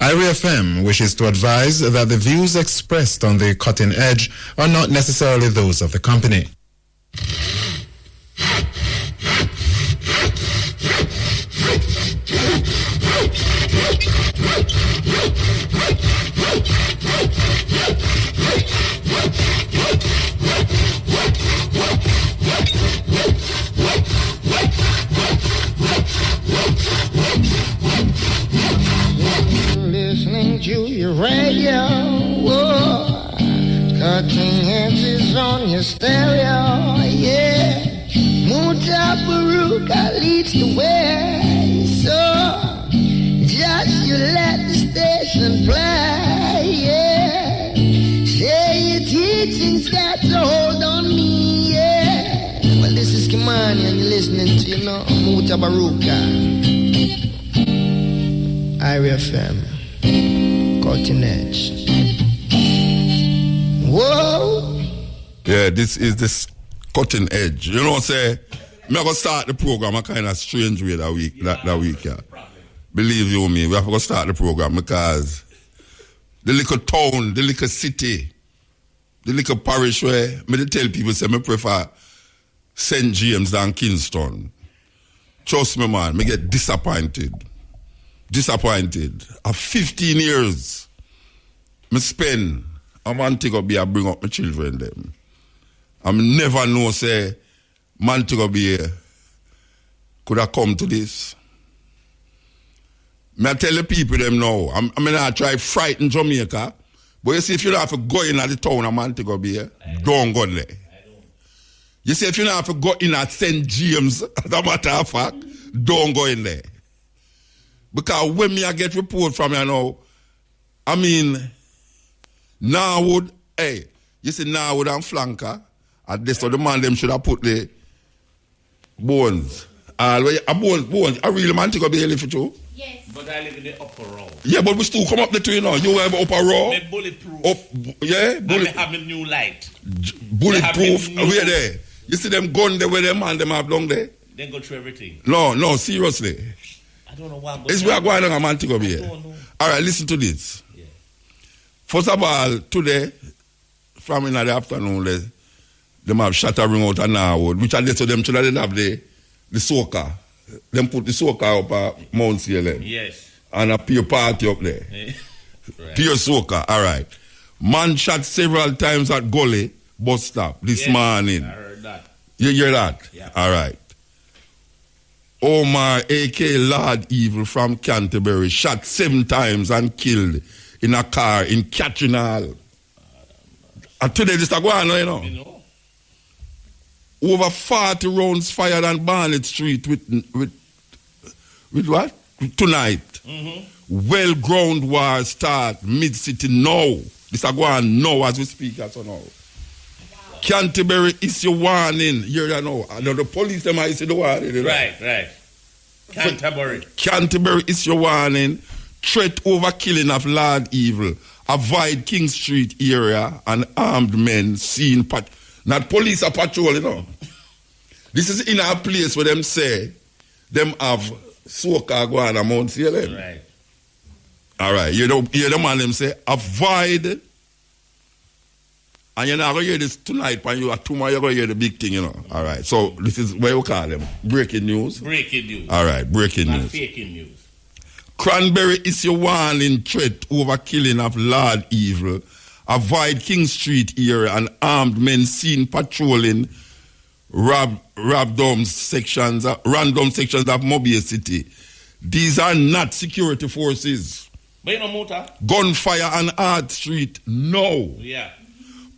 IRFM wishes to advise that the views expressed on the Cutting Edge are not necessarily those of the company. Listening to your radio, whoa. Cutting Edge is on your stereo, yeah. Mutabaruka leads the way, so just you let the station play, yeah. Say your teaching's got to hold on me, yeah. Well, this is Kimani and you're listening to, Mutabaruka. IRFM, Cutting Edge. Whoa! Yeah, this is this Cutting Edge. You know what I'm saying? I'm going to start the program a kind of strange way that week, yeah. Believe you me, we have to start the program because the little town, the little city, the little parish where me tell people say me prefer St. James than Kingston. Trust me, man, me get disappointed. Of 15 years, I spend a Montego Bay I bring up my children them. I never know say Montego Bay could have come to this. I tell the people them now, I mean I try frighten Jamaica, but you see if you don't have to go in at the town of Montego Bay, don't go there. You see if you don't have to go in at St. James, as a matter of fact, don't go in there. Because when me I get report from you now, I mean, Norwood, you see Norwood and Flanker, at this so the man them should have put the bones. Bones, I really man to go be here for you. Yes. But I live in the upper row. Yeah, but we still come up the two, You have upper row. They're bulletproof. Yeah, and they have a new light. Bulletproof. Where there? You see them gun there where them man them have down there? They go through everything. No, seriously. I don't know why. It's where going on a man to go here. All right, listen to this. Yeah. First of all, today, from in the afternoon, they have shattering out an hour, which are to them children have the soca. Them put the soca up at Mount CLM. Yes. And a pure party up there. Right. Pure soca, all right. Man shot several times at Gully bus stop this morning. I heard that. You hear that? Yeah. All right. Omar, a.k.a. Lord Evil from Canterbury, shot 7 times and killed in a car in Catchinall. And today this is going on, You know. Over 40 rounds fired on Barnett Street with what? Tonight. Mm-hmm. Well-ground war start mid-city now. This is going on now as we speak as now. Wow. Canterbury is your warning. You know. I know the police them is the warning. Right. Canterbury is your warning. Threat over killing of Lord Evil. Avoid King Street area and armed men seen. Not police are patrol, This is in a place where them say them have soca going on Mount CLM. Right. All right. You hear the man them say avoid. And you're not going to hear this tonight, but tomorrow you're going to hear the big thing, All right. So this is what you call them. Breaking news. Breaking news. All right. Breaking Not news. faking news. Cranberry is your warning threat over killing of Lord Evil. Avoid King Street area and armed men seen patrolling random sections of Mobile City. These are not security forces. But you know, Muta? Gunfire on Art Street, no. Yeah.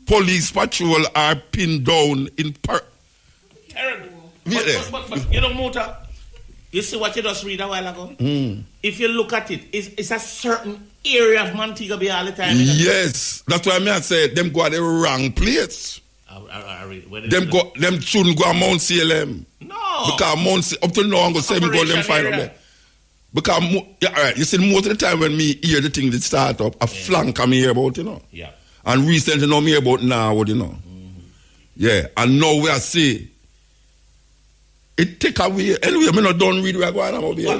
Police patrol are pinned down in Terrible. Yeah. But you know, Muta, you see what you just read a while ago? If you look at it, it's a certain area of Montego Bay all the time. Yes. That's why I say them go at the wrong place. Them shouldn't go to Mount CLM. No. Because Mount up to now I'm going to say me go them find up there. Because, all right, you see, most of the time when me hear the thing that start up, a flank I'm hear about, Yeah. And recently know me about now, Mm-hmm. Yeah. And now we are see It take away. Anyway, me not done read where I go on about here.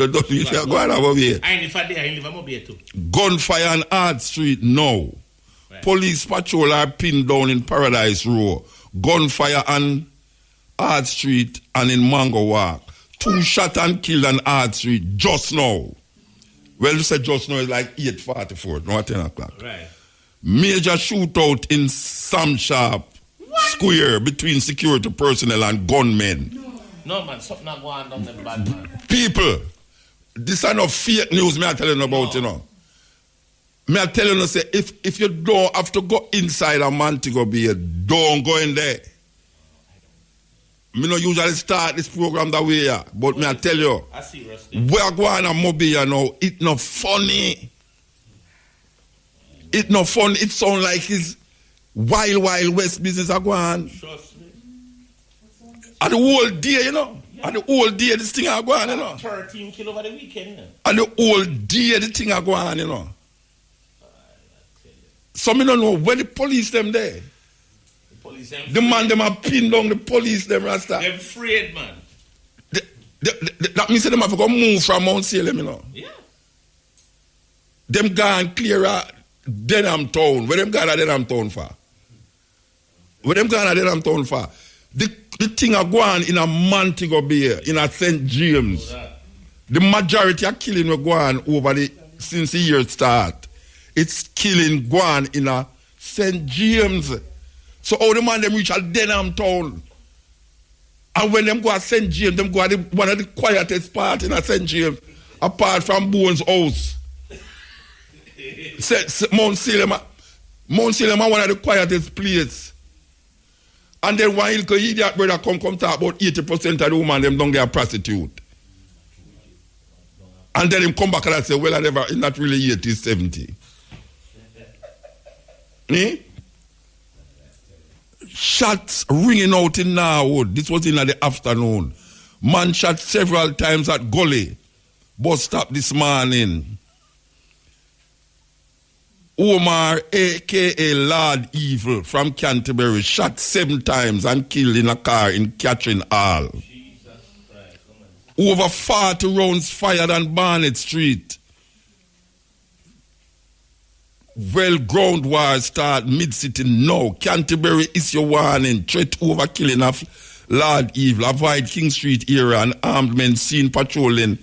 Don't read where I go on about here. I live there, I live about here too. Gunfire on Hard Street now. Right. Police patrol are pinned down in Paradise Row. Gunfire on Hard Street and in Mango Walk. 2 shot and killed on Hard Street just now. Well, you said just now is like 8:44, not 10 o'clock. Right. Major shootout in Sam Sharp Square between security personnel and gunmen. No, man, something not going on them bad, man. People, this is not fake news me I telling you about, you know. Me I telling you, say, if you don't have to go inside a Montego Bay, don't go in there. Me no usually start this program that way, yeah, but me I tell you, I see Rusty. we're going to Mobile now, it's not funny. It's not funny. It sounds like it's wild west business are going. Trust me. And the whole day, you know. Yeah. And the whole day, this thing are going, you know. 13 kill over the weekend, you know. And the whole day, the thing are going, you know. So me don't know where the police them there. The police them. The man them are pinned down. The police them rasta. They're afraid, man. That means them have to go move from Mount Salem, you know. Yeah. Them gone clear out Denham Town. Where them gone at Denham Town for? Where them gone at Denham Town for? The thing are going in a Montego Bay, in a St. James. The majority are killing are going over since the year start. It's killing going in a St. James. So all the man them reach at Denham Town. And when them go at St. James, them go at one of the quietest parts in a St. James, apart from Bone's house. Mount Salem are one of the quietest places. And then one little idiot brother come talk about 80% of the women them down there are prostitute. And then him come back and say, well, it's not really 80, it's 70. Shots ringing out in Norwood. This was in the afternoon. Man shot several times at Gully. Bus stop this morning. Omar, a.k.a. Lord Evil from Canterbury, shot 7 times and killed in a car in Catherine Hall. Over 40 rounds fired on Barnett Street. Well, ground war start mid-city now. Canterbury is your warning. Threat over killing of Lord Evil. Avoid King Street area and armed men seen patrolling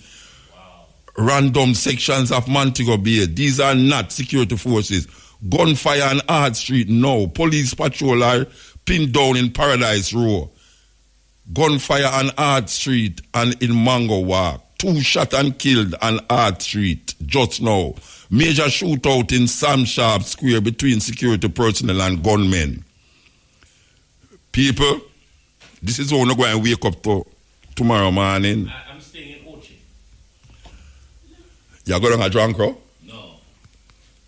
random sections of Montego Bay. These are not security forces. Gunfire on Hard Street now. Police patrol are pinned down in Paradise Row. Gunfire on Hard Street and in Mango Walk. 2 shot and killed on Hard Street just now. Major shootout in Sam Sharp Square between security personnel and gunmen. People, this is how we're going to wake up to tomorrow morning. I'm staying in Ochi. You're going to drunk crow? No.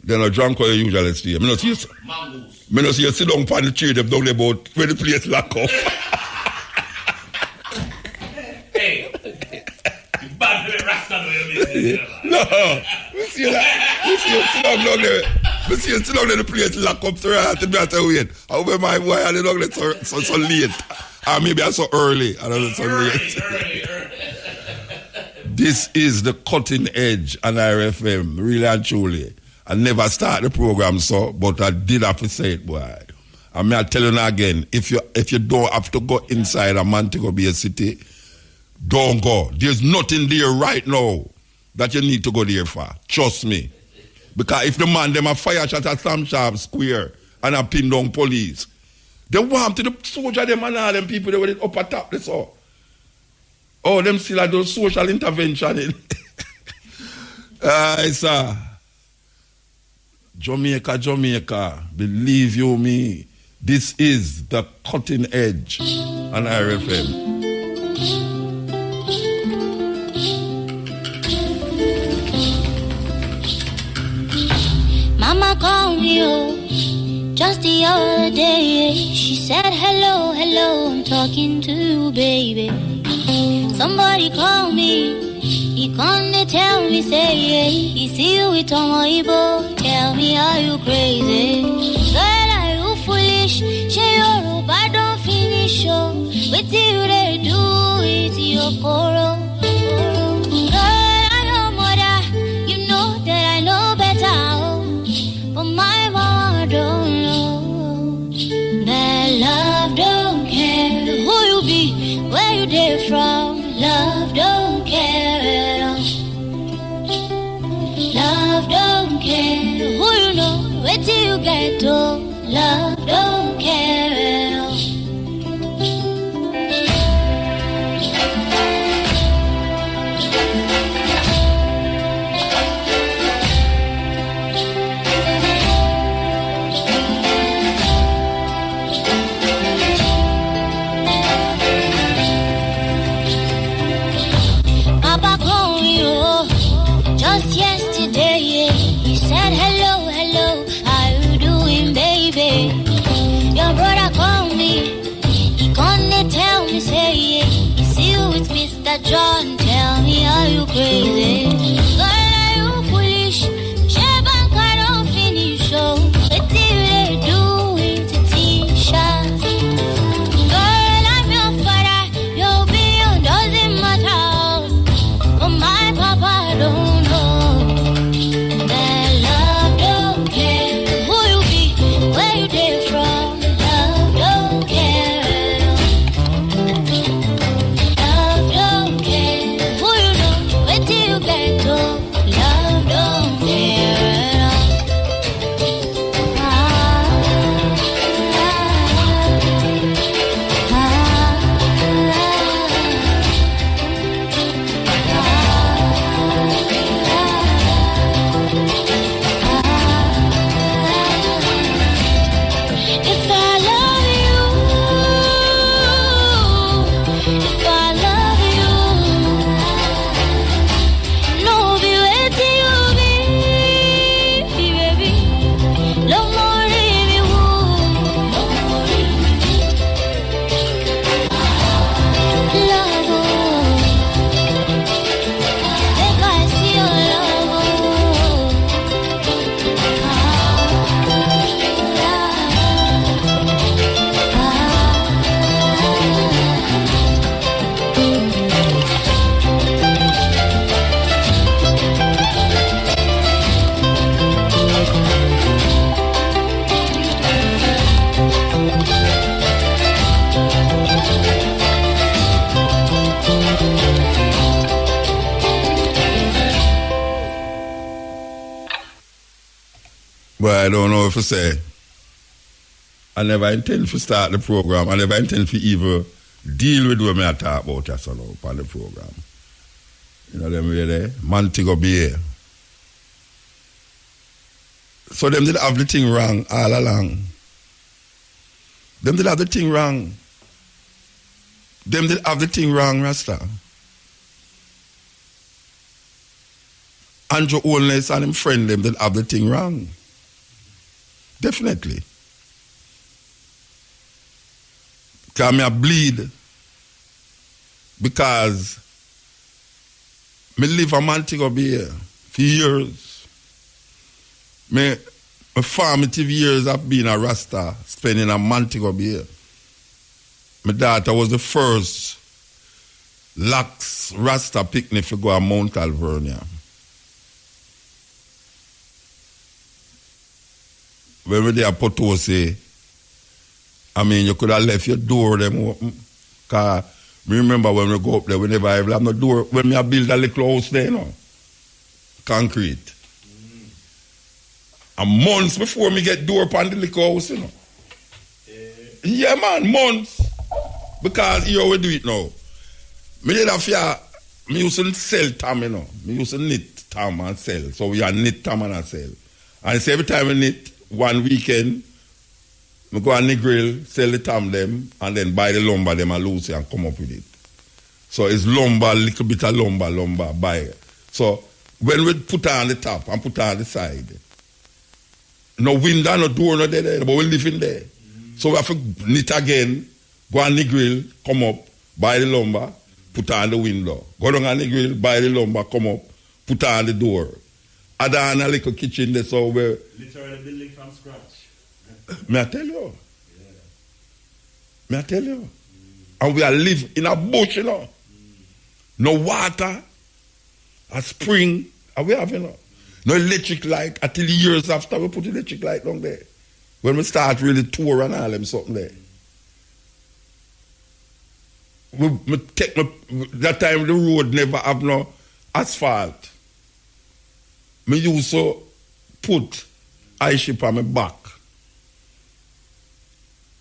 Then a drunk crow you usually stay. I see you. Mangoes. I see you sit down on the tree, them down about where the place lock up. Hey. You bad for the Rasta, no. We see you sit down there. We see you sit down there, the place lock up, sir. I have to be at the wait. I hope my why are they down there so late? Or maybe I'm so early. I don't know, so late. Early. This is the cutting edge on RFM, really and truly. I never start the program, so, but I did have to say it, boy. I mean, I tell you now again, if you don't have to go inside a Montego Bay city, don't go. There's nothing there right now that you need to go there for. Trust me. Because if the man, them a fire shot at Sam Sharp Square and a pin down police, they want to the soldier, them and all them people, they were it up at top, that's all. Oh, them still are those social intervention. It's Jamaica, believe you me, this is the cutting edge on RFM. Mama called me just the other day. She said, hello, I'm talking to you, baby. Somebody called me, he come to tell me, say, he see you with Tomoibo. Tell me, are you crazy? Girl, are you foolish? She Yoruba don't finish, oh. What do they do? Okoro. Girl, I'm your mother. You know that I know better. But my mama don't know that love don't care who you be, where you there from. Love don't care at all. Love don't care who you know, where do you get to. Love don't care at all. Papa called me, oh, just yesterday, yeah. He said, hello, hello, how you doing, baby? Your brother called me, he gonna tell me, say, yeah, you see you with Mr. John, tell me, are you crazy? Girl, are you foolish? Shebank, I don't finish, oh, what do they do with the t-shirt? Girl, I'm your father, you'll be on, doesn't matter. But my papa don't know that love don't care who you be, where you there from. Love don't care at all. Love don't care who you know, where do you get to. Love don't care at all. If I love you, if I love you, no be waiting you be, baby. No more leave you, no more leave love, make I see your Well, I don't know if I say. I never intend to start the program. I never intend to even deal with what I talk about just now on the program. You know them way there? Montego Bay. So them did have the thing wrong all along. Them did have the thing wrong. Them did have the thing wrong, Rasta. Andrew Holness and him friend them did have the thing wrong. Definitely. Because I bleed because me live a Montego Bay for years. My formative years have been a Rasta spending a Montego Bay. My daughter was the first lax Rasta picnic to go to Mount Alvernia. When we there at Potosi, I mean, you could have left your door them open. Because remember when we go up there, we never have no door. When we build a little house there, you know, concrete. And months before me get door upon the little house, you know. Yeah, man, months. Because here we do it now. Me did have fear, me used to sell tam, you know. Me used to knit tam and sell. So we are knit tam and I sell. And so every time we knit, one weekend, we go on the grill, sell the tam them, and then buy the lumber them and loose it and come up with it. So it's lumber, little bit of lumber, buy. So when we put on the top and put on the side, no window, no door, no there, but we live in there. So we have to knit again, go on the grill, come up, buy the lumber, put on the window. Go down on the grill, buy the lumber, come up, put on the door. Add on a little kitchen there, so we literally building from scratch. May I tell you? May I tell you? And we are live in a bush, you know. no water, a spring, and we have, no electric light until years after we put electric light down there. When we start really tour and all them something there. That time the road never have no asphalt. Me used to put ice ship on my back.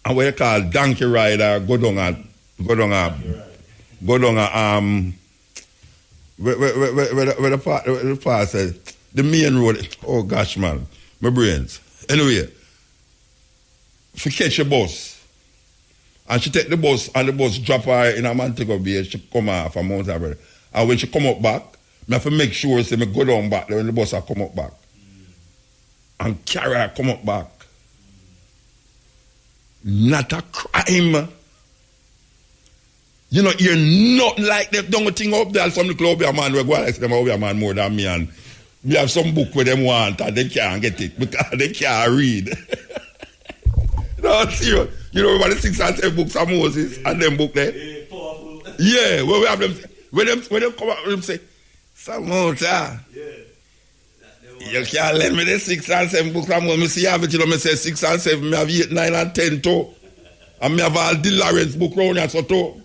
And what you call donkey rider, go down a where the part said, the main road. Oh gosh, man, my brains. Anyway, if you catch a bus, and she take the bus, and the bus drop her in a Montego Bay, she come off from Mount Average. And when she come up back, I have to make sure say me go down back when the bus come up back. And carry her come up back. Not a crime. You know, you're not like them. Don't think up there. Some little over man will go like them over man more than me. And we have some book where them want and they can't get it because they can't read. No, serious. You know about the 6 and 7 books of Moses and them book there? Yeah, where we have them. When them come out, them say, some Moses. You can't lend me the 6 and 7 books of Moses. Me see have it, you know, me say 6 and 7, me have 8, 9 and 10 too. And me have all the Lawrence book round here so too.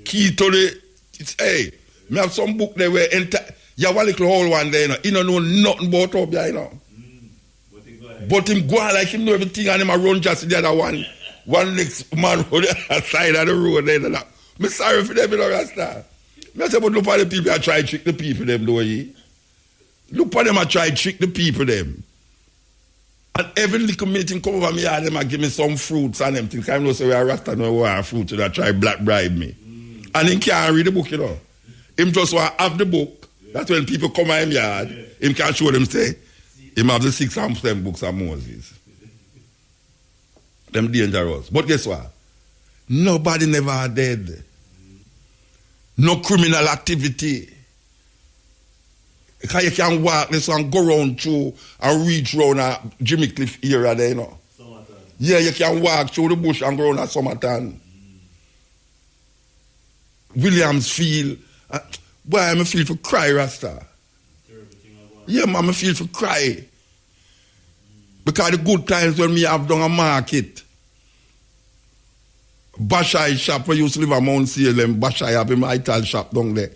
Key to the, it's, hey, me have some book there where you have a little whole one there, you know. He don't know nothing about up there, you know. But him go on like him know everything and him a run just the other one. One next man on the side of the road there. I'm sorry for them, you know, Rasta. I say, but look at the people that try to trick the people them, though, Look at them and try to trick the people them. And every little meeting come over me and them and give me some fruits and them things. I know say we are Rasta no want fruit so they try black bribe me. And he can't read the book, you know. Him just want to have the book. That's when people come in him yard. Him can show them say, him have the 6 and 7 books of Moses. Them dangerous. But guess what? Nobody never dead. No criminal activity. Because you can walk this and go around through and reach around a Jimmy Cliff area there, you know. Summertime. Yeah, you can walk through the bush and go around at Summertime. Williamsfield. Boy, I feel for cry, Rasta. Yeah, man, I feel for cry. Because the good times when me have done a market, Bashai shop, where used to live at Mount Salem, Bashai have a ital shop down there.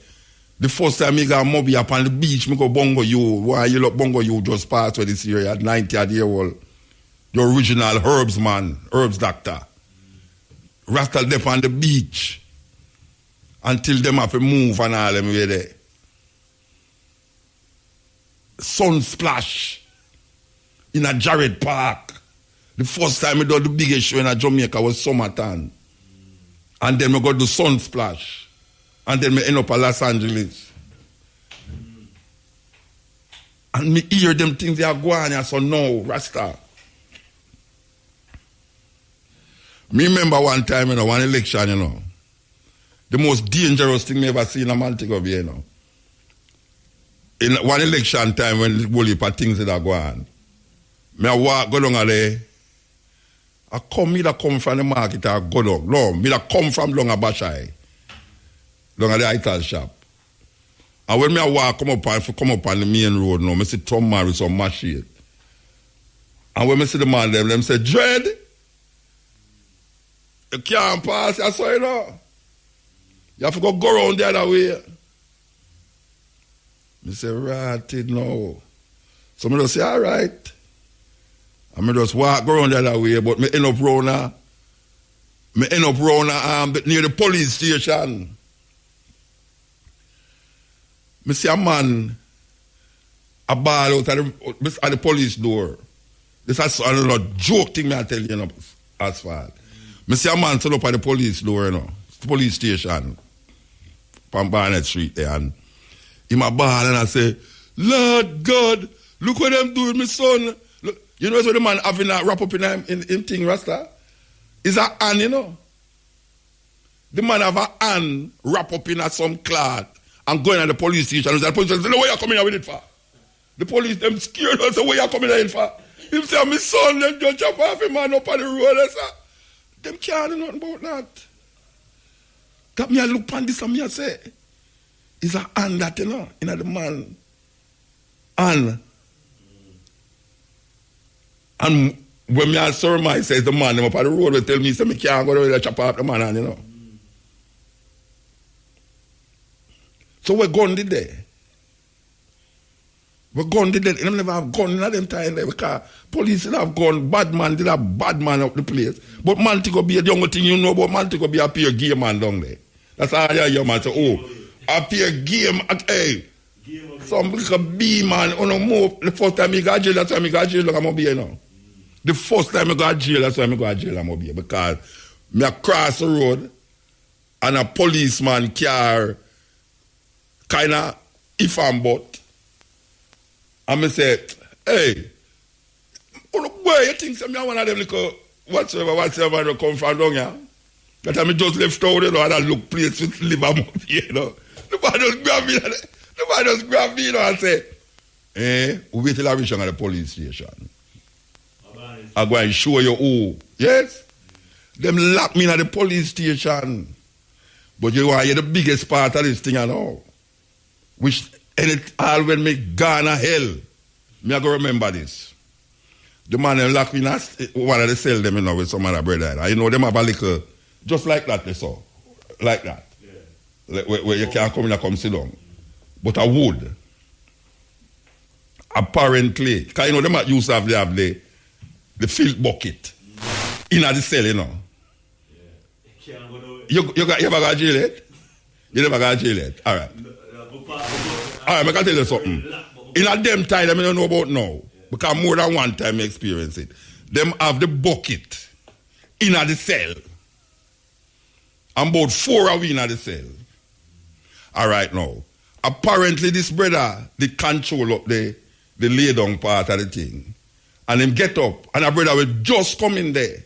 The first time I got Moby up on the beach, I go Bongo you. Why you look Bongo you just passed with this year at 90 year old. The original herbs man, herbs doctor. Rascal dep on the beach until them have to move and all them way there. Sun splash in a Jared Park. The first time I did the biggest show in Jamaica was Summertime. And then I got the Sun Splash. And then I end up at Los Angeles. And me hear them things they are going and so no, Rasta. Me remember one time, one election, the most dangerous thing I ever seen in Montego Bay, In one election time when the whole heap of things that are going, me walk go down there. I come from the market or go down. No, me come from Long Bashai. Long at the ital shop. And when me walk come up on the main road now, me see Tom man with some machine. And when me see the man them say, Dread, you can't pass, I saw you know. You have to go around the other way. Me say, right, no. So me just say, all right. And I just walk around the other way, but I end up round near the police station. I see a man, a ball out at the police door. This is another joke thing I tell you, asphalt. I see a man set up at the police door, the police station, on Barnett Street there, and him a ball and I say, Lord God, look what I'm doing, my son. Look, you know what the man having a wrap up in him thing, Rasta? Is a hand, The man have a hand wrap up in some cloth and going at the police station. The police say, no, where you coming out with it for? The police, them scared and say, where you coming out with it for? Him say, my son, them just chop off him man up on the road. Them can't do nothing about that. That me I look upon this and me I say, it's a hand that, you know, in the man. And when me I surmise, says the man, them up on the road, will tell me, say me can't go there, chop off the man, and you know. So we're gun did there. We're gun did there. They never have gun in them time there because police did have gun, bad man did have bad man up the place. But man to go be the only thing you know about man to go be a peer gay man down there. That's all you hear man say, oh, a peer gay man, hey. Some little B man, on a move. The first time he got jail, that's why he got jail, look, I'm going to be here now. The first time I got jail, that's why I got jail, I'm going to be here. Because me across the road and a policeman car kind of if I'm but. And I say, hey, where you think I'm one of them little whatsoever come from down here? That time I just left out, you know, and I look place with live up here, you know. Nobody just grab me, nobody just grab me, you know, and say, we wait till I reach at the police station. I'm going to show you who. Yes? Them lock me at the police station. But you are the biggest part of this thing, I know. Which, and it all will make Ghana hell. Me I go remember this. The man them lock me in one of the cell them, you know, with some other brother. And you know, them have a little, just like that they saw. Like that. Yeah. Where you can't come in and come sit down. But I would. Apparently, because you know, them used to have the field bucket in the cell, you know. Yeah. You ever got jail yet? You never got jail yet? All right. All right, I can tell you something. In a them time, I don't know about now. Because more than one time I experience it. Them have the bucket in the cell. And about 4 of we in the cell. All right now. Apparently this brother, they control up the lay down part of the thing. And him get up. And a brother will just come in there.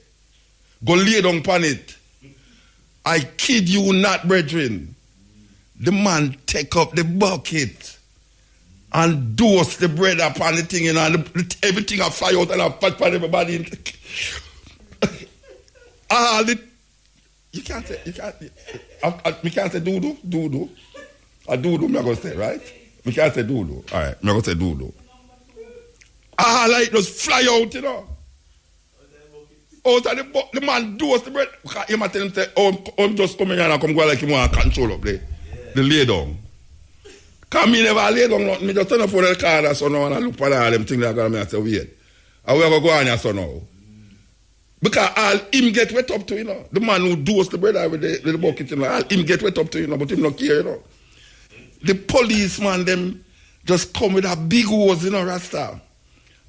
Go lay down upon it. I kid you not, brethren. The man take up the bucket and dose the bread upon the thing, you know, and everything I fly out and I pat for everybody. You can't say, we can't say do. I do, me I go say, right? We can't say do. All right, me I go say do. Like just fly out, you know. Out of the man dose the bread. You might tell him, say, I'm just coming here and come go like him want to control up there. The lay down. Because me never lay down nothing. Me just turn up for the car and so now and I look at all them things that I say, wait. And we go on here so now. Because all him get wet up to, you know. The man who does the bread with the bucket, you know, all him get wet up to, you know, but him not care, you know. The policeman, them just come with a big hose, you know, Rasta.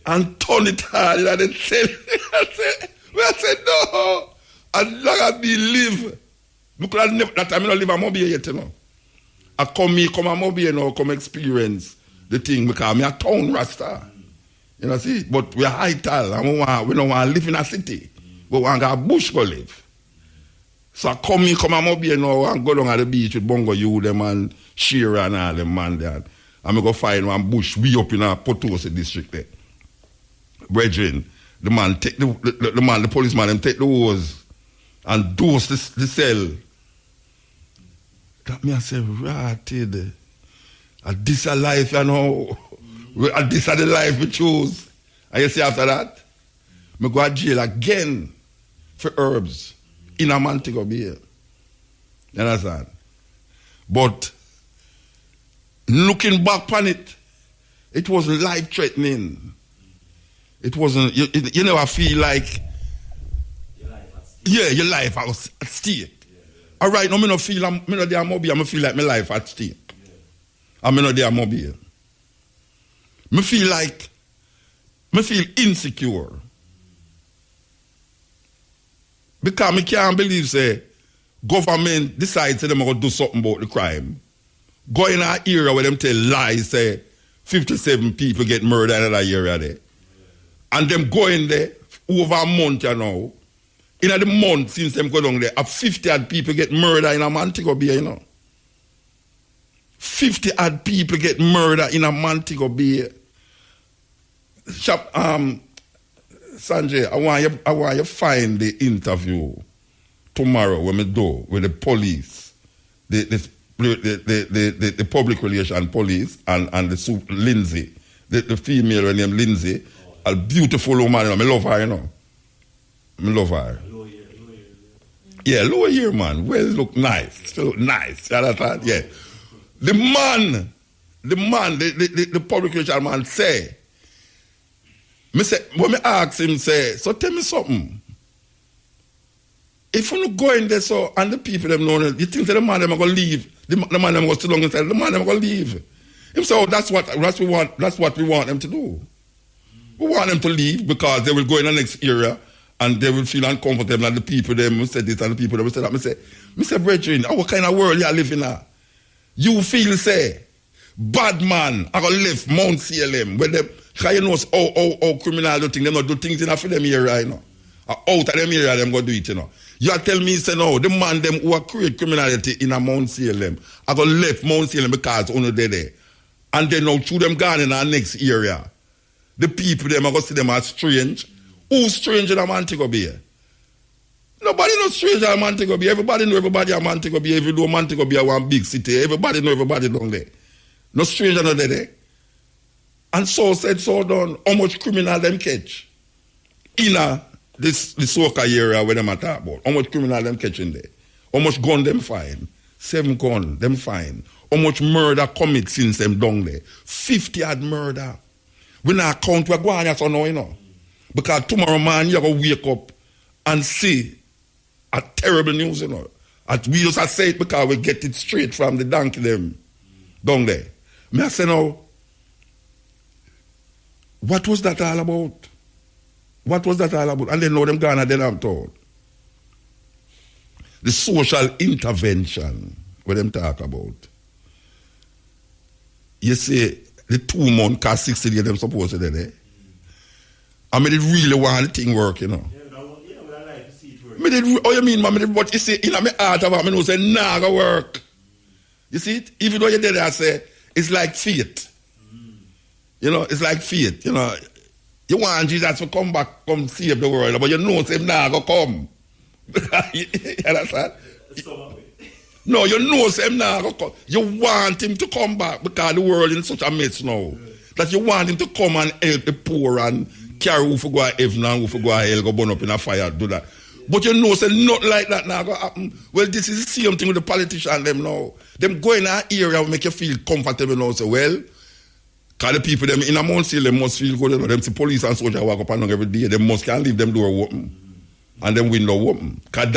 And turn it hard, and then say, I said, no. As long as me live. Because that time I don't live a mobile yet, you know. I come a mobile, you know, come experience the thing because I'm a town Rasta. You know, see? But we're high tall and we don't want to live in a city. But we want to go bush go live. So I come a mobile, you know, and go down at the beach with Bongo you, them and Shearer and all them man there. And I go find one bush way up in a Potosi district there. Brethren, the man take the policeman, them take the hose and dose the cell. That me I say, ratted. This a life, you know. This is the life we choose. And you see after that, me go to jail again for herbs in a Montego Bay. You understand? But looking back on it, it wasn't life-threatening. It wasn't, you never feel like, your life was at stake. All right, no, me no feel, me no there mobile, I feel like my life at stake. And me no there mobile. Me feel insecure. Because me can't believe, say, government decides they're going to do something about the crime. Go in an era where them tell lies, say, 57 people get murdered in that area there. And them go in there over a month, you know. In the month since them go down there, 50 odd people get murdered in a Montego Bay, you know. 50 odd people get murdered in a Montego Bay. Sanjay, I want you find the interview tomorrow when we do with the police the public relation police and the Lindsay, the female named Lindsay, a beautiful woman. I love her, you know. I love her. Yeah, lower here, man. Well, look nice. Still look nice. You understand? Yeah. The public relation man say, when me ask him, say, so tell me something. If you go in there, so, and the people them know, you think that the man them are going to leave, the man them going to sit down inside, the man them are going to leave. Him say, oh, that's what we want them to do. We want them to leave because they will go in the next area and they will feel uncomfortable, and the people them will say this and the people them will say that. I say, brethren, what kind of world you are living in? You feel, say, bad man, I going to live Mount CLM, where them, because you know how criminal do things, they not do things in for them area, you know. Out of them area, them go do it, you know. You are tell me, say, no, the man them who are create criminality in a Mount CLM, I go left Mount CLM because only they there. And then now through them gone in our next area. The people them, I go see them as strange. Who's strange in a Montego Bay? Nobody knows strange in Montego Bay. Everybody know everybody in Montego Bay. Even though Montego Bay is one big city, everybody know everybody down there. No stranger not there. And so said, so done. How much criminal them catch? In this soca area where them are talk about. How much criminal them catch in there? How much gun them find? 7 gun them find. How much murder commit since them down there? 50 odd murder. We not count we're going at now, you know. Because tomorrow man you're gonna wake up and see a terrible news, you know. We just say it because we get it straight from the donkey them down there. Me I say now, what was that all about? What was that all about? And then know them gone and then I'm told. The social intervention, what them talk about. You see, the 2 months, cause 60 days them supposed to do there. I mean, they really want the thing work, you know. But I like to see it work. Oh, you mean, man, but you see, in my heart of me, say, nah, go work. You see it? Even though you did that, I say, it's like fate. You know, it's like fate, you know. You want Jesus to come back, come save the world, but you know him now go come. You understand? No, you know him now go come. You want him to come back because the world is in such a mess now. That you want him to come and help the poor and carry who for go to heaven and who for go to hell, go burn up in a fire, do that. But you know, say nothing like that now go happen. Well, this is the same thing with the politicians them now. Them go in an area will make you feel comfortable now. So, well, because the people them in a Mount Seal, they must feel good. You know, them see police and soldiers walk up and down every day. They must can't leave them door open and them window open. Because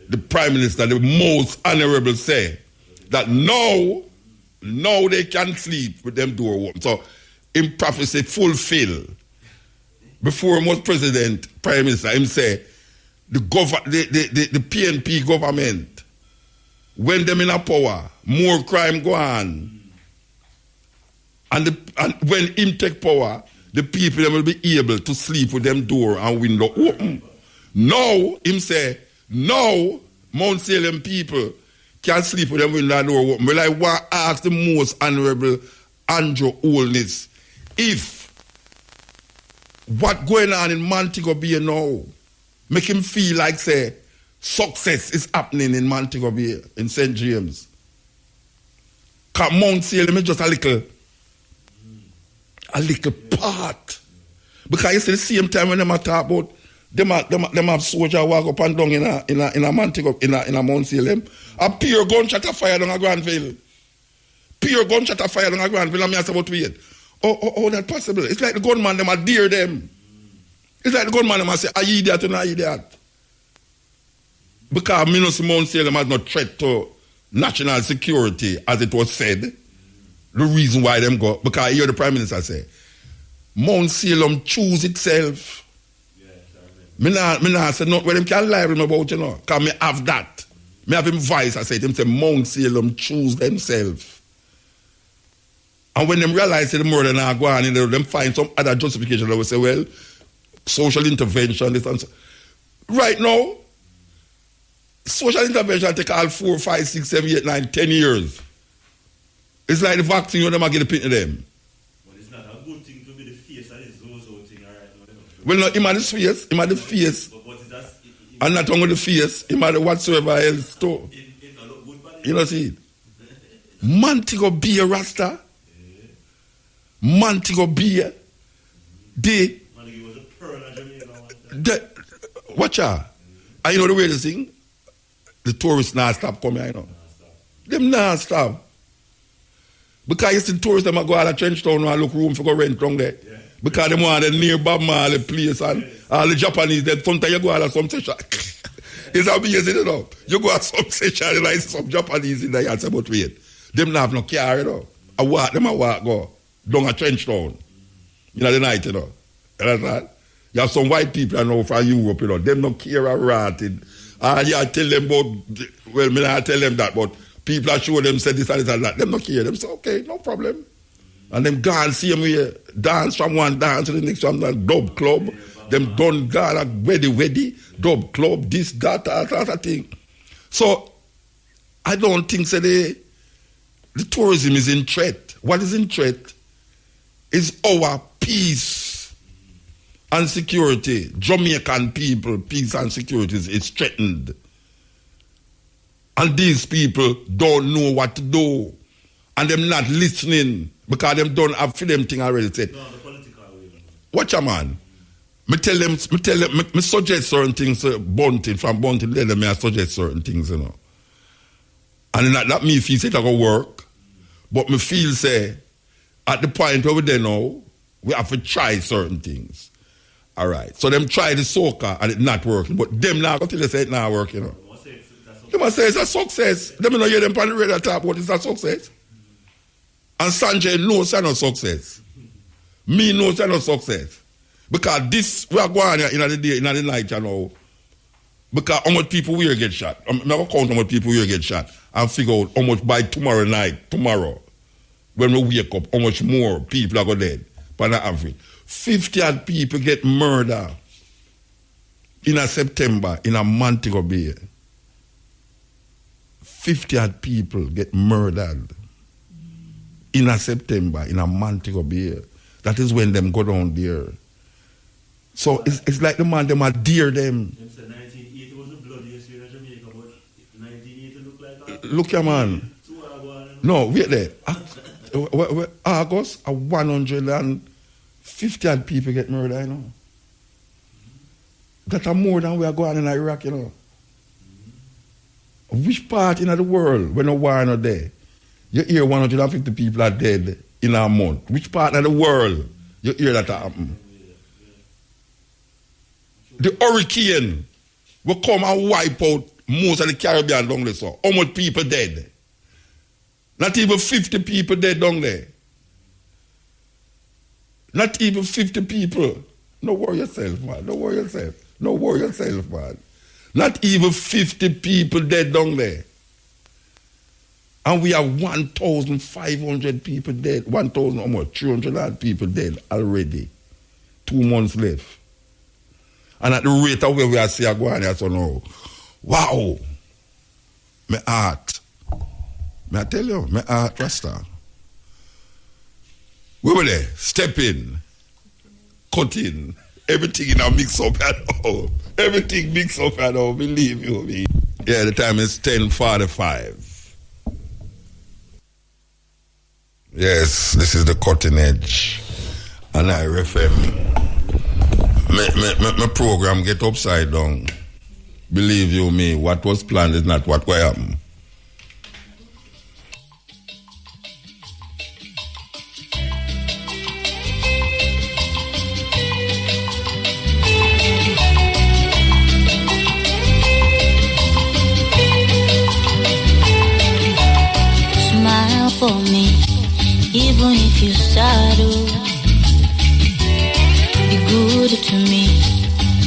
the Prime Minister, the most honorable say that now they can sleep with them door open. So, in prophecy fulfill. Before he was president, Prime Minister, him say the PNP government, when them in a power, more crime go on. And when him take power, the people them will be able to sleep with them door and window open. Now, him say, now, Mount Salem people can sleep with them window and door open. Well, I want to ask the most honorable Andrew Holness, if what going on in Montego Bay now make him feel like, say, success is happening in Montego Bay, in St. James. Because Mount Salem is just a little part. Because you see the same time when them talk about them have soldier walk up and down in a Montego, in a Mount Salem. A pure gunshot of fire down a Granville. Pure gunshot of fire down a Granville, and me ask about wait. Oh, that's possible. It's like the gunman them adhere them. It's like the gunman them say, I idiot and I idiot. Because me know Mount Salem has no threat to national security, as it was said. The reason why them go, because I hear the Prime Minister say, Mount Salem choose itself. Me nah say not where them can lie him about, you know. Because me have that. Me have him voice, I say to him, say, Mount Salem choose themselves. And when them realize the murder now go on, them find some other justification. They will say, well, social intervention, this and so. Right now, social intervention take all 4, 5, 6, 7, 8, 9, 10 years. It's like the vaccine, you never get a pin to them. But it's not a good thing to be the face of this Zozo thing, all right? Well, no, him had the face, But what is that? And not only the face, him had the whatsoever else too. In You know see it? Montego Bay Rasta. Montego Bay. They watch out. And you know the way they sing? The tourists not stop coming, you know. Them not stop. Because you see tourists them go out of Trenchtown and look room for go rent down there. Yeah. Because they want the near Bob Marley place and all the Japanese that sometimes you go out of some session. It's amazing, you know. You go out some session and like some Japanese in there and say, but wait, them not have no car, you know. I walk go down a Trenchtown. You know the night, you know. You understand? You have some white people I know from Europe, you know, them don't care a rat. And you tell them about, well, me not tell them that, but people are sure them say this and this and that. Them don't care. Them say, okay, no problem. And them gone same way, dance from one dance to the next one, dub club. Them done gone like weddy, dub club, this, that thing. So, I don't think so the tourism is in threat. What is in threat is our peace and security. Jamaican people, peace and security is threatened. And these people don't know what to do. And them not listening because them don't have for them thing already said. No, the political way. Watch a man. Me tell them, me suggest certain things, Bunting, from Bunting, let them I suggest certain things, you know. And that me feel say it going to work. But me feel say, at the point over there now, we have to try certain things. All right. So them try the soca and it not working. But them now until they say it not working. You know. They must say it's a success. Them not hear them on the radio talk about it's a success. And Sanjay knows it's not success. Me knows it's not success. Because this we are going in the day, in the night, you know. Because how much people will get shot. I'm never count how much people will get shot and figure out how much by tomorrow night, when we wake up, how much more people are going dead on the average. 50 odd people get murdered in a September in a Montego Bay. 50 odd people get murdered in a September in a Montego Bay. That is when them go down there. So it's like the man, them adhere them. Them said 1980 was the bloodiest year in Jamaica, but 1980 look like that. Look here, man. No, wait there. August, 150 odd people get murdered, you know. That are more than we are going in Iraq, you know. Which part in the world, when a war not there, you hear 150 people are dead in a month? Which part of the world you hear that happen? The hurricane will come and wipe out most of the Caribbean down there. So how much people dead? Not even 50 people dead down there. Not even 50 people. Don't worry yourself, man. Don't worry yourself. Don't worry yourself, man. Not even 50 people dead down there. And we have 1,500 people dead. 1,000 or more, 300 people dead already. 2 months left. And at the rate of where we are seeing going, I said, no. Wow. My heart. May I tell you, my heart, Rasta. We were there, step in, cut in, everything in a mix up and all. Everything mix up and all, believe you me. Yeah, the time is 10:45. Yes, this is the cutting edge. And I refer my program get upside down. Believe you me, what was planned is not what will happen. Smile for me, even if you startle. Be good to me,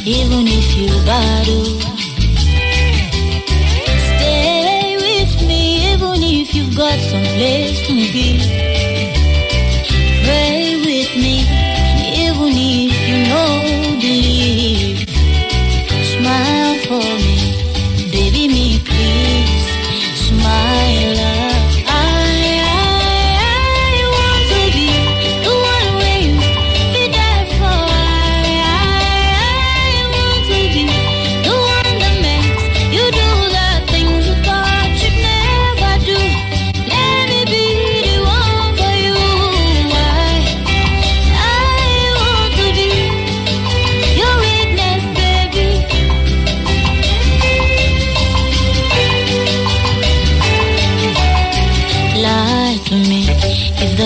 even if you battle. Stay with me, even if you've got some place to be. Pray with me, even if you know believe. Smile for me, baby me please. Smile up.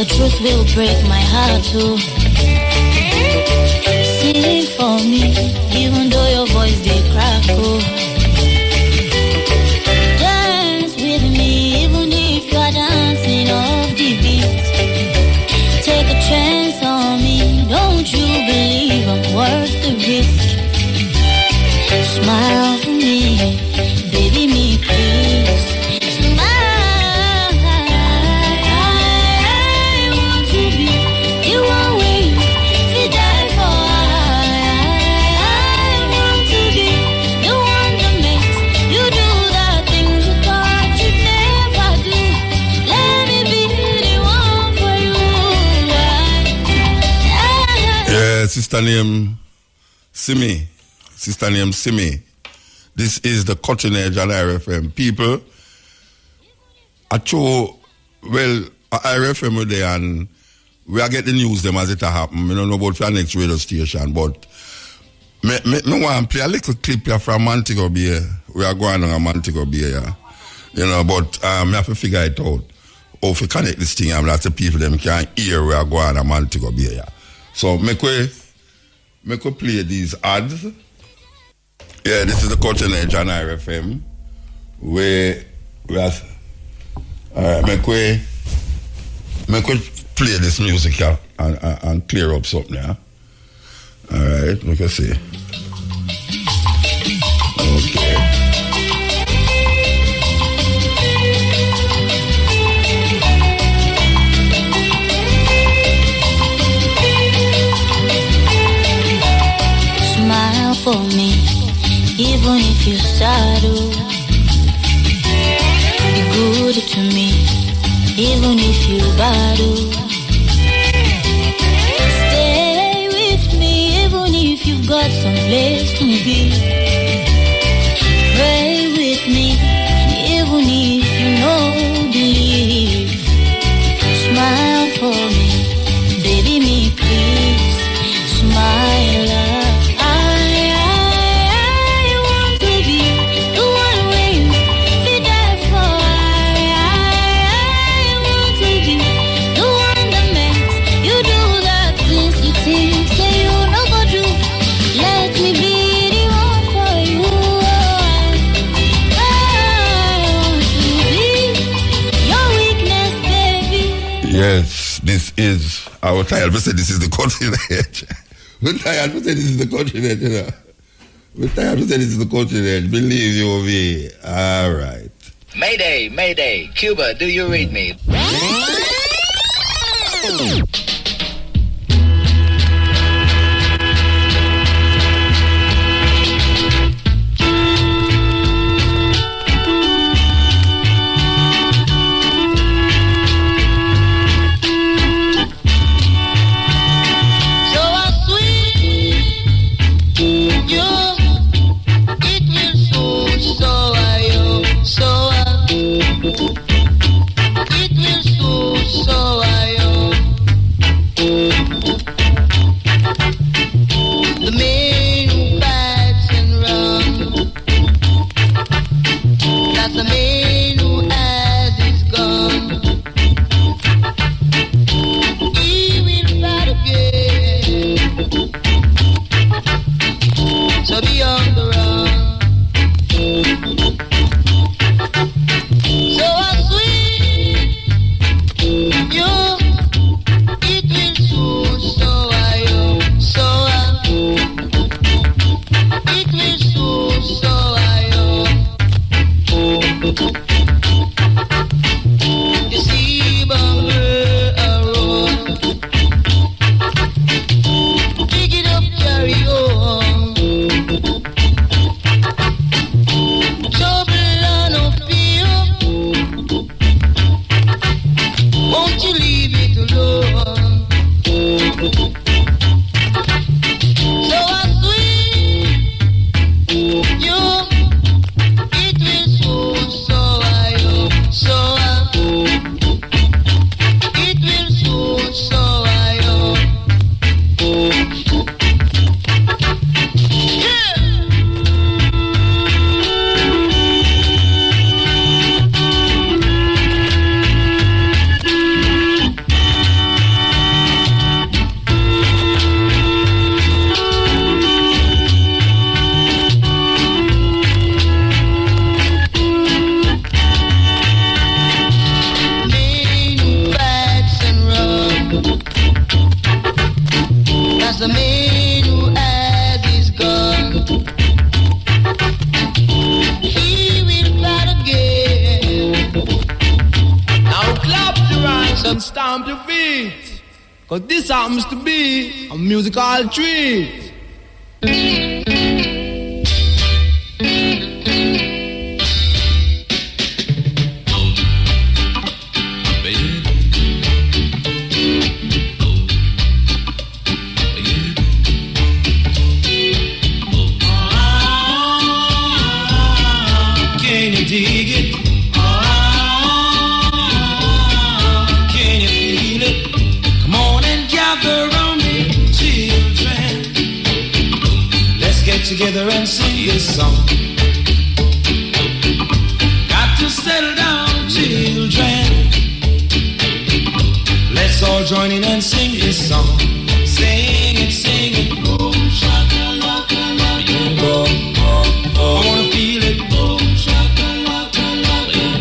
The truth will break my heart too. Sing for me, even though your voice they crack. Oh. Dance with me, even if you're dancing off the beat. Take a chance on me, don't you believe I'm worth the risk? Smile for me, baby me please. Smile, I want to be the one way to die for. I want to be the one that makes you do the things you thought you'd never do. Let me be the one for you. Yeah, sister name Simi. Sister named Simi. This is the Cutting Edge on IRFM. People, I show, well, IRFM were there and we are getting news them as it happen. We don't know about the next radio station, but me want to play a little clip here from Montego Bay. We are going on a Montego Bay, yeah. You know, but I have to figure it out. How to connect this thing and lots of people them can hear we are going on Montego Bay, yeah. So, make we play these ads. Yeah, this is the Cutting Edge on IRFM. We are, make we play this music here and clear up something, yeah? All right, let me see. Okay. Smile for me, even if you startle. Be good to me, even if you battle. Stay with me, even if you've got some place to be. Pray with me, even if you know believe. Smile for me, baby me please. Smile. Yes, this is our tired. We say this is the Cutting Edge. We're tired. We say this is the Cutting Edge. You know? We're tired. We say this is the Cutting Edge. Believe you me. All right. Mayday, Mayday. Cuba, do you read me? a man who has his gun. He will fight again. Now clap your hands and stamp your feet, 'cause this happens to be a musical treat. Can you dig it? Can you feel it? Come on and gather around me, children. Let's get together and sing this song. Got to settle down, children. Let's all join in and sing this song. Sing it, sing it. Boom, shakalaka, boom, I wanna feel it. Boom, shakalaka,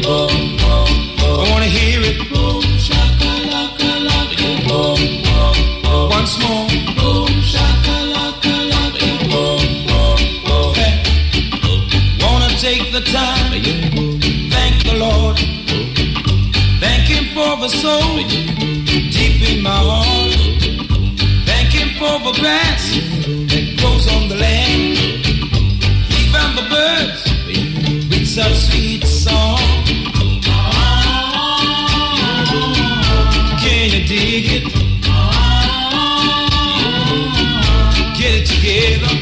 boom, I wanna hear it. Boom, shakalaka, boom, once more. Boom, shakalaka, boom, hey. Wanna take the time, thank the Lord, thank Him for the soul deep in my heart. Thank Him for the grass that grows on the land, even the birds with such sweet song. Can you dig it? Get it together.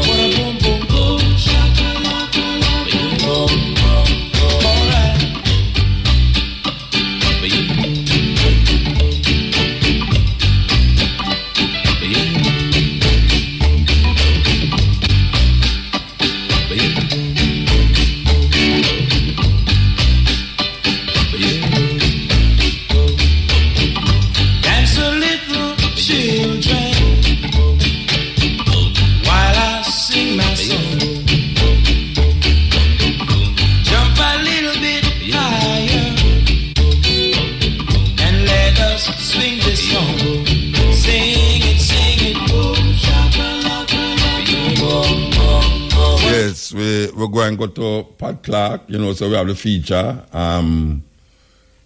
What a boom boom boom, shakalaka, all right. Dance a little, children, while I sing my song. Jump a little bit higher and let us swing this song. Sing it, boom, shakalaka, boom. Yes, we're going to go to Pat Clark, so we have the feature,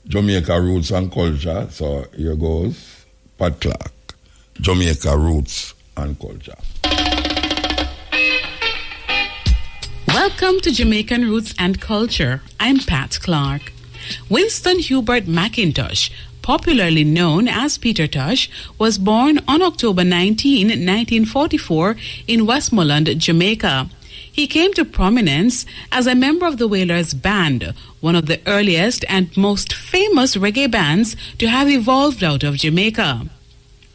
Jamaica Roots and Culture. So here goes Pat Clark, Jamaica Roots and Culture. Welcome to Jamaican Roots and Culture. I'm Pat Clark. Winston Hubert McIntosh, popularly known as Peter Tosh, was born on October 19, 1944 in Westmoreland, Jamaica. He came to prominence as a member of the Wailers Band, one of the earliest and most famous reggae bands to have evolved out of Jamaica.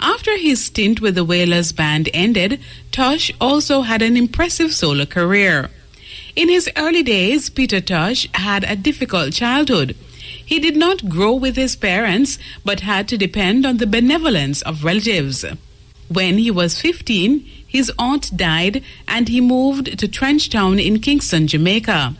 After his stint with the Wailers Band ended, Tosh also had an impressive solo career. In his early days, Peter Tosh had a difficult childhood. He did not grow with his parents, but had to depend on the benevolence of relatives. When he was 15, his aunt died and he moved to Trenchtown in Kingston, Jamaica.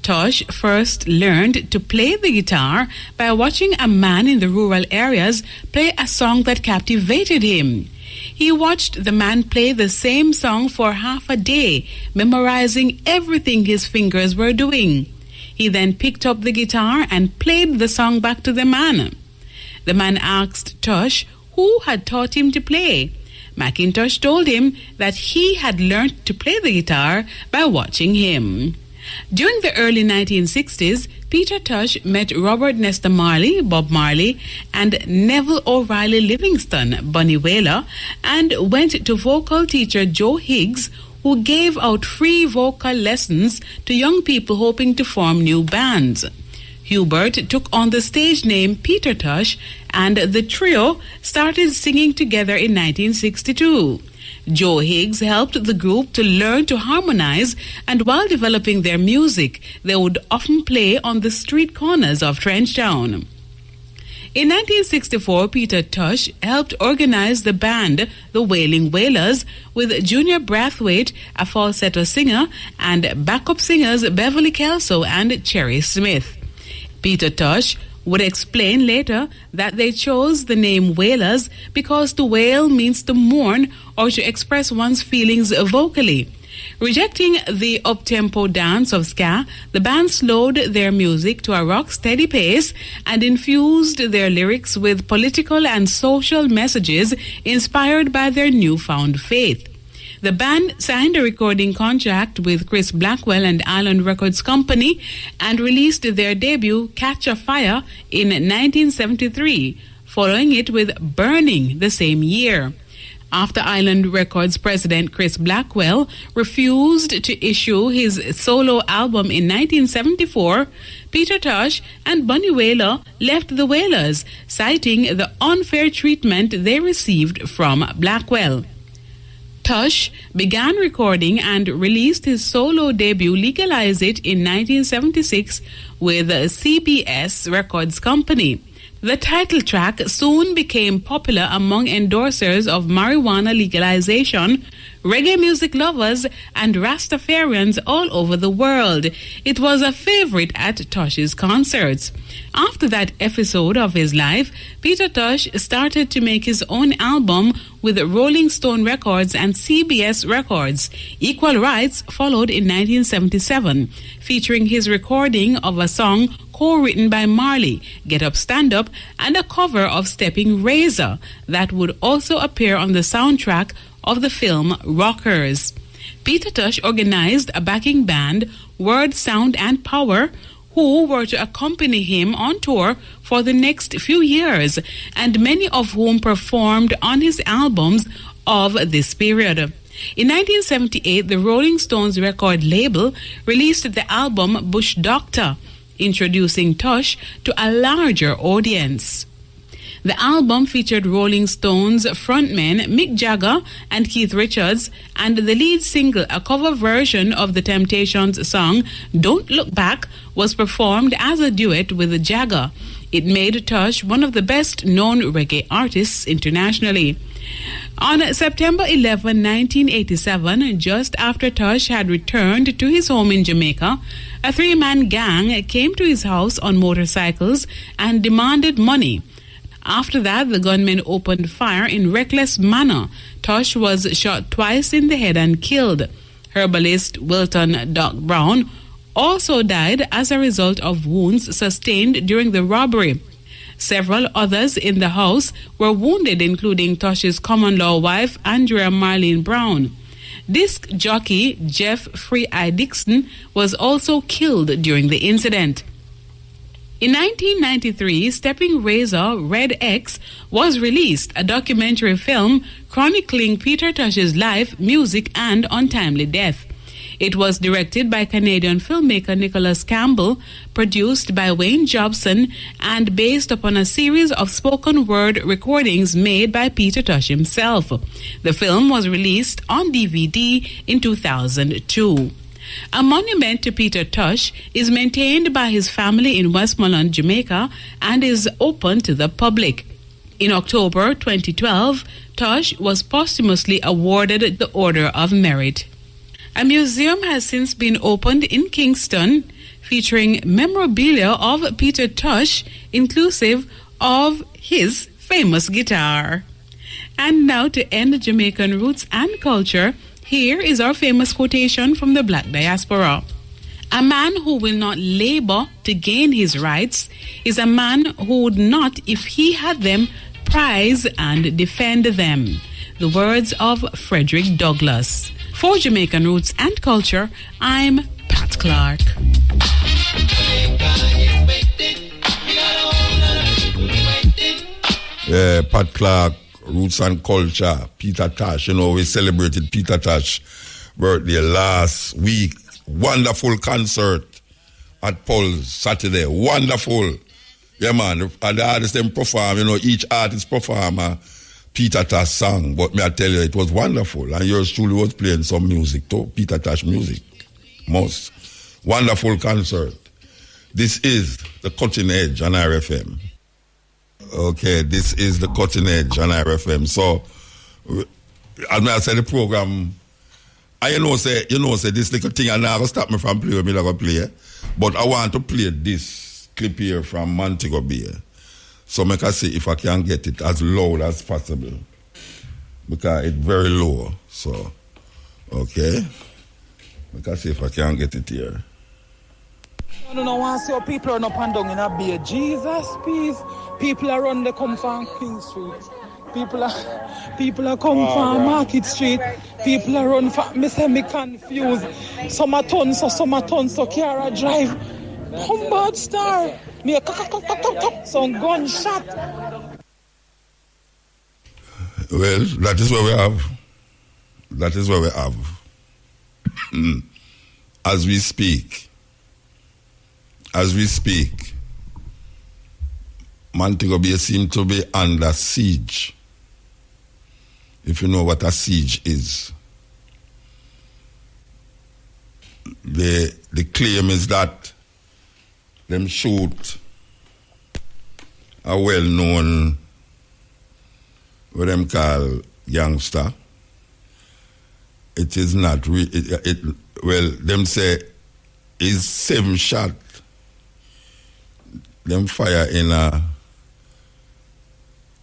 Tosh first learned to play the guitar by watching a man in the rural areas play a song that captivated him. He watched the man play the same song for half a day, memorizing everything his fingers were doing. He then picked up the guitar and played the song back to the man. The man asked Tosh who had taught him to play. McIntosh told him that he had learned to play the guitar by watching him. During the early 1960s, Peter Tosh met Robert Nesta Marley, Bob Marley, and Neville O'Reilly Livingston, Bunny Wailer, and went to vocal teacher Joe Higgs, who gave out free vocal lessons to young people hoping to form new bands. Hubert took on the stage name Peter Tosh, and the trio started singing together in 1962. Joe Higgs helped the group to learn to harmonize, and while developing their music, they would often play on the street corners of Trenchtown. In 1964, Peter Tosh helped organize the band, the Wailing Wailers, with Junior Brathwaite, a falsetto singer, and backup singers Beverly Kelso and Cherry Smith. Peter Tosh would explain later that they chose the name Wailers because to wail means to mourn or to express one's feelings vocally. Rejecting the up-tempo dance of ska, the band slowed their music to a rock-steady pace and infused their lyrics with political and social messages inspired by their newfound faith. The band signed a recording contract with Chris Blackwell and Island Records Company and released their debut, Catch a Fire, in 1973, following it with Burning the same year. After Island Records president Chris Blackwell refused to issue his solo album in 1974, Peter Tosh and Bunny Wailer left the Wailers, citing the unfair treatment they received from Blackwell. Tosh began recording and released his solo debut Legalize It in 1976 with CBS Records Company. The title track soon became popular among endorsers of marijuana legalization, reggae music lovers, and Rastafarians all over the world. It was a favorite at Tosh's concerts. After that episode of his life, Peter Tosh started to make his own album with Rolling Stone Records and CBS Records. Equal Rights followed in 1977, featuring his recording of a song co-written by Marley, Get Up Stand Up, and a cover of Stepping Razor that would also appear on the soundtrack of the film Rockers. Peter Tosh organized a backing band, Word, Sound and Power, who were to accompany him on tour for the next few years, and many of whom performed on his albums of this period. In 1978, the Rolling Stones record label released the album Bush Doctor, introducing Tosh to a larger audience. The album featured Rolling Stones frontmen Mick Jagger and Keith Richards, and the lead single, a cover version of the Temptations' song Don't Look Back, was performed as a duet with Jagger. It made Tosh one of the best-known reggae artists internationally. On September 11, 1987, just after Tosh had returned to his home in Jamaica, a three-man gang came to his house on motorcycles and demanded money. After that, the gunmen opened fire in reckless manner. Tosh was shot twice in the head and killed. Herbalist Wilton Doc Brown also died as a result of wounds sustained during the robbery. Several others in the house were wounded, including Tosh's common-law wife, Andrea Marlene Brown. Disc jockey Jeff Free-Eye Dixon was also killed during the incident. In 1993, Stepping Razor Red X was released, a documentary film chronicling Peter Tosh's life, music, and untimely death. It was directed by Canadian filmmaker Nicholas Campbell, produced by Wayne Jobson, and based upon a series of spoken word recordings made by Peter Tosh himself. The film was released on DVD in 2002. A monument to Peter Tosh is maintained by his family in Westmoreland, Jamaica, and is open to the public. In October 2012, Tosh was posthumously awarded the Order of Merit. A museum has since been opened in Kingston, featuring memorabilia of Peter Tosh, inclusive of his famous guitar. And now, to end Jamaican roots and culture, here is our famous quotation from the Black diaspora. A man who will not labor to gain his rights is a man who would not, if he had them, prize and defend them. The words of Frederick Douglass. For Jamaican Roots and Culture, I'm Pat Clark. Yeah, Pat Clark, Roots and Culture, Peter Tosh. You know, we celebrated Peter Tosh's birthday last week. Wonderful concert at Paul's Saturday. Wonderful. Yeah, man. And the artists them perform, you know, each artist perform a Peter Tosh song. But me I tell you, it was wonderful. And yours truly was playing some music too. Peter Tosh music. Most. Wonderful concert. This is the Cutting Edge on RFM. Okay, this is the Cutting Edge on RFM. So, as I said, the program, I say this little thing and never stop me from playing what me never play. But I want to play this clip here from Montego Bay. So make I see if I can get it as loud as possible. Because it's very low. So, okay. Make I see if I can get it here. I don't want to see how people run up and down in a bay. Jesus, please. People are run, they come from Queen Street. People are come from Market Street. People are run from, me say me confused. Some are tons, so Kiara drive. Humbert star. Me a some gunshot. Well, that is where we have. That is where we have. As we speak, Montego Bay seems to be under siege. If you know what a siege is. The claim is that them shoot a well-known, what them call youngster. It is not well, them say is 7 shot. Them fire in a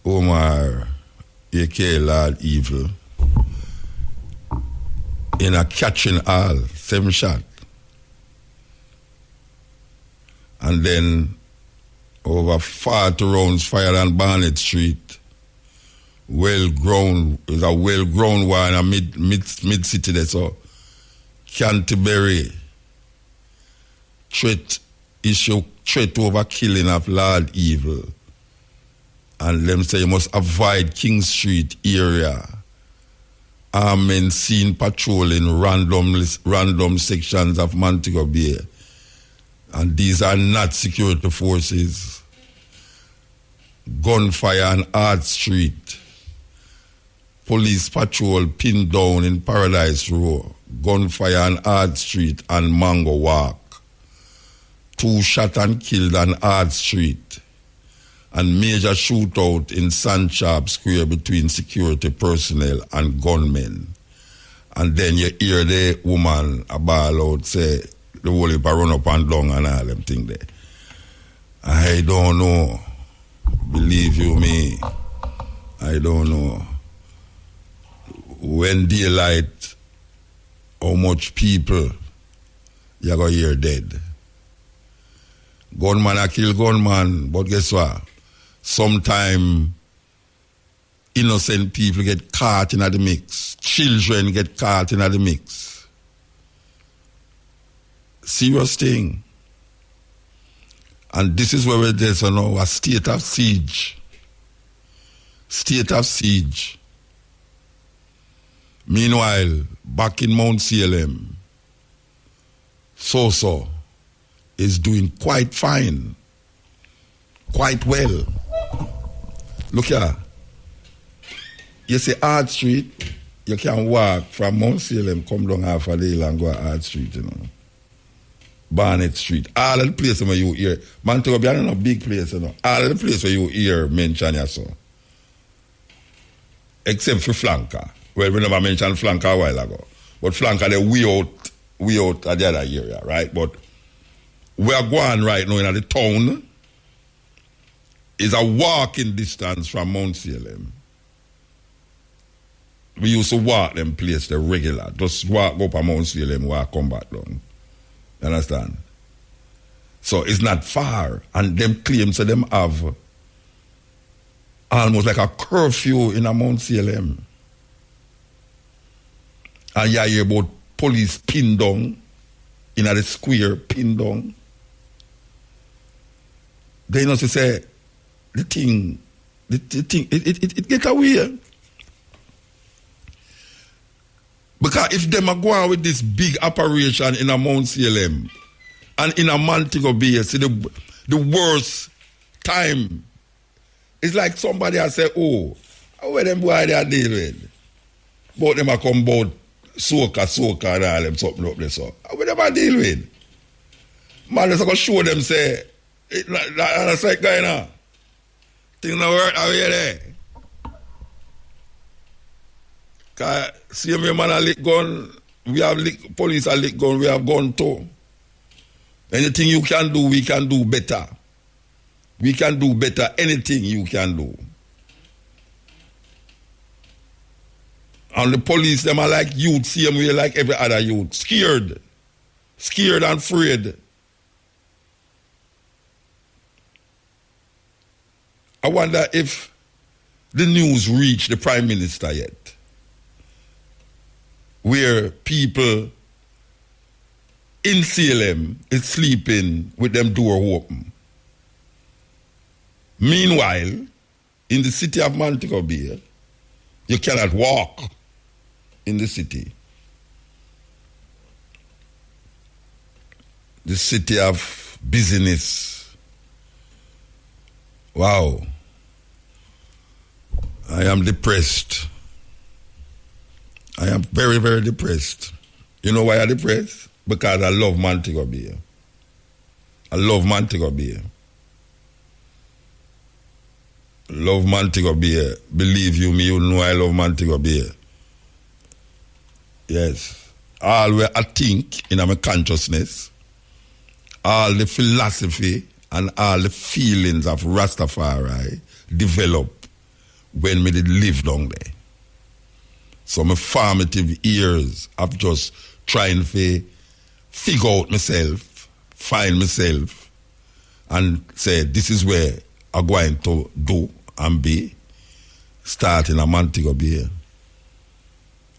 Omar A.K. Lord Evil in a catching all, 7 shot. And then over 40 rounds fired on Barnett Street. Well-grown, it's a well-grown one in a mid-city there, so Canterbury threat over killing of Lord Evil. And them say you must avoid King Street area. Men seen patrolling random sections of Montego Bay. And these are not security forces. Gunfire on Art Street. Police patrol pinned down in Paradise Row. Gunfire on Art Street and Mango Walk. 2 shot and killed on Art Street. And major shootout in Sandshop Square between security personnel and gunmen. And then you hear the woman a ball out say, the whole heap run up and down and all them thing there. I don't know. Believe you me, I don't know. When daylight, how much people you gonna hear dead. Gunman a kill gunman, but guess what? Sometime innocent people get caught in the mix. Children get caught in the mix. Serious thing. And this is where we're there, so now, a state of siege. State of siege. Meanwhile, back in Mount CLM, So is doing quite fine. Quite well. Look here. You see Art Street, you can walk from Mount CLM, come down half a day and go to Art Street, you know. Barnett Street, all of the places where you hear, Montego Bay is not a big place, you know. All of the places where you hear mention here, so. Except for Flanker. Well, we never mentioned Flanker a while ago. But Flanker, they're way out at the other area, right? But we are going right now in the town is a walking distance from Mount CLM. We used to walk them place the regular. Just walk up a Mount CLM, walk come back down. You understand? So it's not far. And them claims that them have almost like a curfew in a Mount CLM. And you hear about police pinned down in the square, pinned down. They know to say the thing, it get away. Because if them are going with this big operation in a Mount CLM and in a Montego Bay, see the worst time, it's like somebody has said, oh, where them boy they are dealing with? But them are come about soca and all them something up there, so. Where them are dealing with? Man, they're going to show them, say, that's like guy now. Things not work out here there. Because see every man a lick gun, we have police a lick gun, we have gun too. Anything you can do, we can do better. We can do better anything you can do. And the police, them are like youth, same way like every other youth. Scared. Scared and afraid. I wonder if the news reached the Prime Minister yet. Where people in CLM is sleeping with them door open. Meanwhile, in the city of Montego Bay, you cannot walk in the city. The city of business. Wow. I am depressed. I am very, very depressed. You know why I'm depressed? Because I love Montego Bay. I love Montego Bay. Love Montego Bay. Believe you me, you know I love Montego Bay. Yes. All where I think in my consciousness, all the philosophy and all the feelings of Rastafari develop when me did live down there. So my formative years of just trying to figure out myself, find myself, and say this is where I'm going to do and be, starting a Montego Bay.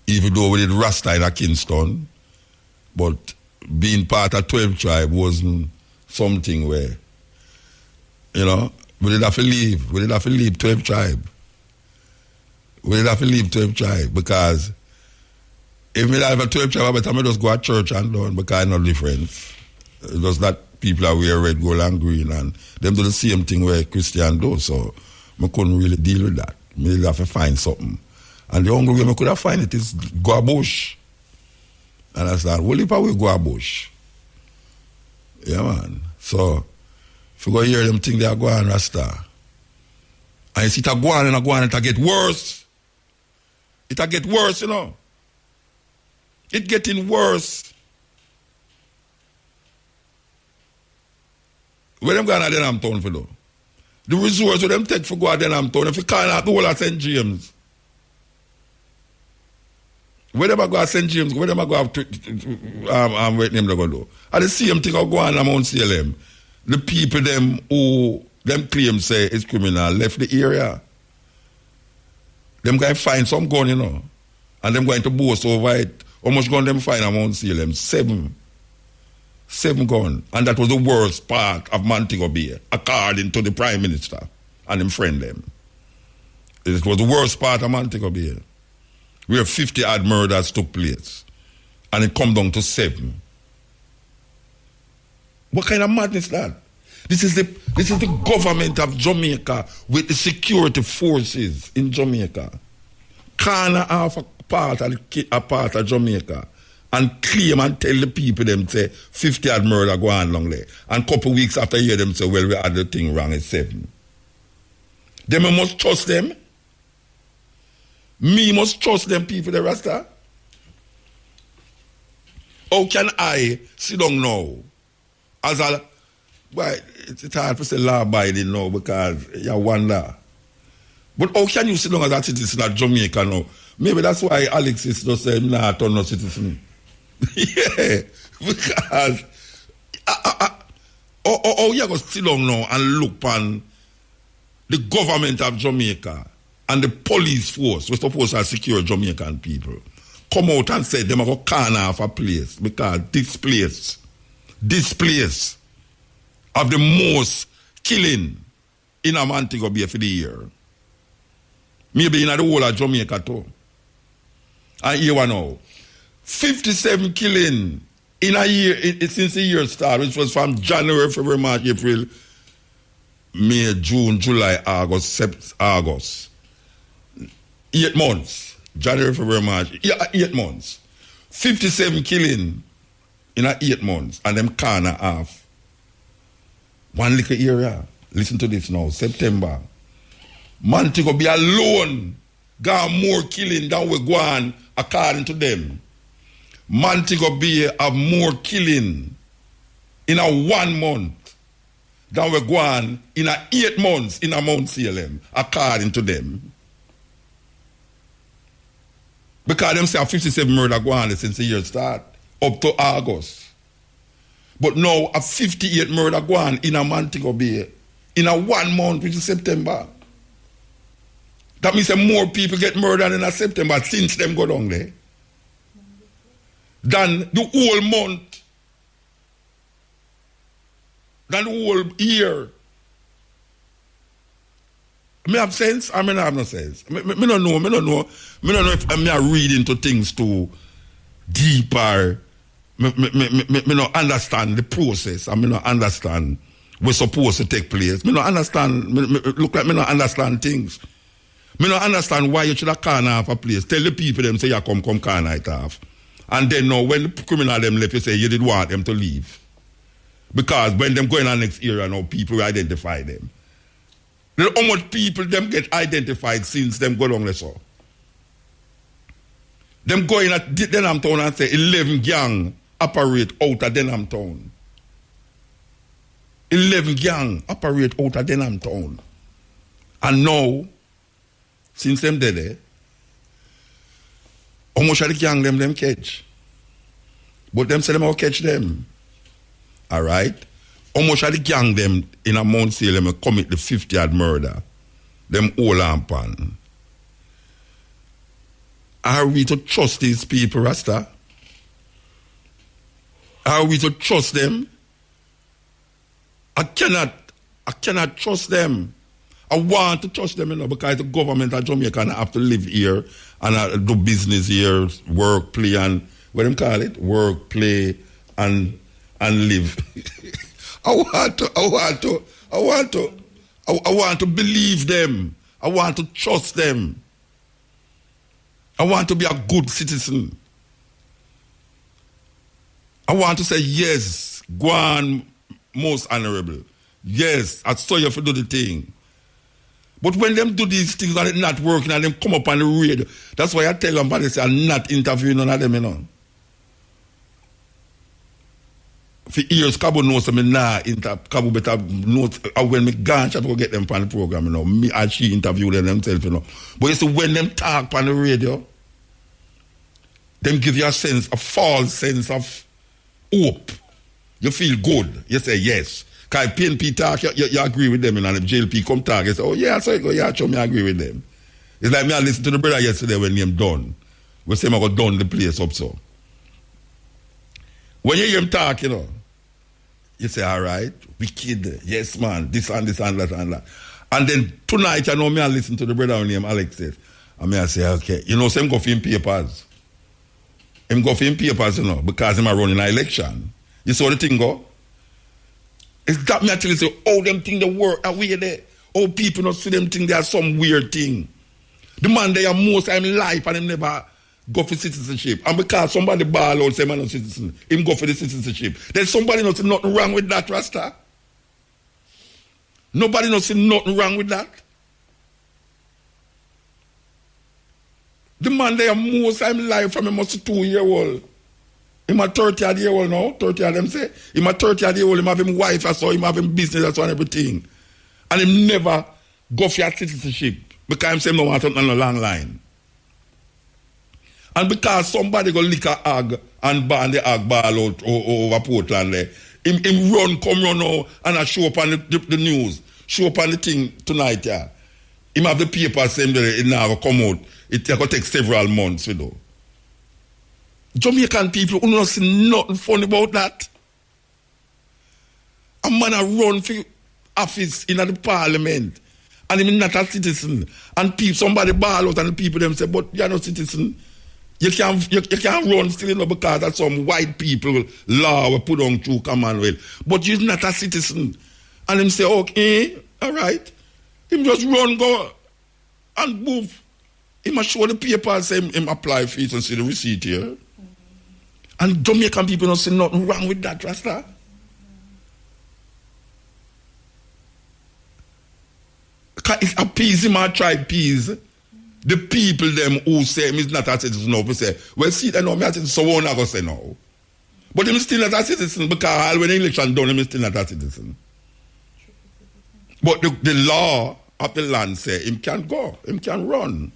Even though we did Rasta in a Kingston, but being part of 12 tribe wasn't something where, you know, we did have to leave. We did have to leave 12 tribe. We did have to leave 12 tribe because if we have a 12 tribe, by the time I just go to church and done because no difference. It's just that people are wear red, gold and green and them do the same thing where Christian do. So I couldn't really deal with that. I really have to find something. And the only way I could have find it is go a bush. And I said, well, if I will go a bush. Yeah, man. So if you go hear them think they are going Rasta. And you see it go on and go on, it'll get worse. It'll get worse, you know. It's getting worse. Where them going to Denham Town for though? The resource where them take for go to Denham Town, if you can't have the whole of St. James. Where them go to St. James, where them go to where them go do? And the same thing go on Mount CLM. The people them who them claim say is criminal left the area. Them going to find some gun, you know. And them going to boast over it. How much gun them find at Mount CLM? 7. 7 gun. And that was the worst part of Montego Bay, according to the Prime Minister and them friend them. It was the worst part of Montego Bay, where 50 odd murders took place. And it come down to 7. What kind of madness is that? This is the government of Jamaica with the security forces in Jamaica. Corner half a part of Jamaica and claim and tell the people them say 50 odd murder go on long there. And couple weeks after you hear them say, well, we had the thing wrong, it's 7. Them I must trust them. Me must trust them people, the Rasta. How can I sit down now as a... Why, it's hard to say law-abiding now because you wonder. But how can you sit down as a citizen of Jamaica now? Maybe that's why Alex is just saying, nah, turn no citizen. Yeah, because how you going to sit down now and look on the government of Jamaica and the police force, we're supposed to secure Jamaican people, come out and say them are going to corner off a place because this place of the most killing in a Montego Bay for the year. Maybe in the whole of Jamaica too. And here we know. 57 killing in a year, since the year started, which was from January, February, March, April, May, June, July, August. 8 months. January, February, March. Yeah, 8 months. 57 killing in a 8 months. And them corner half. One little area. Listen to this now. September. Montego Bay alone got more killing than we go on according to them. Montego Bay have more killing in a 1 month than we go on in 8 months in a Mount Salem, according to them. Because them say a 57 murder go on since the year start, up to August. But now a 58 murder go on in a Montego Bay, in a 1 month, which is September. That means that more people get murdered in a September since them go down there than the whole month, than the whole year. Me have sense or me not have no sense? Me don't know. Me don't know if me are reading to things too deeper. Me don't understand the process and me don't understand what's supposed to take place. Me don't understand. Look like me don't understand things. Me don't understand why you should have corner off a place. Tell the people them say you come corner it off. And then now when the criminal them left, you say you did want them to leave. Because when them go in the next area now, people will identify them. How much people them get identified since them go down there so. Them go in at Denham Town and say 11 gang operate out of Denham Town. 11 gang operate out of Denham Town. And now, since them dead there, how much of the gang them catch? But them say them will catch them. Alright? How much of the gang them in a Mount Salem commit the 50th murder? Them all on pan. Are we to trust these people, Rasta? Are we to trust them? I cannot trust them. I want to trust them, because the government of Jamaica have to live here and do business here, work, play, and what them call it? Work, play, and live. I want to believe them. I want to trust them. I want to be a good citizen. I want to say, yes, go on, most honorable. Yes, I saw you for do the thing. But when them do these things and it's not working and them come up on the radio, that's why I tell them, but they say, I'm not interviewing none of them, For years, Cabo knows me Cabo better knows when me gone, I go get them on the program, Me and she interview them themselves, But you see, when them talk on the radio, them give you a false sense of hope. You feel good. You say yes. Because PNP talk, you agree with them, and if JLP come talk, you say, oh yeah, so you go, yeah, sure, me agree with them. It's like me, I listened to the brother yesterday when him done. We say, I go done the place up so. When you hear him talk, you say, all right, wicked, yes man, this and this and that and that. And then tonight, I know me, I listen to the brother named Alex says, and me, I say, okay, so him go for him papers. Him go for him papers, because him a running an election. You saw the thing go? It's that me actually say, oh, them thing they work away there. Oh, people not see them thing they are some weird thing. The man they are most time in life and him never go for citizenship. And because somebody ball out say man no citizen, him go for the citizenship. Then somebody not see nothing wrong with that, Rasta. Nobody not see nothing wrong with that. The man they are most time in life from him must 2-year-old. Him a 30-year-old now, 30 of them say. Him a 30-year-old, him have him wife or so, him have him business or so and everything. And him never go for your citizenship because him say him no want something on a long line. And because somebody go lick a hog and ban the hog ball out over Portland there, him come run now and I show up on the news, show up on the thing tonight, yeah. Him have the paper saying that it never come out. It will take several months, Jamaican people who don't see nothing funny about that. A man a run for office in the parliament and he's not a citizen. And somebody ball out and the people them say, but you're not a citizen. You can't run still because that's some white people law we put on through Commonwealth. But you're not a citizen. And him say, okay, all right. Him just run, go and move. He must show the papers, say him apply for it and see the receipt here. And Jamaican people don't see nothing wrong with that, Rasta. It's appease him or try appease the people them who say him is not a citizen. No, we say, well, see, they know me a citizen, so we're not going to say no. But him still not a citizen because when the election done, him is still not a citizen. But the law of the land say him can go, him can run.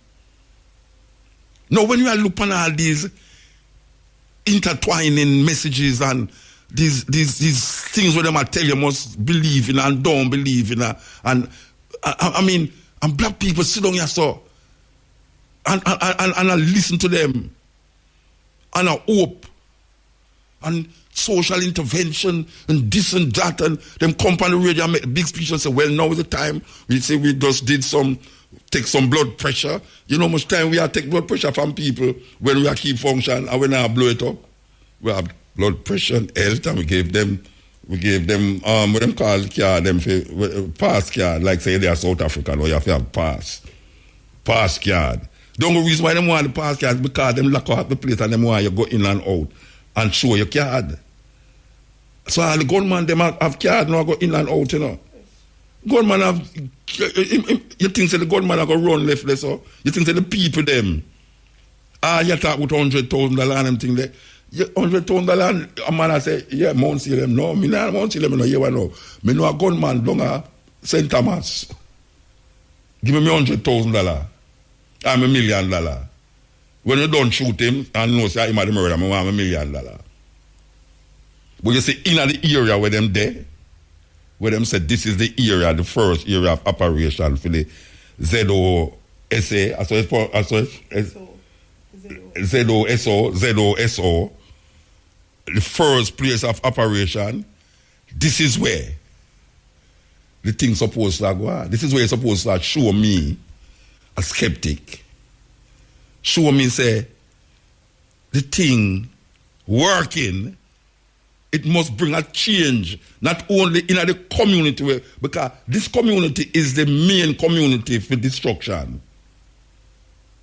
Now when you are looking at all these intertwining messages and these things where them I tell you must believe in and don't believe in, and I mean, and black people sit down here so and I listen to them and I hope and social intervention and this and that, and them come on the radio and make a big speech and say, well, now is the time. We say we just take some blood pressure. You know how much time we have take blood pressure from people when we are keep function and when I blow it up. We have blood pressure and health, and we gave them what them call card, them pass card, like say they are South African, or you have to have pass card. The only reason why them want the pass card is because them lock out the place and them want you go in and out and show your card. So all the gunman them have card now go in and out, you know. Gunman have, you think say the gunman are going to run left, so you think say the people them, you talk about $100,000 and them thing there. $100,000, a man I say, yeah, Mount Salem. No, me not Mount Salem, no, you know. Me know a gunman down at St. Thomas. Give me $100,000. I'm $1 million. When you don't shoot him and know say I'm a murder, I want $1 million. But you see, in the area where them there, where them said this is the area, the first area of operation for the ZOSA, ZOSO, the first place of operation, this is where the thing supposed to go on. This is where you're supposed to show me, a skeptic, show me say, the thing working, it must bring a change, not only in the community, because this community is the main community for destruction.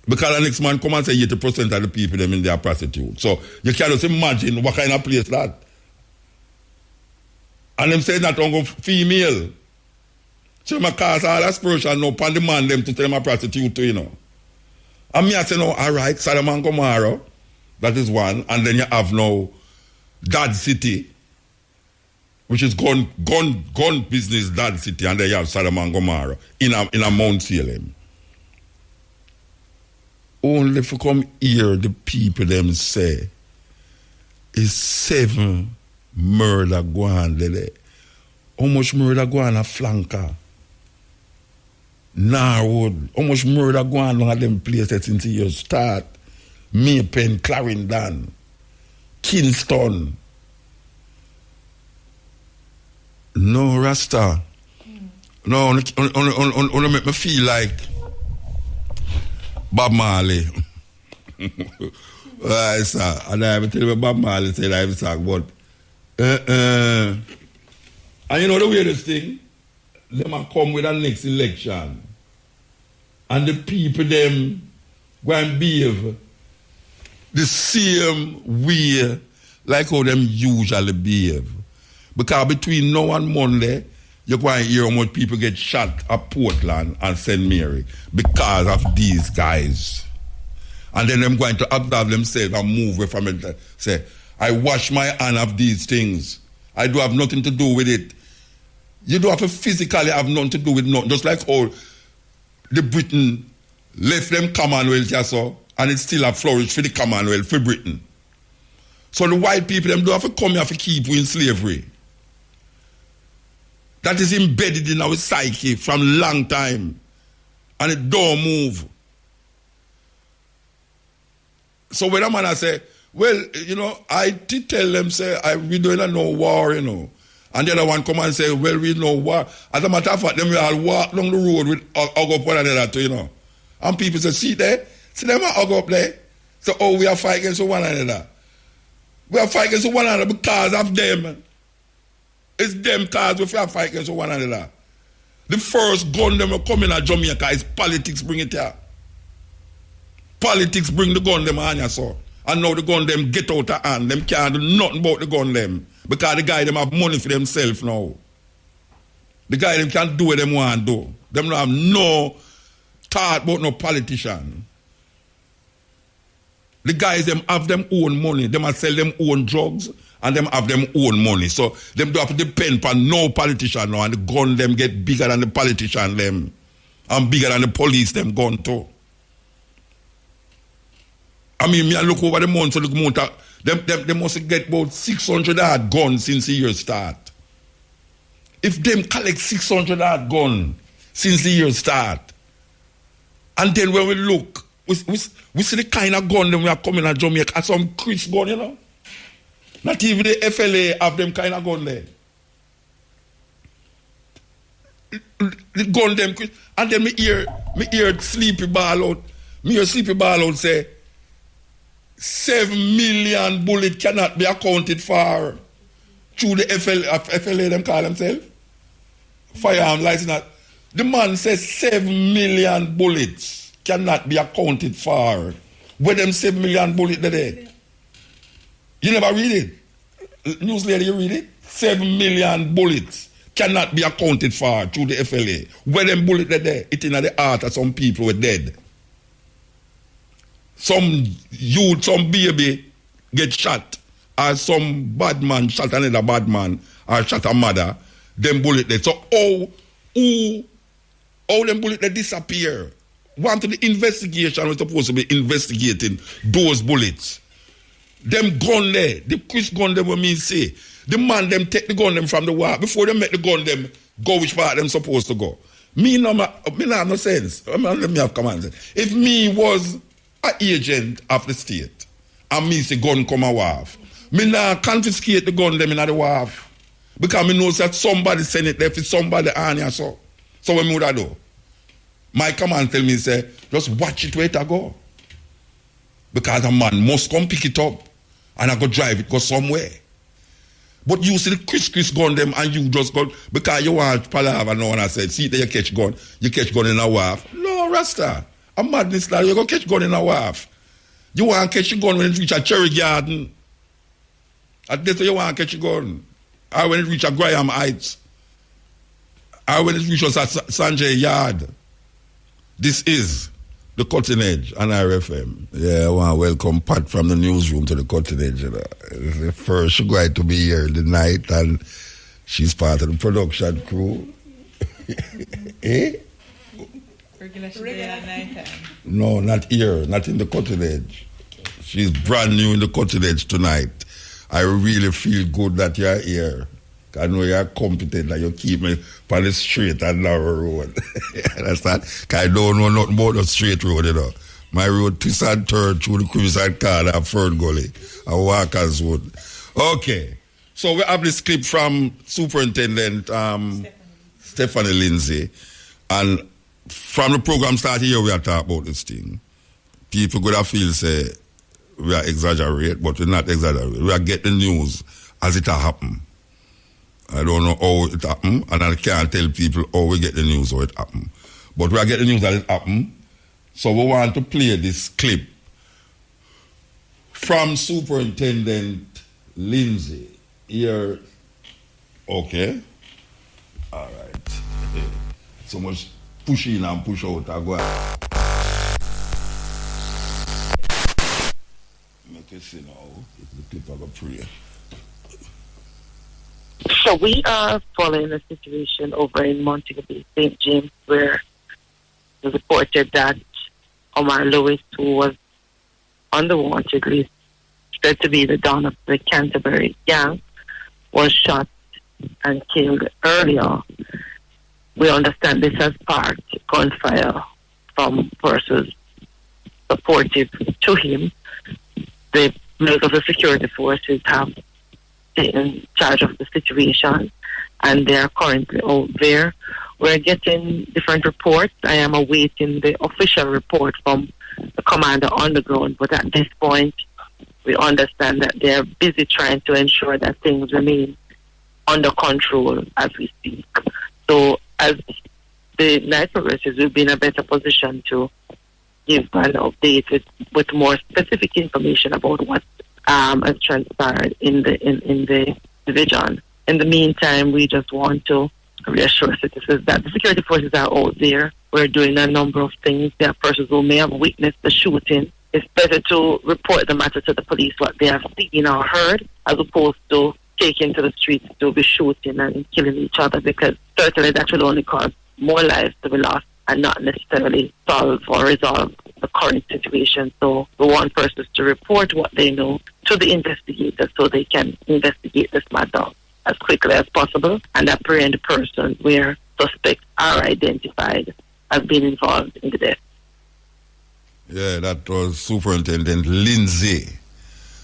Because the next man come and say 80% of the people them in their prostitute. So you can just imagine what kind of place that. And them say that on female. So my cause all aspiration now upon the man them to tell them a prostitute too, you know. And me I say no, alright, Sodom and Gomorrah, that is one, and then you have now Dad City, which is gun business Dad City, and then you have Sodom and Gomorrah in a Mount Salem. Only for come here, the people them say, is 7 murder go on there. How much murder go on a Flanker? Narwood. How much murder go on at them places since you start? Maypen, Clarendon, Kingston. No, Rasta. No, only make me feel like Bob Marley. Right, sir. And I tell you Bob Marley said I song, but and you know the weirdest thing? Them a come with the next election. And the people them go and behave the same way like how them usually behave. Because between now and Monday, you're going to hear how much people get shot at Portland and St. Mary because of these guys. And then them going to observe themselves and move away from it. Say, I wash my hand of these things. I do have nothing to do with it. You don't have to physically have nothing to do with nothing. Just like how the Britain left them Commonwealth, yeah, so, and it still have flourished for the Commonwealth, for Britain. So the white people, them don't have to come here to keep you in slavery. That is embedded in our psyche from a long time. And it don't move. So when a man I say, well, you know, I did tell them, say, we don't know war, you know. And the other one come and say, well, we know war. As a matter of fact, them we all walk down the road with hug up one another too, you know. And people say, see there? See them hug up there? So, oh, we are fighting against one another. We are fighting against one another because of them. It's them cause we are fighting against one another. The first gun them will come in at Jamaica is politics bring it here. Politics bring the gun them on here, so. And now the gun them get out of hand. Them can't do nothing about the gun them. Because the guy them have money for themselves now. The guy them can't do what them want to do. Them don't have no thought about no politician. The guys them have them own money. Them must sell them own drugs and them have them own money. So them do have to depend on no politician now, and the gun them get bigger than the politician them, and bigger than the police them gun too. I mean, me I look over the months of the month, them must get about 600 odd guns since the year start. If them collect 600 odd guns since the year start, and then when we look, we see the kind of gun them we are coming at Jamaica, at some Chris gun, you know. Not even the FLA have them kind of gun there. The gun them, and then me hear Sleepy Ball out. Me hear Sleepy Ball out say, 7 million bullets cannot be accounted for through the FLA them call themselves. Firearm license. The man says 7 million bullets cannot be accounted for. Where them 7 million bullets there? You never read it? Newsletter, you read it? 7 million bullets cannot be accounted for through the FLA. Where them bullets there? It in the heart of some people were dead. Some youth, some baby get shot, or some bad man shot another bad man, or shot a mother, them bullet there. So how them bullet they disappear? Want the investigation was supposed to be investigating those bullets. Them gun there, the Chris gun them what me say, the man them take the gun them from the war, before they make the gun them go which part them supposed to go. Me no have no sense. Let me have command sense. If me was an agent of the state, and me say gun come a wharf, me nah confiscate the gun them in the wharf. Because me know that somebody send it there for somebody on here so. So what me would I do? My command tell me say, just watch it where it go. Because a man must come pick it up and I go drive it, go somewhere. But you see the Chris gun them and you just go, because you want palaver now and I said, see there you catch gun in a wharf. No, Rasta. A madness now, you go catch gun in a wharf. You want to catch a gun when it reach a cherry garden. At this you want to catch a gun. Or when it reach a Graham Heights. Or when it reach a Sanjay Yard. This is the Cutting Edge on RFM. Yeah, I want to welcome Pat from the newsroom to the Cutting Edge. You know. It's the first she's going to be here tonight, and she's part of the production crew. Eh? No, not here, not in the Cutting Edge. She's brand new in the Cutting Edge tonight. I really feel good that you're here. I know you're competent, that you keep me on the straight and narrow road. Understand? Because I don't know nothing about the straight road, you know. My road twists and turns through the Cruiside Car and Fern Gully and Walker's Wood. Okay. So we have this clip from Superintendent Stephanie Lindsay. And from the program started here, we are talking about this thing. People could have feel say we are exaggerate, but we're not exaggerate. We are getting news as it happened. I don't know how it happened, and I can't tell people how we get the news how it happened. But we are getting the news that it happened. So we want to play this clip from Superintendent Lindsay. Here. Okay. All right. So much push in and push out. I go ahead. Make it see now. The clip of a prayer. So we are following a situation over in Montego Bay, St. James, where it was reported that Omar Lewis, who was on the wanted list, said to be the don of the Canterbury gang, was shot and killed earlier. We understand this has sparked gunfire from persons supportive to him. The members of the security forces have taken charge of the situation, and they are currently out there. We're getting different reports. I am awaiting the official report from the commander on the ground, but at this point, we understand that they're busy trying to ensure that things remain under control as we speak. So as the night progresses, we'll be in a better position to give an update with more specific information about what has transpired in the division. In the meantime, we just want to reassure citizens that the security forces are out there. We're doing a number of things. There are persons who may have witnessed the shooting it's better to report the matter to the police, what they have seen or heard, as opposed to taking to the streets to be shooting and killing each other, because certainly that will only cause more lives to be lost and not necessarily solve or resolve the current situation. So we want persons to report what they know to the investigators so they can investigate this matter as quickly as possible and apprehend the person where suspects are identified as being involved in the death. Yeah, that was Superintendent Lindsay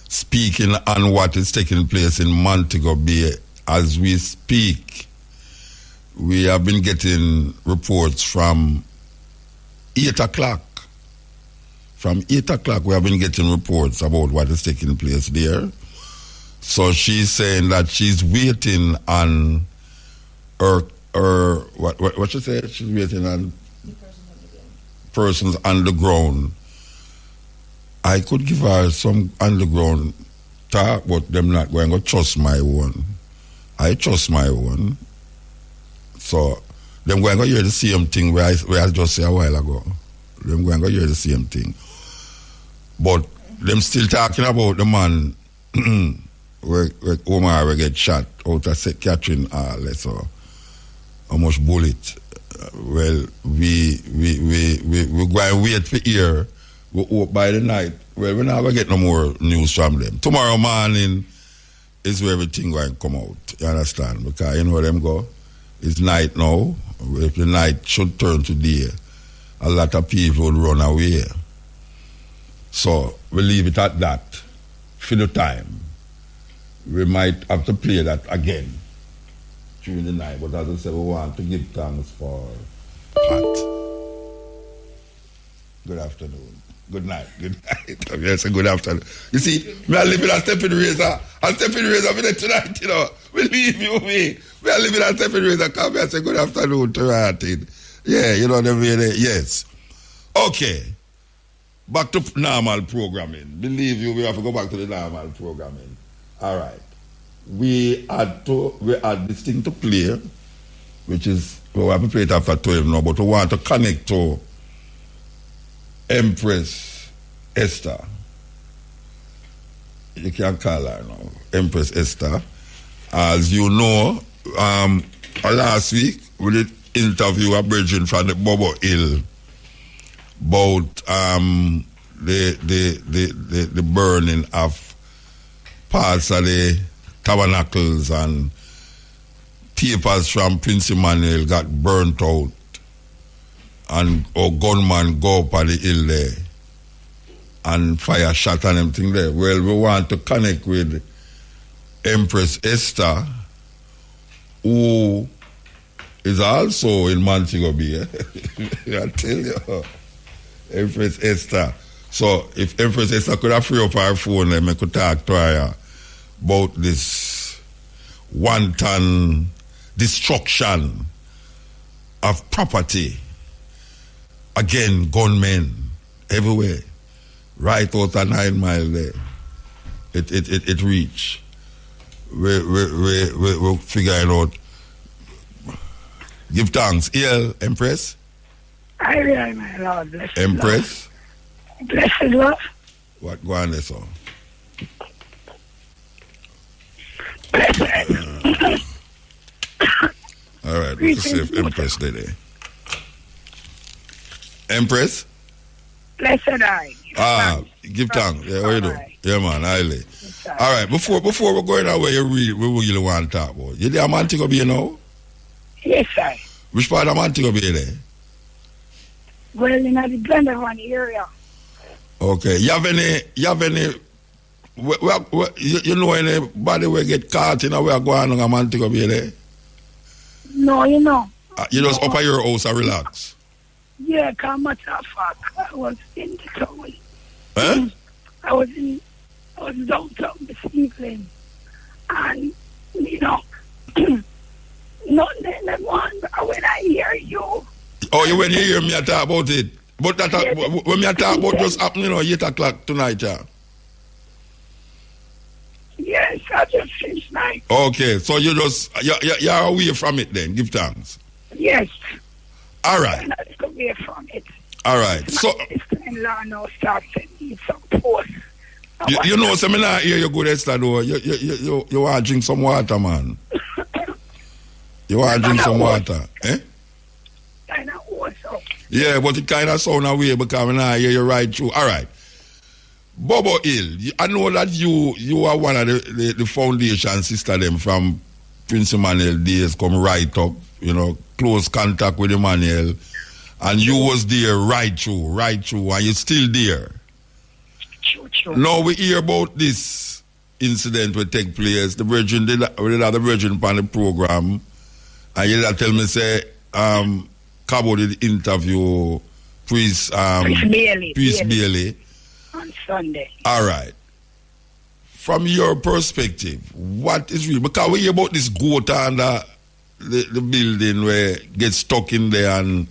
speaking on what is taking place in Montego Bay as we speak. We have been getting reports from 8 o'clock. From 8 o'clock, we have been getting reports about what is taking place there. So she's saying that she's waiting on her what she said? She's waiting on persons on the ground. I could give her some underground talk, but them not going to trust my one. I trust my one. So them going to hear the same thing where I just said a while ago. Them going to hear the same thing. But them still talking about the man where Omar will get shot out of St. Catherine Hall. So how much bullet? Well, we going to wait for here. We hope by the night. Well, we're not going to get no more news from them. Tomorrow morning is where everything going to come out. You understand? Because you know where them go? It's night now. If the night should turn to day, a lot of people will run away. So we leave it at that for the time. We might have to play that again during the night. But as I said, we want to give thanks for Pat. Good afternoon. Good night. Good night. Yes, good afternoon. You see, me are living a stepping razor. A stepping razor for the tonight, you know. Believe you me. We are living a stepping razor. Come here and say good afternoon to Martin. Yeah, you know the way. Yes. Okay. Back to normal programming. Believe you, we have to go back to the normal programming. All right. We had this thing to play, which is, we have to play it after 12 now, but we want to connect to Empress Esther. You can call her now, Empress Esther. As you know, last week we did interview a brethren from the Bobo Hill about the burning of parts of the tabernacles, and papers from Prince Emmanuel got burnt out, and our gunman go up at the hill there and fire shot and everything there. Well, we want to connect with Empress Esther, who is also in Montego Bay. I tell you, Empress Esther. So if Empress Esther could have free up her phone, then I could talk to her about this wanton destruction of property. Again, gunmen everywhere, right out of 9 Mile there. It reach. We're figuring out. Give thanks. Here, Empress. Aye, my Lord. Blessed Empress. Lord. Blessed Lord. What go on there, so? All right, we'll see if Empress did it. Empress? Blessed I. Give thanks. Yeah, what you do? Yeah, man, highly. All right, before we're going away, we really want to talk about. You there, Montego Bay now? Yes, sir. Which part of Montego Bay there? Well, in the Glendavan area. Okay. You have any you know anybody will get caught in a way going on a Montego Bay there? No, you know. You just up at your house and relax? Yeah, matter of fact, I was in the town. Huh? I was downtown this evening. And, you know, nothing that one, when I hear you. Oh, you when you hear me talk about it? But that when me talk about just happening, 8 o'clock tonight, yeah? Yes, I just finished night. Okay, so you're away from it then. Give thanks. Yes. All right. I'm not away from it. All right. So Sister-in-law now starts sending me some posts. you know, so me not hear you good, Esther, though. You want to drink some water, man. You want to drink some water, eh? Kind of also. Yeah, but it kind of sound away because I not hear you right through. All right. Bobo Hill, I know that you are one of the foundation sister them from Prince Emmanuel days come right up, you know, close contact with Emmanuel. And you was there right through, and you're still there. True. Now we hear about this incident will take place. The Virgin did have the Virgin on the program, and you tell me say Cabo did interview Priest Bailey on Sunday. All right. From your perspective, what is real? Because we hear about this goat under the building where it gets stuck in there and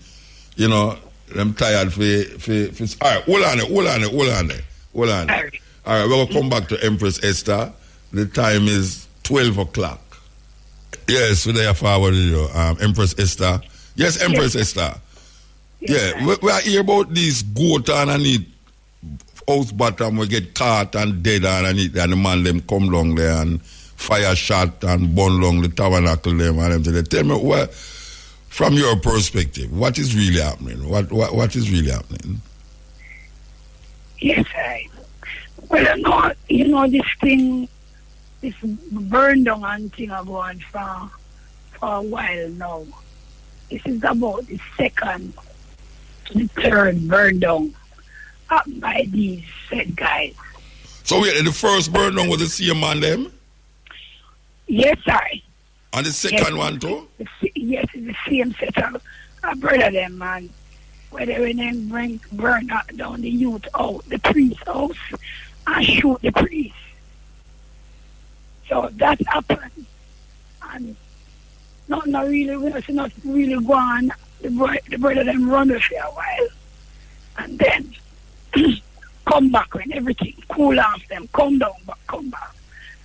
you know I'm tired for all right, hold on there. All right, we're going to come back to Empress Esther. The time is 12 o'clock. Yes, we're there forward you, Empress Esther. Yes, Empress Esther. Yes, yeah, we are hear about this goat underneath house bottom we get caught and dead underneath and the man them come down there and fire shot and burn down the tabernacle them and them. Tell me what, from your perspective, what is really happening? What is really happening? Yes, well, you know this thing, this burn down and thing are going for a while now. This is about the second to the third burn down by these said guys. So wait, the first burn down was the same man them? Yes, sir. And the second one too? Yes, it's the same set of brother them, man. Where they will then burn down the youth out, the priest house, and shoot the priest. So that happened. And not really go on. The brother them run for a while. And then come back when everything cool off them, come back.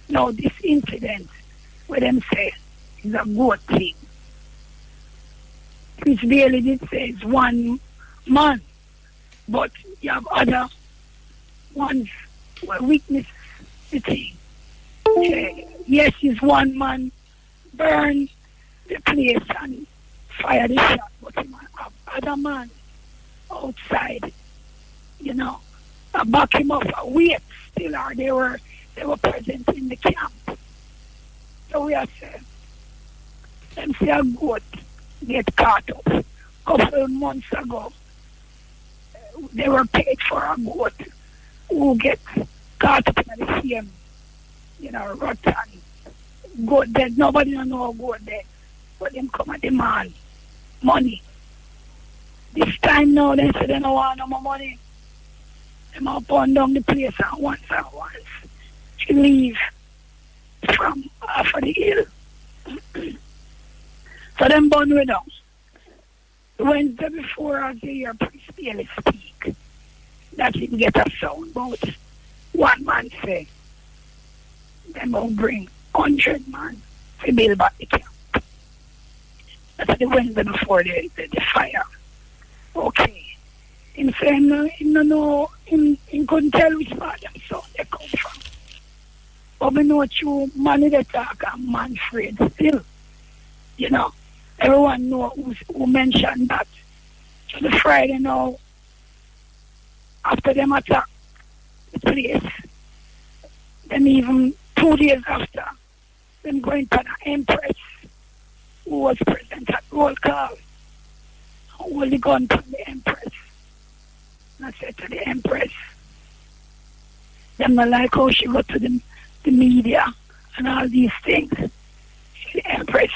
Now this incident where them say is a good thing. Priest Bailey did say it's one man, but you have other ones who witness the thing. Yes, it's one man burn the place and fire the shot, but you have other man outside, you know, back him up a wait still, or they were present in the camp. So we are saying, them see a goat get caught up. A couple of months ago, they were paid for a goat who get caught up in the same, you know, rotten goat dead. Nobody don't know a goat dead, but them come and demand money. This time now, they say they don't want no more money. They have burn down the place and once to leave from off of the hill. So them burn way down. The Wednesday before I hear Priest Bailey speak, that didn't get a sound, but one man say, them will bring 100 man to build back the camp. That's the Wednesday before the fire. Okay. Him saying, he couldn't tell which part of the sound they come from. But we know through money they talk and man afraid still. You know, everyone know who mentioned that. So the Friday now, after them attack the place, then even 2 days after, them going to the Empress, who was present at roll call, hold the gun from the Empress. And I said to the Empress, them not like how she got to the media and all these things. The Empress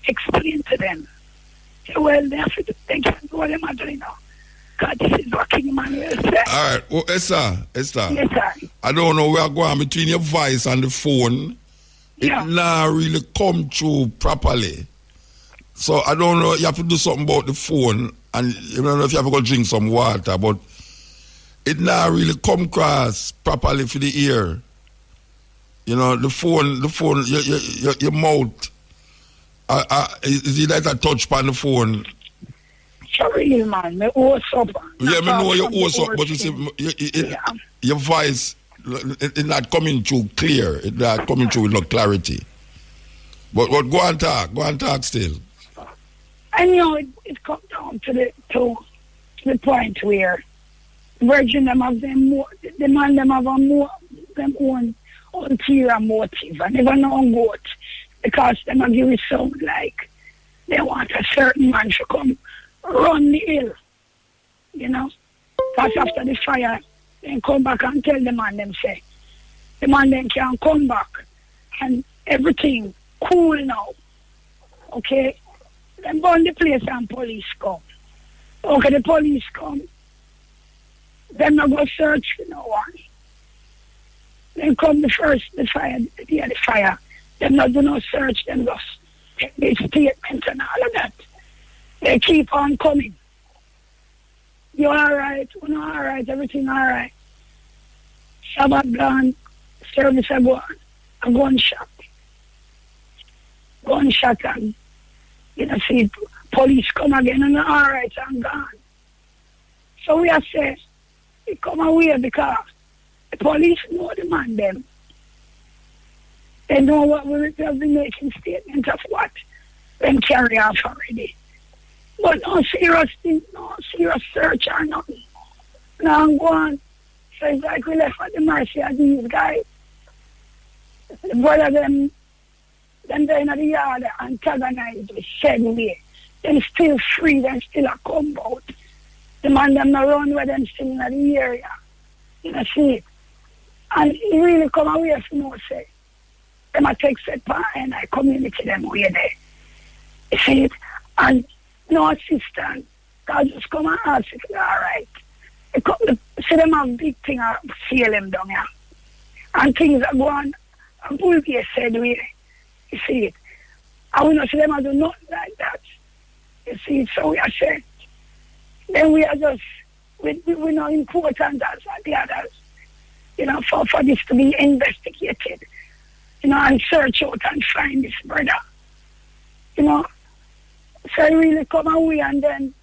explained to them. Say, well, they have to think and do what they are doing now. God, this is what King Emmanuel said. All right. Well, Esther. Yes, sir. I don't know where I'm going between your voice and the phone. Yeah. It now really come through properly. So I don't know, you have to do something about the phone, and you don't know if you have to go drink some water, but it now really come across properly for the ear. You know, the phone, your mouth, is it like a touch on the phone? For real, man. Me owe up. Yeah, me know you owe up, but you see, your voice it's not coming through clear. It's not coming through with no clarity. But go and talk still. I know it comes down to the point where Virgin them have them more, the man them have a more them own ulterior motive. I never know what because them a give it sound like they want a certain man to come run the hill, you know. Because after the fire, then come back and tell the man them say the man then can come back and everything cool now. Okay? Then burn the place and police come. Okay, the police come. Then I go search for no one. Then come the fire, the fire. Them not do no search, them just take the statement and all of that. They keep on coming. You alright? We're not alright, everything alright. Sabbath gone, service a go on. A gunshot. Gunshot and you know, see police come again and alright and gone. So we have said it come away because the police know the man them. They know what we have been making statements of what them carry off already. But no serious thing, no serious search or nothing. Now I'm going. So it's like we left at the mercy of these guys. The brother them they're in the yard antagonized with said way. Them still free, them still a come out. The man them not run where them still in the area. You know, see it. And he really come away from no say. Them a take set part and I community them way there. You see it? And no assistance. God just come and ask if they're alright. See them have big thing feel them down here. And things are going, and Bulgaria said way. You see it? I will not see them I do nothing like that. You see it? So we are saying. Then we are just, we're not important as the others. You know, for this to be investigated. You know, and search out and find this brother. You know, so I really come away and then,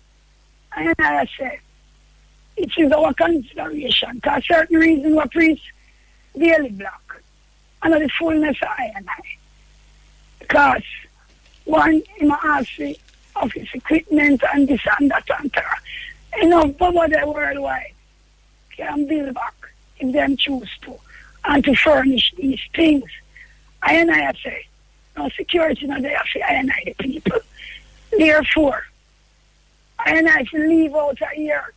and I say, it is our consideration. Because certain reasons were priest daily black. And the fullness of I and I. Because one, he ask me of his equipment and this and that and that. You know, Baba worldwide can build back if them choose to and to furnish these things. I say, no security not there for I the people. Therefore, I should leave out here.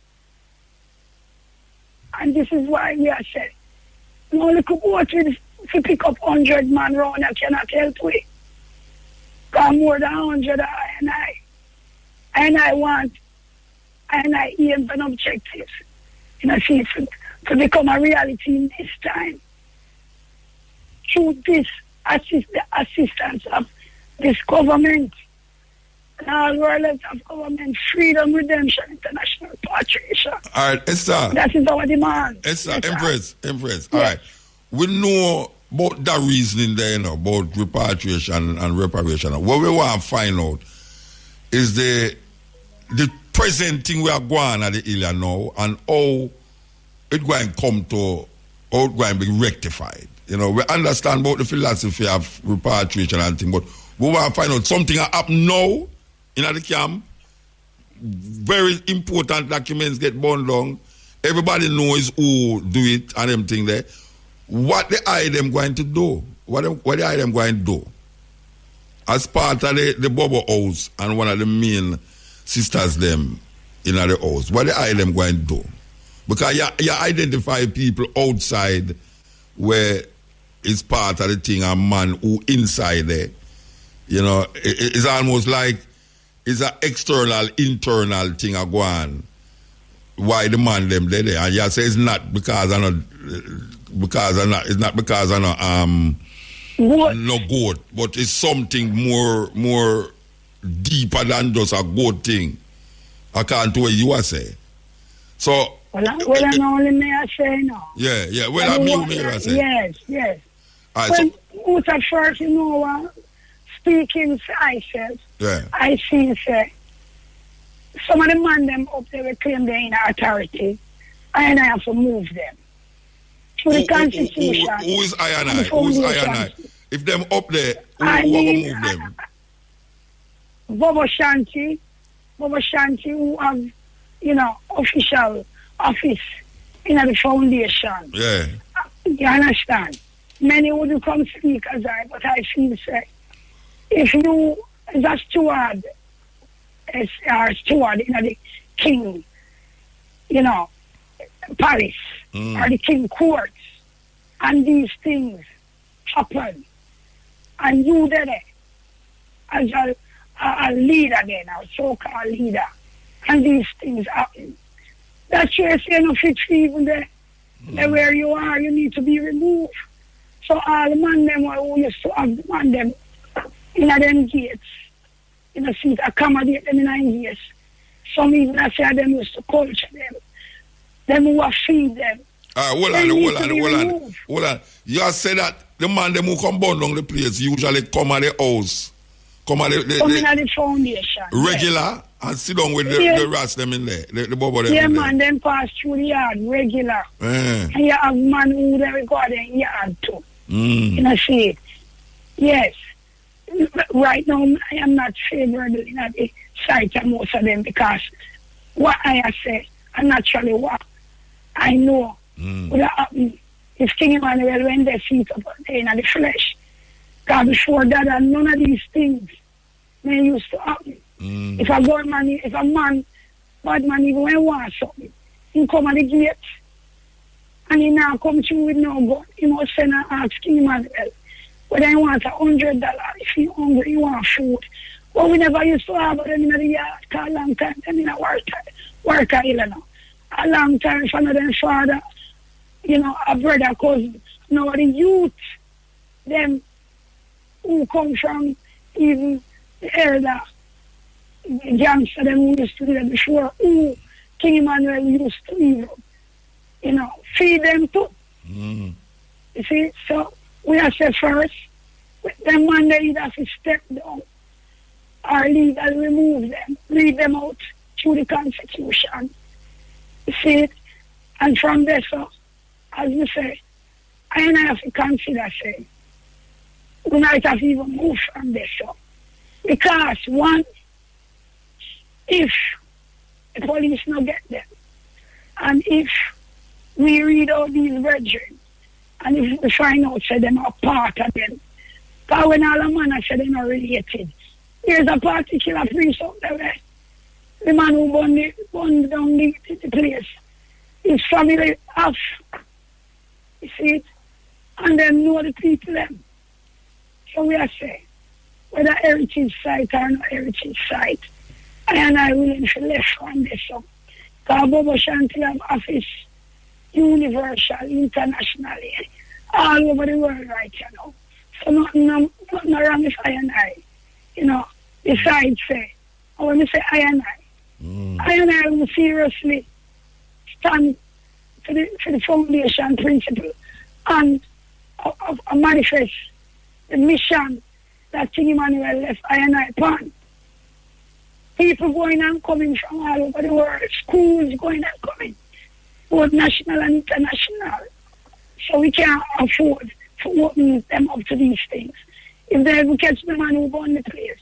And this is why we are saying, no little boat to pick up 100 man round, I cannot help with. Because more than 100 I want, and I aim for objectives. You know, see, to become a reality in this time. Through this assistance of this government, and all world of government, freedom, redemption, international patriotism. All right, Esther. That is our demand. Esther, yes, Empress. All right. We know about that reasoning there, you know, about repatriation and reparation. What we want to find out is the present thing we are going at the area now and how it's going to come to, how it's going to be rectified. You know, we understand about the philosophy of repatriation and things, but we want to find out something happen now in the camp. Very important documents get burned down. Everybody knows who do it and everything there. What the item going to do? What the item going to do? As part of the Bobo house and one of the main sisters them in the house, what the item going to do? Because you identify people outside where it's part of the thing, a man who inside there. You know, it's almost like it's an external, internal thing a go on. Why the man them there? And you say it's not because I know. It's not because I know no goat, but it's something more deeper than just a goat thing. According to what you are saying. So well, I only may I say no. Yeah. Well, I mean, may I say. Yes. All right, who's at first, you know, speaking, I said, I see, say, some of the man them up there will claim they're in authority, and I have to move them. To the Constitution. Who is I and I? Who is I and I? If them up there, who will move them? Bobo Shanti, who have, official office in the foundation. Yeah. You understand? Many wouldn't come speak as I, but I feel say, if you as a steward, in the king, palace, or the king courts, and these things happen, and you there as a leader then, a so-called leader, and these things happen. That's why I say no fit even there. Where you are, you need to be removed. So all the man them who used to have the man them in them gates, see accommodate them in them gates. Some even I say them used to culture them who feed them. Hold on. You have said that the man them who come burn down the place usually come at the house. Come at the foundation. Regular and sit down with the rats them in there. The bubble them in there. Man, them pass through the yard regular. And you have man who they go there in yard too. See it. Yes. Right now I am not favorable in the sight of most of them because what I say and naturally what I know would happen if King Emmanuel when they feet up in the flesh. Because before that, none of these things may used to happen. If a bad man, even when he wants something, he come at the gate and he now come through with no gun. He must send and ask King Emmanuel whether he wants $100, if he hungry, he want food. But we never used to have them in the yard, because a long time, them in a work a long time for another father, a brother, cousin. Now the youth, them who come from even the elder gangster them who used to do that before, who King Emmanuel used to even, feed them too. You see, so we have to first, with them man they either have to step down or legally remove them, read them out through the Constitution. You see it? And from there, so, as we say, I have to consider saying, we might have even moved from this. So. Because, one, if the police not get them, and if we read all these brethren, and if we find out that them are part of them, because when all the man say they're not related, there's a particular priest out there, the man who burned down the place, his family off, you see it, and then know the people them. So we are saying, whether heritage site or not heritage site, I willing to left from this up. Because Bobo Shanti have office universal, internationally, all over the world right now. So nothing wrong with I. Besides say, when we say I will seriously stand for the foundation principle and manifest the mission that King Emmanuel left I upon. People going and coming from all over the world, schools going and coming, both national and international. So we can't afford to open them up to these things. If they ever catch the man who burned the place,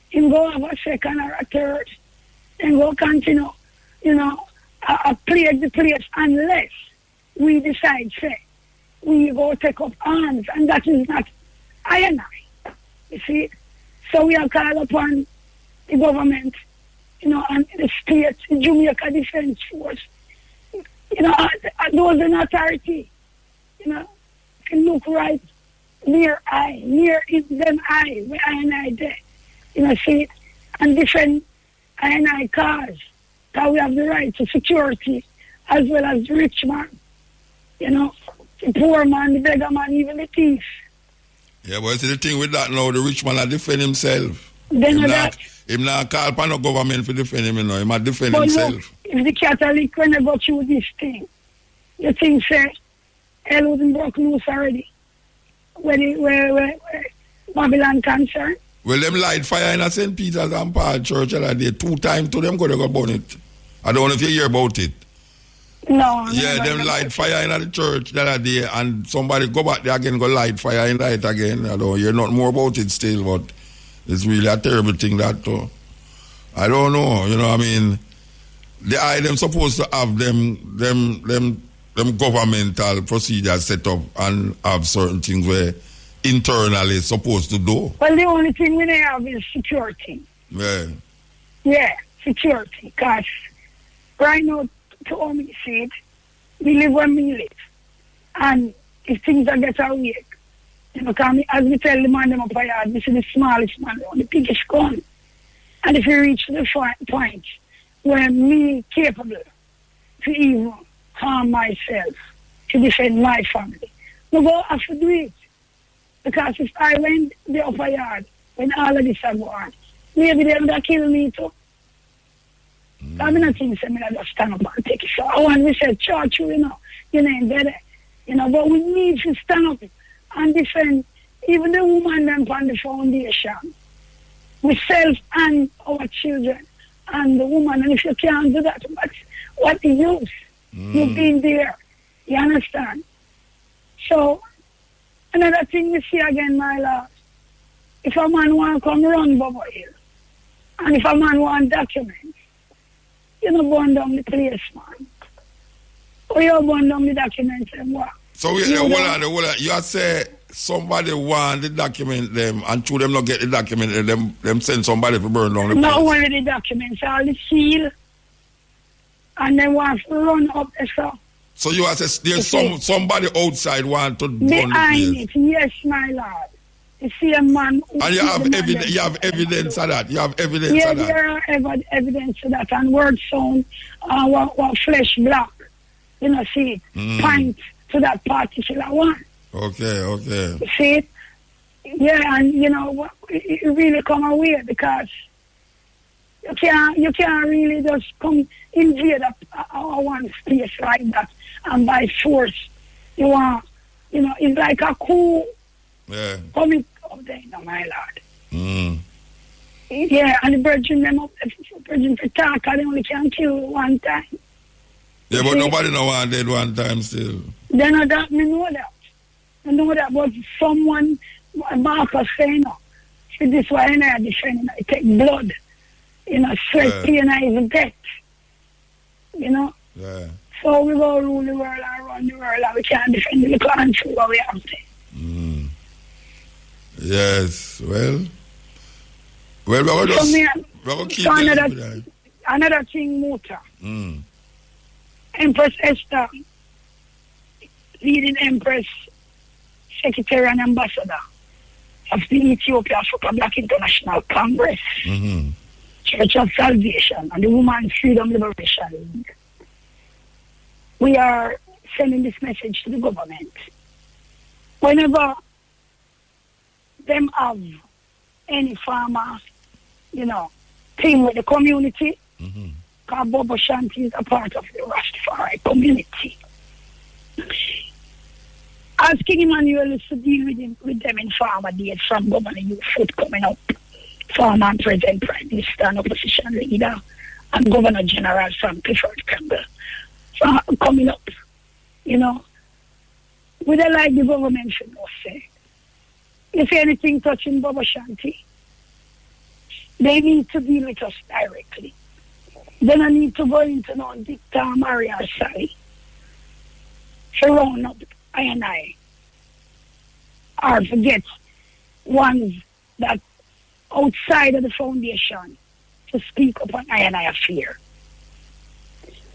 him go have a second or a third, and go continue, plague the place unless we decide, say, we go take up arms, and that is not I. You see? So we are called upon the government, and the state, the Jamaica Defense Force, those in authority, can look right near them eye, where I there, see it, and defend I cause, because we have the right to security, as well as the rich man, the poor man, the beggar man, even the thief. Yeah, but see the thing with that now, the rich man will defend himself. Him not call upon the government to defend him, he might defend himself. Look, if the Catholic, when they go through this thing, you think, say, hell wouldn't broke loose already, where Babylon concerned. Well, them light fire in a St. Peter's and Paul Church that day. 2 times to them go burn it. I don't know if you hear about it. No. Yeah, them light fire in the church that day, and somebody go back there again, go light fire in it again. I don't hear nothing more about it still, but it's really a terrible thing that too. I don't know, you know, I mean, them supposed to have them governmental procedures set up and have certain things where internally supposed to do. Well, the only thing we have is security. Yeah. Yeah, security. Because right now, to all me see it, we live where we live. And if things are get away, you know, as we tell the man them up here, this is the smallest man on the biggest gun. And if you reach the point where me capable to even harm myself, to defend my family, we go have to do it. Because if I went the upper yard when all of this are going, maybe they would have killed me too. I mean, I think I just stand up and take it. So I want to say, church, you know better. You know, but we need to stand up and defend even the woman them on the foundation. Myself and our children and the woman. And if you can't do that, what the use? You've been there. You understand? So, another thing we see again, my lord, if a man want to come run Bubba Hill, and if a man want documents, you know, burn down the place, man. Or you burn down the documents and what? So, hold on. You say somebody want the document them, and through them not get the document, them send somebody to burn down the place. Not only the documents, all the seal, and they want to run up the stuff. So you are saying there's somebody outside want to burn the place? Behind it, yes, my lord. You see a man... And you have evidence of that? You have evidence of that? Yes, there are evidence of that. And word sound, what flesh black, you know, see it, point to that particular one. Okay. You see it? Yeah, and, you know, it really come away because you can't really just come invade our one space like that and by force. You want, you know, it's like a coup. Yeah. Coming up there, my lord. Yeah, and the virgin them up, virgin for talk, they only can kill one time. Yeah, but nobody know one dead one time still. They know that, me know that. I know that, but someone, Marcus saying, no, see this why I defend, I take blood, you know, sweat, pain, and even death, you know. Yeah. So we go rule the world and run the world, and we can't defend the little country what we have to. Yes, well, we're going to keep another thing, Muta. Empress Esther, leading Empress, Secretary and Ambassador of the Ethiopia Africa Black International Congress, Church of Salvation, and the Women's Freedom Liberation League. We are sending this message to the government. Whenever them have any farmer, you know, thing with the community, because Bobo Shanti is a part of the Rastafari community. As King Emmanuel is to deal with them in farmer days from Governor Youth coming up, former and present Prime Minister and Opposition Leader, and Governor General from Clifford Campbell coming up, you know, we don't like the government should not say. If anything touching Baba Shanti, they need to deal with us directly. Then I need to go into no Dictor Maria Sally. Surround up I and I. Or forget ones that outside of the foundation to speak upon I and I affair.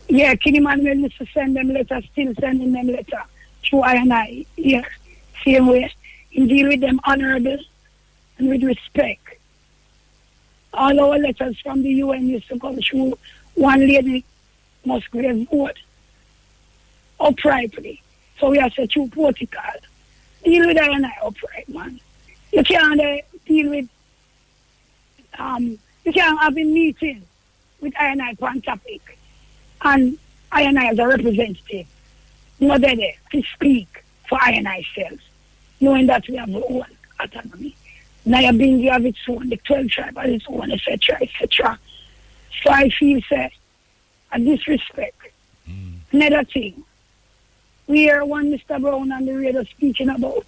Yeah, King Emmanuel used to send them letters, still sending them letters through I and I. Yeah, same way. He deal with them honorable and with respect. All our letters from the UN used to come through one lady Musgrave vote uprightly. So we have to through protocol. Deal with I and I upright, man. You can't deal with you can't have a meeting with I and I on topic and I and I as a representative not there to speak for I and I self. Knowing that we have our own autonomy. Nyabingi have its own, the 12 tribe has its own, etc., etc. So I feel, say, a disrespect. Another thing, we hear one Mr. Brown on the radio speaking about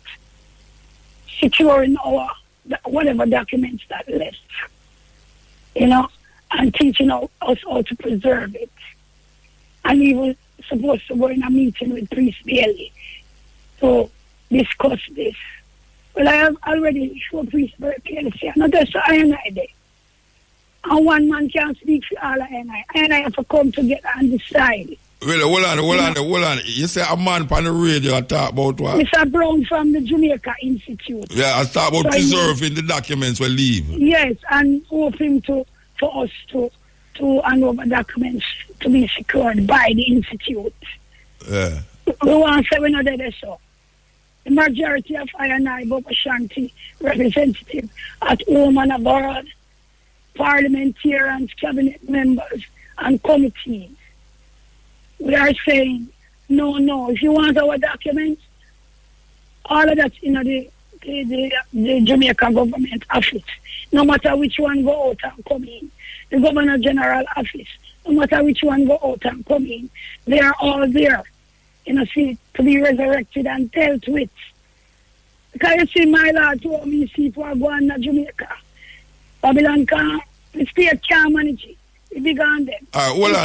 securing our, whatever documents that left, you know, and teaching us how to preserve it. And he was supposed to go in a meeting with Priest Bailey to discuss this. Well, I have already showed Priest Bailey, not just I and I there. And one man can't speak for all I and I have to come together and decide. Well, hold on. You say a man on the radio talk about what? Mr. Brown from the Jamaica Institute. Yeah, I talk about preserving the documents we leave. Yes, and hoping for us to hand over documents to be secured by the Institute. Yeah. We want 700 so. The majority of I and I, Bob Ashanti, representative at home and abroad, parliamentarians, cabinet members, and committees. We are saying, no, if you want our documents, all of that's in the Jamaica government office. No matter which one go out and come in. The Governor General office, no matter which one go out and come in, they are all there, see, to be resurrected and dealt with. Because you see, my Lord told me, see, if we are going to Jamaica, Babylon can't, the state can't manage it. It big on them. Hold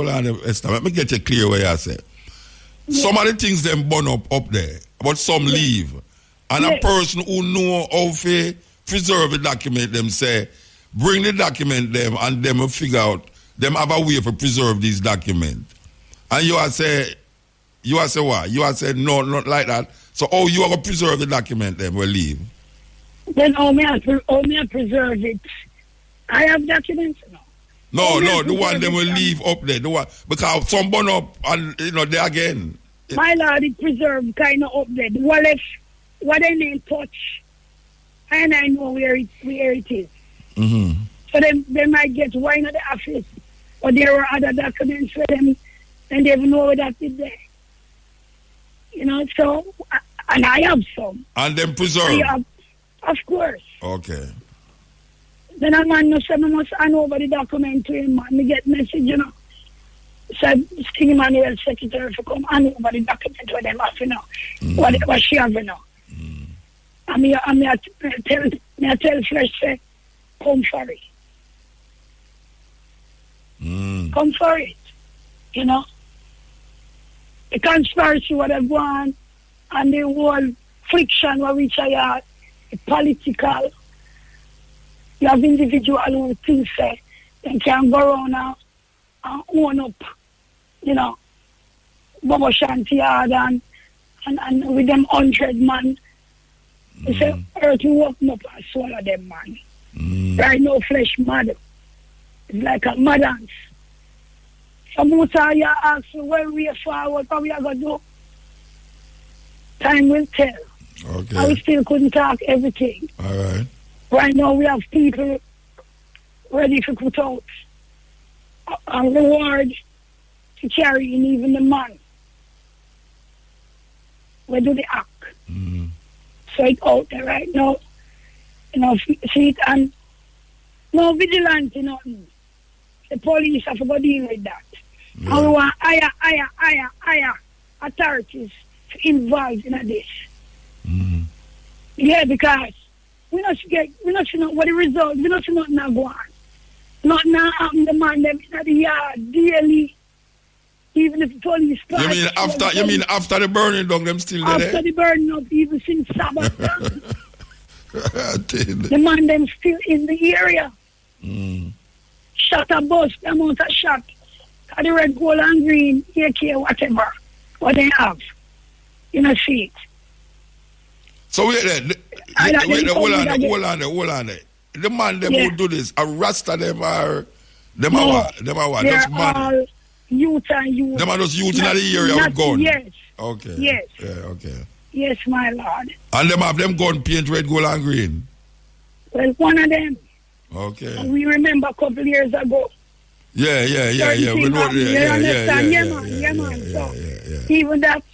on, Esther. Let me get you clear what you say. Yeah. Some of the things them burn up there, but some leave. And a person who know how to preserve the document, them say, bring the document them and them will figure out, them have a way to preserve these documents. And you are say what? You are say no, not like that. So you are going to preserve the document them will leave? Then how may I preserve it? I have documents now. No, the one them will leave up there. The one because some burn up and there again. My Lord, it preserved kind of up there. What they name touch, and I know where it is. Mm-hmm. So they might get wine at the office, or there were other documents for them, and they know that is there. So and I have some. And them preserved. Of course. Okay. Then a man no say I must hand over the document to him, man. Me get message, Said Sting Emmanuel secretary to come hand over the document with them have, what she have now. And me tell Flesh say, come for it. Come for it. The conspiracy what they want and the whole friction what which I have, the political. You have individual who think say they can go around and own up, Bobo Shanti yard and with them 100 man. They say earth will open up and swallow them man. Right now flesh mad. It's like a mad dance. Some of you ask when we are forward, what we are going to do. Time will tell. Okay. I still couldn't talk everything. All right. Right now we have people ready to put out a reward to carry in even the man. We do the act. So it's out there right now. See it and no vigilante, nothing. The police have to go deal with that. Yeah. And we want higher authorities to involve in this. Yeah, because we not know what the result. We not know nothing go on. Nothing happen. The man them in the yard daily. Even if the police. You mean after the burning down, them still there? After the burning up, even since Sabbath. The man them still in the area. Shot a bus, the amount of shot. The red, gold, and green, AK, whatever. What they have. See it. So wait there. Hold on there. The man them who do this, a Rasta them are them are what? They're just man. all youth and youth. Them are just youth in the area with gun. Yes. Okay. Yes. Yeah, okay. Yes, my Lord. And them have them gun paint red, gold and green. Well, one of them. Okay. We remember a couple of years ago. Yeah. We know yeah, man. So even that,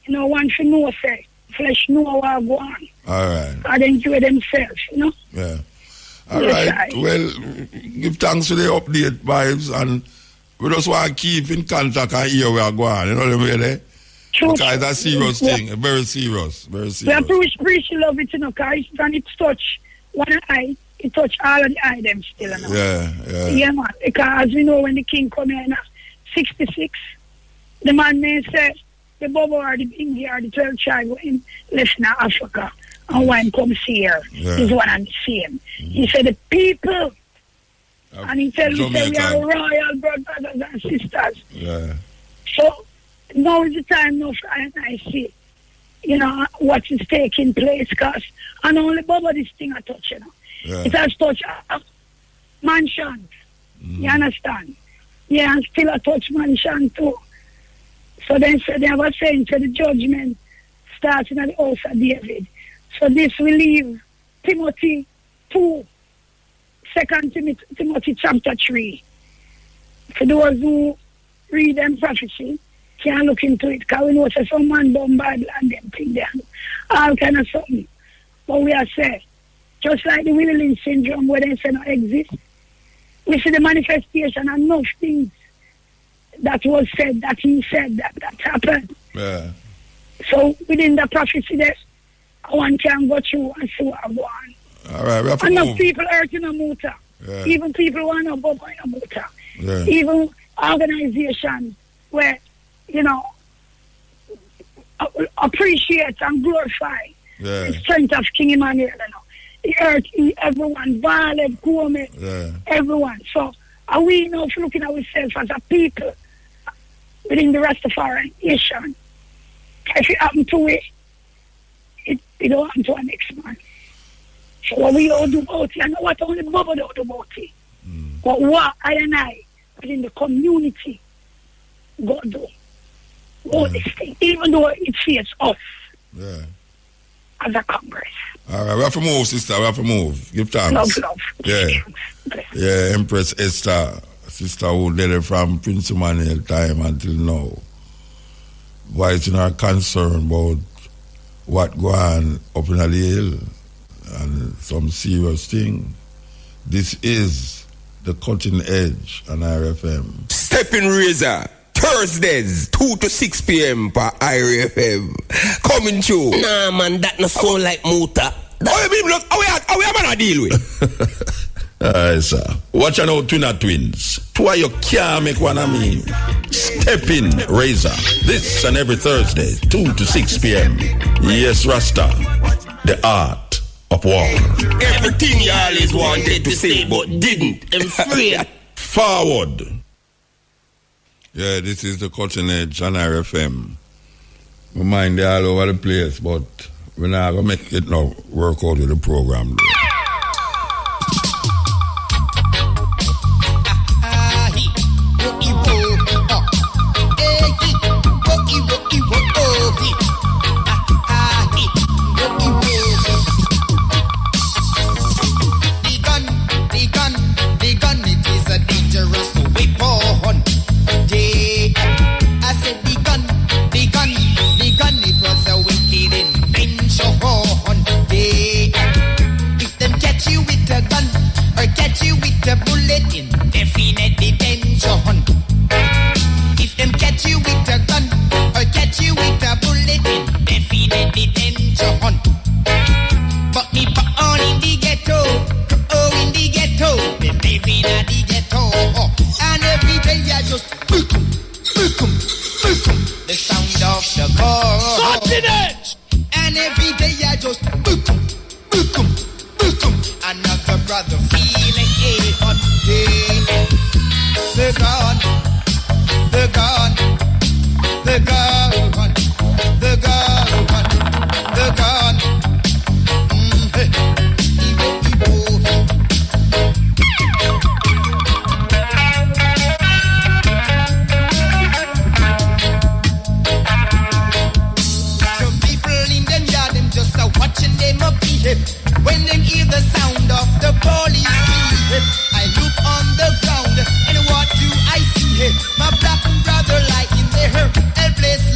one should know say flesh know what go on. All right. And then enjoy themselves, you know. Yeah. All Yes, right. Well, give thanks for the update, vibes, and we just want to keep in contact and hear where we are going. You know what I mean? True. Because it's a serious thing. Very serious. Very We serious. appreciate love it, you know, because when it touch one eye, it touch all of the eye them still, you know. Yeah. Man. Because as we know, when the king come here in 66, the man may say, the Bobo or the Bingi or the 12 child in left now Africa, and one comes here, is one and the same. He said, the people, and he tell me, say, we are royal brothers and sisters. Yeah. So, now is the time now for I see, you know, what is taking place, because and only Bobo this thing I touch, you know. Yeah. It has touched mansions. You understand? Yeah, and still I touch mansion too. So then they have a saying, so the judgment starting at the house of David. So this will leave Timothy 2, 2 Timothy chapter 3. For those who read them prophecy, can look into it, because we know that some man bomb Bible and them thing there. All kind of something. But we are saying, just like the Willie Lynch syndrome where they say no exist, we see the manifestation and enough things that was said, that he said, that happened. Yeah. So within the prophecy there, one can go through and see what go on. All right, we have to enough move. people hurting a motor. Yeah. Even people want to go in a motor. Yeah. Even organizations where, you know, appreciate and glorify the strength of King Emmanuel, you know. The earth, everyone, violent, Gomez, everyone. So are we now looking at ourselves as a people within the Rastafari nation? If it happen to it don't happen to our next man. So what we all do about it, I know what only Bubba don't do about it. But what I and I within the community go do. All this thing, even though it fears us as a Congress. All right, we have to move, sister. We have to move. Give thanks. Love. Yeah. Yeah, Empress Esther, sister who did it from Prince Emmanuel time until now. Voicing our concern about what go on up in the hill and some serious thing. This is the cutting edge on RFM. Stepping Razor. Thursdays, 2 to 6 p.m. per IRFM. Coming through. Nah, man, that no sound like Muta. How we gonna deal with? Alright, sir. Watch out, twins. Two of you can't make one of me. Stepping Razor. This and every Thursday, 2 to 6 p.m. Yes, Rasta. The art of war. Everything you always wanted to say but didn't. I'm afraid. Forward. Yeah, this is the cutting edge on RFM. We mind they all over the place, but we're not going to make it now work out with the program. The gun, it is a dangerous weapon. I said the gun, it was a wicked invention. If them catch you with a gun or catch you with a bullet, indefinite detention. If them catch you with a gun or catch you with a bullet, indefinite detention. But me on in the ghetto, in the ghetto, me living in the ghetto, and every day I just the sound of the gun. And every day I just another brother feeling a hot day. The gun, the gun, the gun, the gun, the gun. Watching them up hip when them hear the sound of the police hip. I look on the ground and what do I see? My black brother lying there, helpless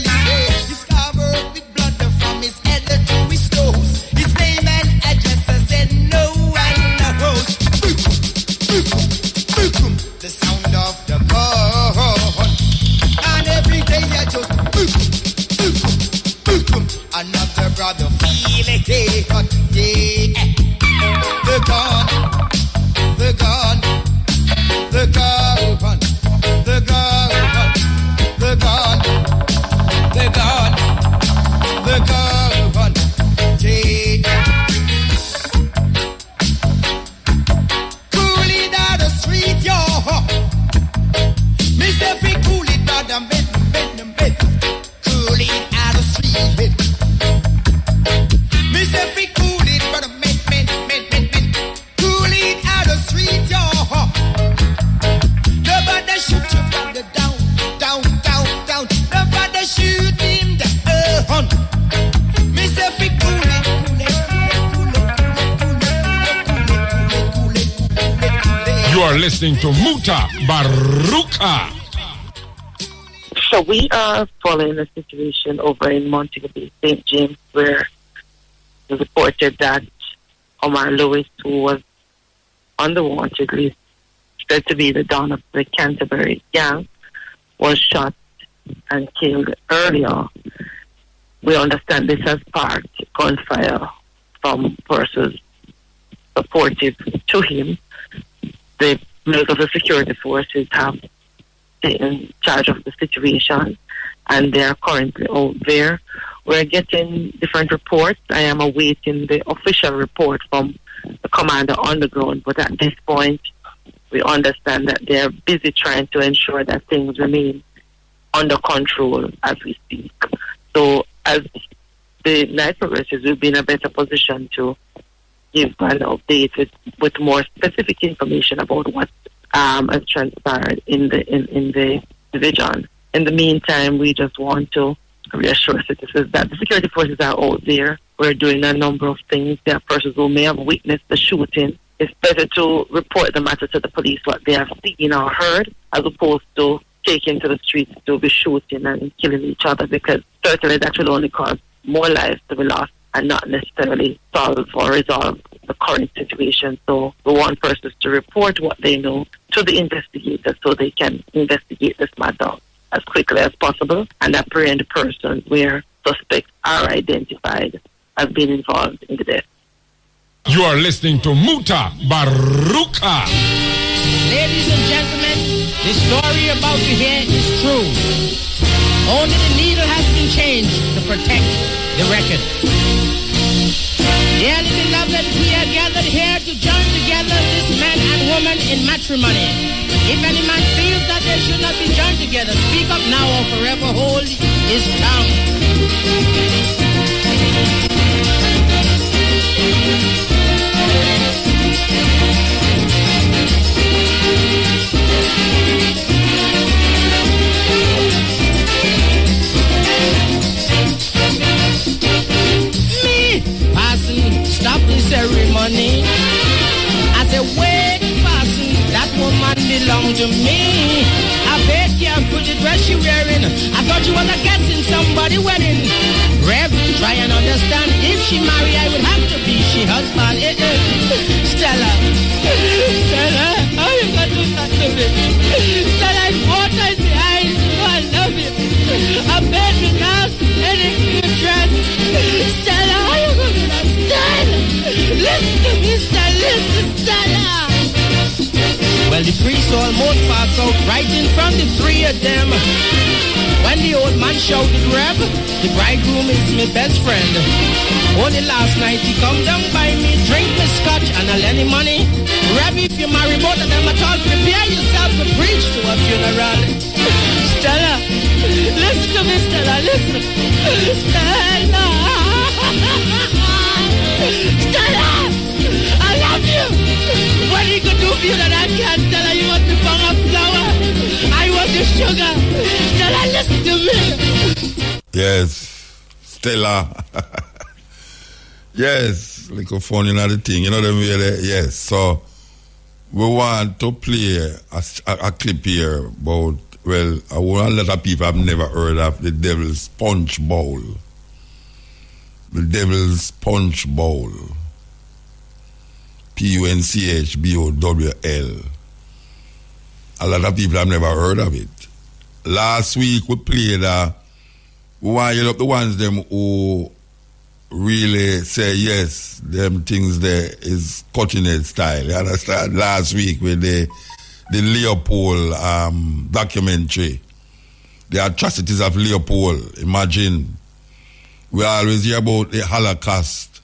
hot, yeah. The gun, the gun, the gun, the gun, the gun, the gun, the gun, yeah. Cool it out the street, yo. Mr. Free, cool it out the bed. Cool it out the street. Mr. Free, cool it, brother, men. Cool it out the street, yo. Nobody shoot your brother down. Nobody shoot him down. Mr. Free, cool it. You are listening to Mutabaruka. So we are following a situation over in Montego Bay, St. James, where it was reported that Omar Lewis, who was on the wanted list, said to be the don of the Canterbury gang, was shot and killed earlier. We understand this as part gunfire from persons supportive to him. The members of the security forces have taken charge of the situation, and they are currently out there. We're getting different reports. I am awaiting the official report from the commander on the ground, but at this point, we understand that they're busy trying to ensure that things remain under control as we speak. So as the night progresses, we'll be in a better position to give an update with more specific information about what has transpired in the division. In the meantime, we just want to reassure citizens that the security forces are out there. We're doing a number of things. There are persons who may have witnessed the shooting. It's better to report the matter to the police, what they have seen or heard, as opposed to taking to the streets to be shooting and killing each other, because certainly that will only cause more lives to be lost and not necessarily solve or resolve the current situation. So we want persons to report what they know to the investigators so they can investigate this matter as quickly as possible and apprehend persons where suspects are identified as being involved in the death. You are listening to Mutabaruka. Ladies and gentlemen, the story about to hear is true. Only the needle has been changed to protect the record. Dearly beloved, we are gathered here to join together this man and woman in matrimony. If any man feels that they should not be joined together, speak up now or forever hold his tongue. Stop the ceremony. I said, wait, passing, that woman belong to me. I bet careful the dress she wearing. I thought you was a guest in somebody's wedding. Rev, try and understand. If she marry, I would have to be she husband. Stella, how you gonna do that to me? Stella, it's water in the eyes. Oh, I love you. I bet you now any cute dress. Stella, how you gonna do that? Stella, listen to me, Stella. Well, the priest almost passed out right in front of the three of them. When the old man shouted, Reb, the bridegroom is my best friend. Only last night he come down by me, drink the scotch and a lend him money. Reb, if you marry both of them at all, prepare yourself to preach to a funeral. Stella, listen to me, Stella, listen. Stella! Stella! I love you! What he could do for you that I can't tell her? You want the bang of flour? I want the sugar. Stella, listen to me. Yes, Stella. Yes, like a phone, you know the thing. You know them way. Yes, so we want to play a clip here about, well, a lot of people have never heard of the Devil's Punch Bowl. The Devil's Punch Bowl. PUNCHBOWL. A lot of people have never heard of it. Last week we played, we wired up the ones them who really say, yes, them things there is cutting edge style. You understand? Last week with the Leopold documentary, the atrocities of Leopold. Imagine, we always hear about the Holocaust,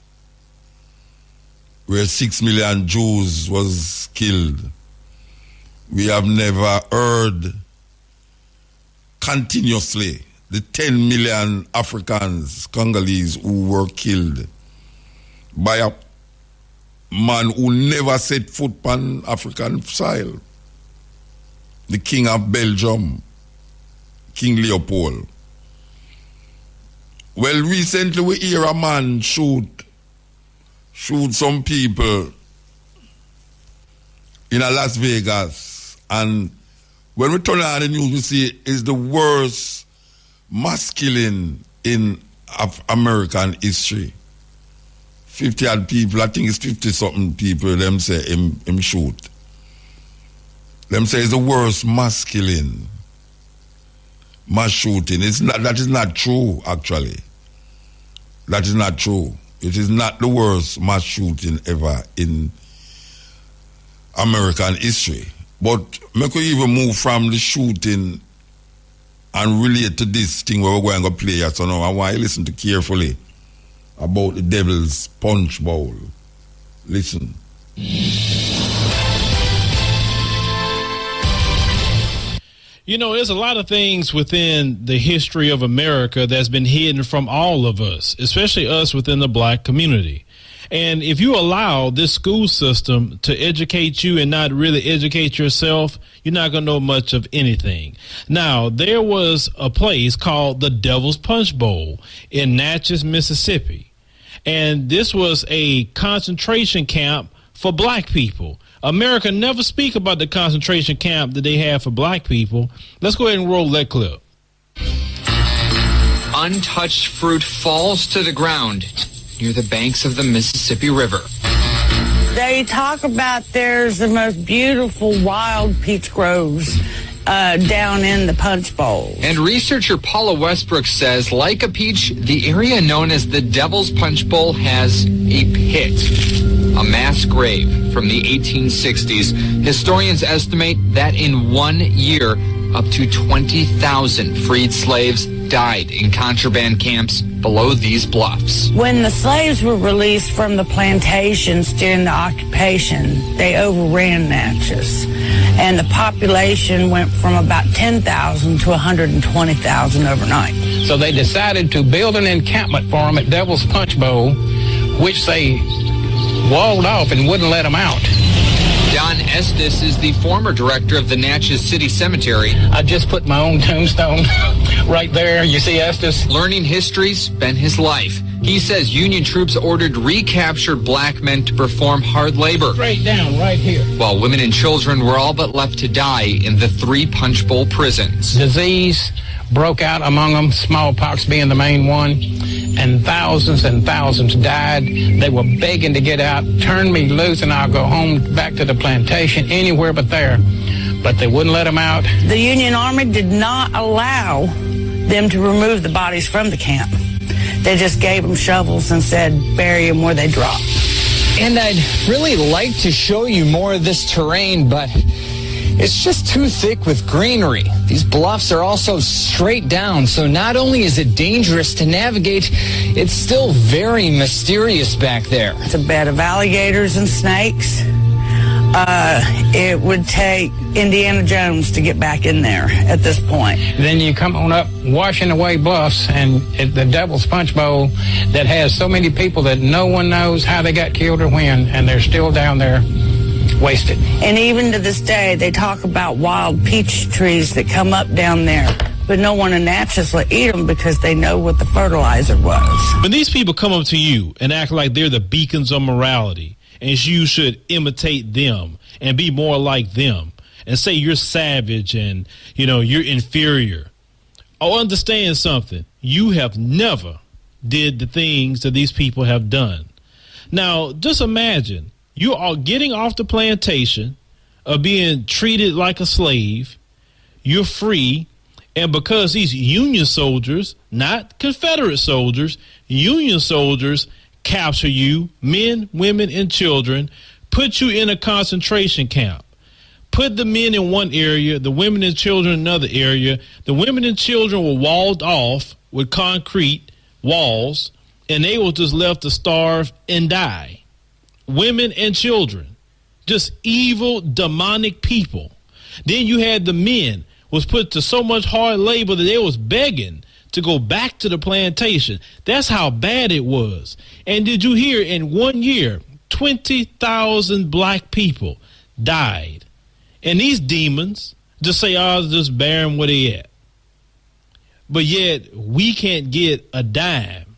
where 6 million Jews was killed. We have never heard continuously the 10 million Africans, Congolese, who were killed by a man who never set foot on African soil. The King of Belgium, King Leopold. Well, recently we hear a man shoot some people in Las Vegas, and when we turn on the news, we see it's the worst mass killing in American history. 50 odd people, I think it's 50-something people, them say him shoot. Them say it's the worst mass killing, mass shooting. That is not true, actually. That is not true. It is not the worst mass shooting ever in American history. But we could even move from the shooting and relate to this thing where we're going to play. So now I want you to listen to carefully about the Devil's Punch Bowl. Listen. You know, there's a lot of things within the history of America that's been hidden from all of us, especially us within the black community. And if you allow this school system to educate you and not really educate yourself, you're not going to know much of anything. Now, there was a place called the Devil's Punch Bowl in Natchez, Mississippi. And this was a concentration camp for black people. America never speak about the concentration camp that they have for black people. Let's go ahead and roll that clip. Untouched fruit falls to the ground near the banks of the Mississippi River. They talk about there's the most beautiful wild peach groves down in the Punch Bowl. And researcher Paula Westbrook says, like a peach, the area known as the Devil's Punch Bowl has a pit, a mass grave from the 1860s. Historians estimate that in 1 year, up to 20,000 freed slaves died in contraband camps below these bluffs. When the slaves were released from the plantations during the occupation, they overran Natchez, and the population went from about 10,000 to 120,000 overnight. So they decided to build an encampment for them at Devil's Punch Bowl, which they walled off and wouldn't let them out. Don Estes is the former director of the Natchez City Cemetery. I just put my own tombstone right there. You see Estes? Learning history's been his life. He says Union troops ordered recaptured black men to perform hard labor. Straight down right here. While women and children were all but left to die in the 3 Punch Bowl prisons. Disease broke out among them, smallpox being the main one, and thousands died. They were begging to get out. Turn me loose and I'll go home back to the plantation, anywhere but there. But they wouldn't let them out. The Union Army did not allow them to remove the bodies from the camp. They just gave them shovels and said, bury them where they drop. And I'd really like to show you more of this terrain, but it's just too thick with greenery. These bluffs are also straight down, so not only is it dangerous to navigate, it's still very mysterious back there. It's a bed of alligators and snakes. It would take Indiana Jones to get back in there at this point. Then you come on up washing away bluffs, and at the Devil's Punch Bowl that has so many people that no one knows how they got killed or when, and they're still down there wasted. And even to this day, they talk about wild peach trees that come up down there, but no one in Natchez will eat them because they know what the fertilizer was. When these people come up to you and act like they're the beacons of morality, and you should imitate them and be more like them, and say you're savage and, you're inferior, oh, understand something. You have never did the things that these people have done. Now, just imagine you are getting off the plantation, being treated like a slave. You're free, And because these Union soldiers, not Confederate soldiers, Union soldiers capture you, men, women, and children, put you in a concentration camp. Put the men in one area, the women and children in another area. The women and children were walled off with concrete walls, and they were just left to starve and die. Women and children, just evil, demonic people. Then you had the men was put to so much hard labor that they was begging to go back to the plantation. That's how bad it was. And did you hear in 1 year, 20,000 black people died. And these demons just say, oh, just bear them where they at. But yet we can't get a dime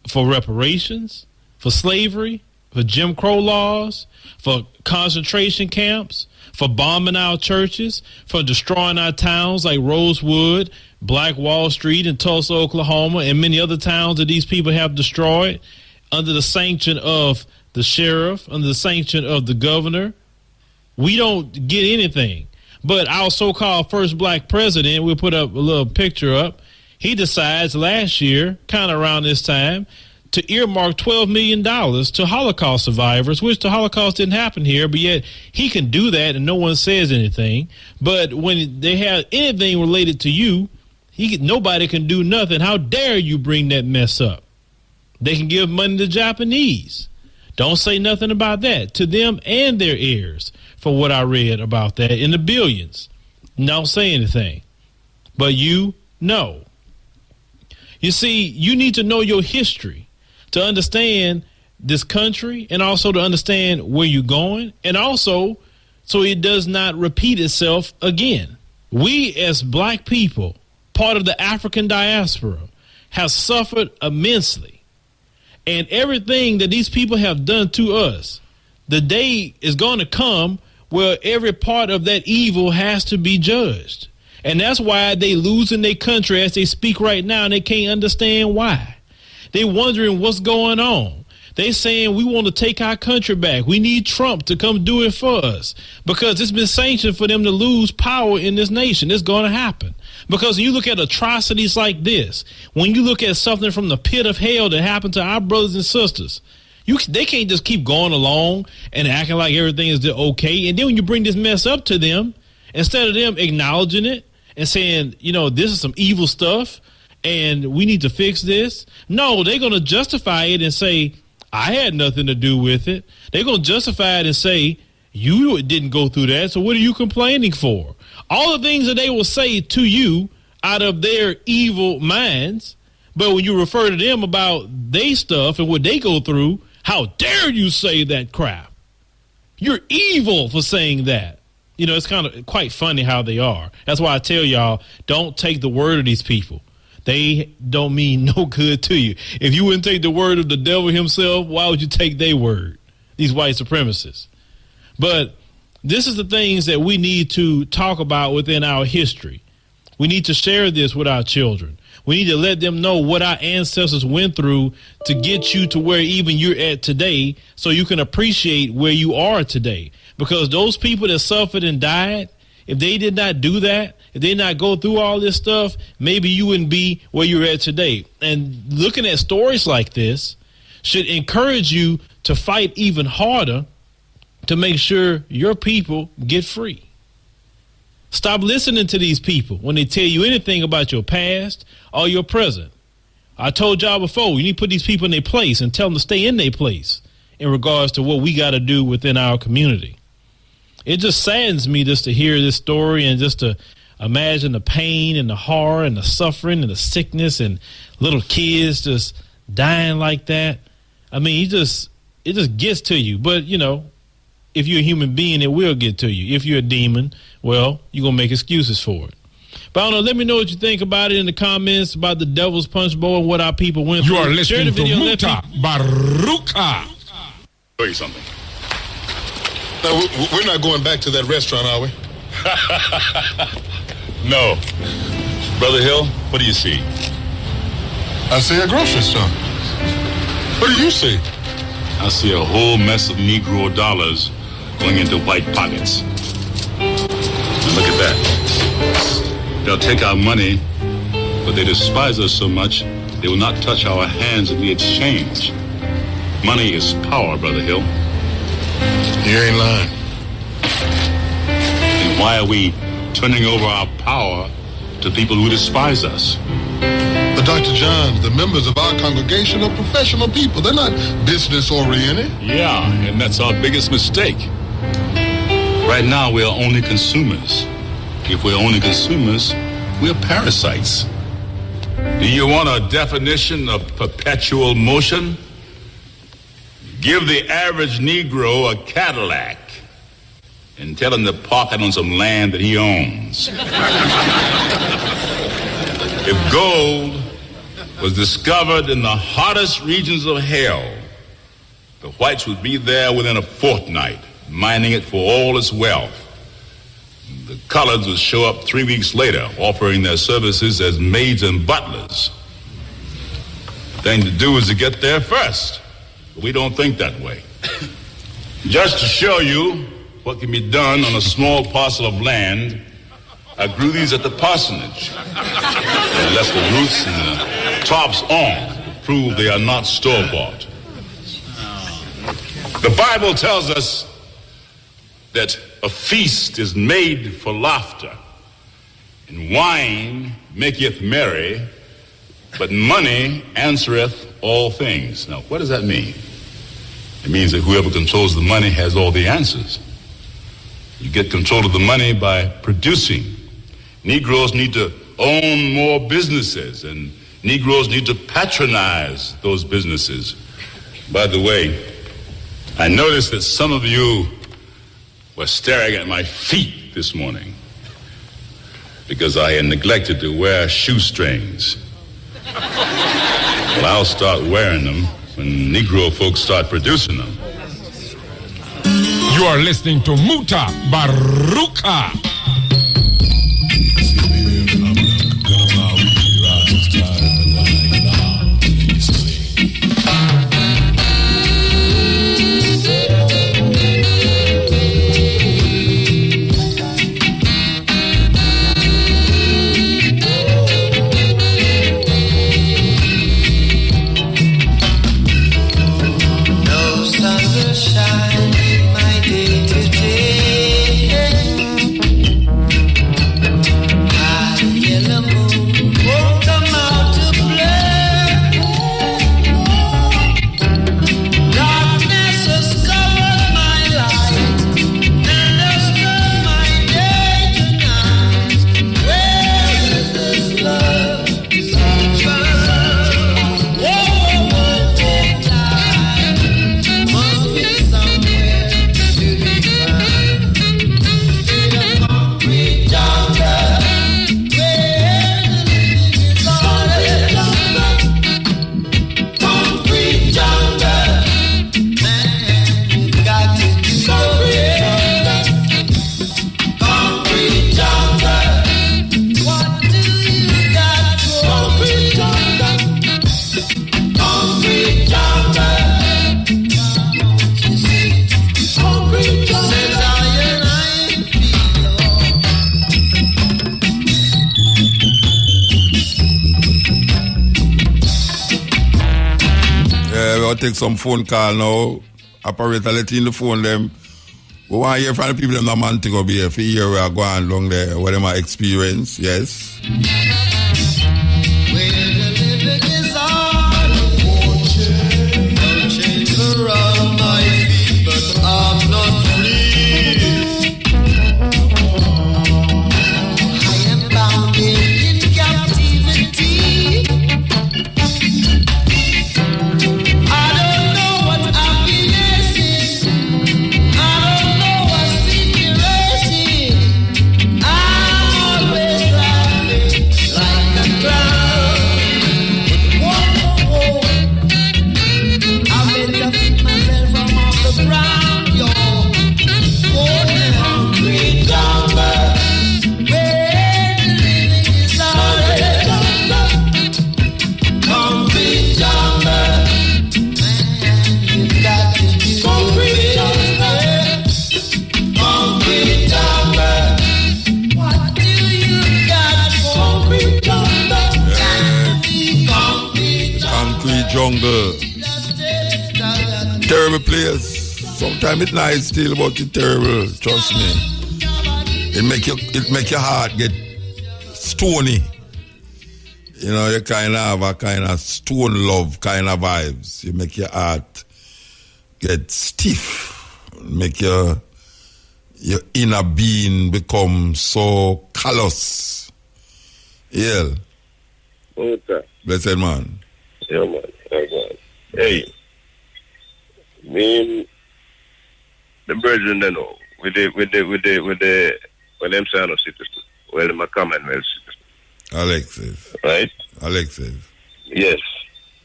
for reparations, for slavery, for Jim Crow laws, for concentration camps, for bombing our churches, for destroying our towns like Rosewood, Black Wall Street, and Tulsa, Oklahoma, and many other towns that these people have destroyed under the sanction of the sheriff, under the sanction of the governor. We don't get anything. But our so-called first black president, we'll put up a little picture up, he decides last year, kind of around this time, to earmark $12 million to Holocaust survivors, which the Holocaust didn't happen here, but yet he can do that and no one says anything. But when they have anything related to you, nobody can do nothing. How dare you bring that mess up? They can give money to Japanese. Don't say nothing about that to them and their heirs, for what I read about that, in the billions. Don't say anything. But you know. You see, you need to know your history to understand this country, and also to understand where you're going, and also so it does not repeat itself again. We as black people, part of the African diaspora, have suffered immensely. And everything that these people have done to us, the day is going to come where every part of that evil has to be judged. And that's why they lose in their country as they speak right now, and they can't understand why. They wondering what's going on. They saying we want to take our country back. We need Trump to come do it for us because it's been sanctioned for them to lose power in this nation. It's going to happen. Because when you look at atrocities like this, when you look at something from the pit of hell that happened to our brothers and sisters, they can't just keep going along and acting like everything is okay. And then when you bring this mess up to them, instead of them acknowledging it and saying, this is some evil stuff and we need to fix this. No, they're going to justify it and say, I had nothing to do with it. They're going to justify it and say, you didn't go through that, so what are you complaining for? All the things that they will say to you out of their evil minds, but when you refer to them about their stuff and what they go through, how dare you say that crap? You're evil for saying that. It's kind of quite funny how they are. That's why I tell y'all, don't take the word of these people. They don't mean no good to you. If you wouldn't take the word of the devil himself, why would you take their word? These white supremacists. But this is the things that we need to talk about within our history. We need to share this with our children. We need to let them know what our ancestors went through to get you to where even you're at today, so you can appreciate where you are today. Because those people that suffered and died, if they did not do that, if they did not go through all this stuff, maybe you wouldn't be where you're at today. And looking at stories like this should encourage you to fight even harder to make sure your people get free. Stop listening to these people when they tell you anything about your past or your present. I told y'all before, you need to put these people in their place and tell them to stay in their place in regards to what we got to do within our community. It just saddens me just to hear this story and just to imagine the pain and the horror and the suffering and the sickness and little kids just dying like that. I mean, it just gets to you. But, if you're a human being, it will get to you. If you're a demon, well, you're going to make excuses for it. But I don't know, let me know what you think about it in the comments about the Devil's Punch Bowl and what our people went through. You are listening to Mutabaruka. Tell you something. Now, we're not going back to that restaurant, are we? No. Brother Hill, what do you see? I see a grocery store. What do you see? I see a whole mess of Negro dollars going into white pockets. And look at that. They'll take our money, but they despise us so much, they will not touch our hands in the exchange. Money is power, Brother Hill. You ain't lying. And why are we turning over our power to people who despise us? But Dr. John, the members of our congregation are professional people. They're not business-oriented. Yeah, and that's our biggest mistake. Right now, we are only consumers. If we're only consumers, we're parasites. Do you want a definition of perpetual motion? Give the average Negro a Cadillac and tell him to park it on some land that he owns. If gold was discovered in the hottest regions of hell, the whites would be there within a fortnight, mining it for all its wealth. The coloreds would show up 3 weeks later, offering their services as maids and butlers. The thing to do is to get there first. But we don't think that way. Just to show you what can be done on a small parcel of land, I grew these at the parsonage. I left the roots and the tops on to prove they are not store-bought. The Bible tells us that a feast is made for laughter, and wine maketh merry, but money answereth all things. Now, what does that mean? It means that whoever controls the money has all the answers. You get control of the money by producing. Negroes need to own more businesses, and Negroes need to patronize those businesses. By the way, I noticed that some of you were staring at my feet this morning because I had neglected to wear shoestrings. Well, I'll start wearing them when Negro folks start producing them. You are listening to Mutabaruka. Take some phone call now. Operator, let in the phone them. We want to hear from the people in the Montego Bay for hear we are going along there, what them are experience, yes. Where the living is on, don't change around my feet, but I'm not free. I am bound in captivity. One jungle. Terrible place. Sometimes it's nice still, but it's terrible. Trust me. It make your heart get stony. You know, you kind of have a kind of stone love kind of vibes. You make your heart get stiff. Make your inner being become so callous. Yeah. What's that? Blessed man. Yeah, man. Yeah, man. Hey. Me, the brethren, you know, with them sign of citizen. Well, I'm a Commonwealth citizen. Alexis. Right? Alexis. Yes.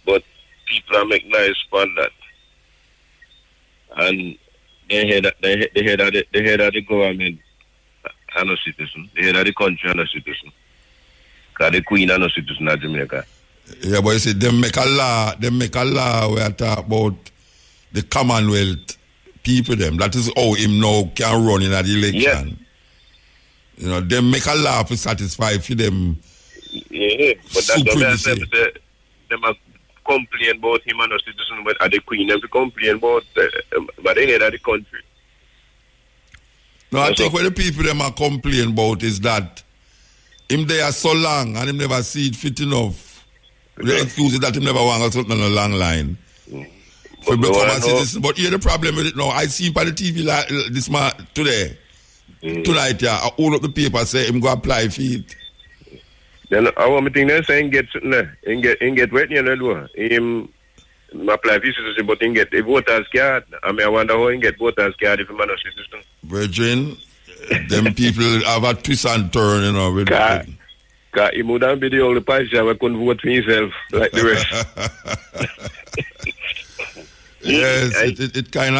But people are making nice fun that. And they hear that the government and a citizen. They hear that the country and a citizen. Because the Queen and a citizen of Jamaica. Yeah, but you see, they make a law where I talk about the Commonwealth people them. That is how him now can run in the election. Yeah. You know, they make a law to satisfy for them. Yeah, but that's what them are complain about him and a citizen, but are the Queen them to complain about but they head of the country. No, I think what the people them are complaining about is that him there so long and him never see it fit enough. The excuse is that him never want something on a long line. For become a citizen. But here the problem with it now, I see by the TV this today. Tonight, yeah, all of the paper say him go apply for it. Then I want me think they say get something there. Get wet in the door. Him apply for citizenship, but he get a voter's card. I mean, I wonder how he get voter's card if he's not a citizen. Virgin, them people have a twist and turn, you know. Because he wouldn't be the only person who couldn't vote for himself like the rest. Yes, it kind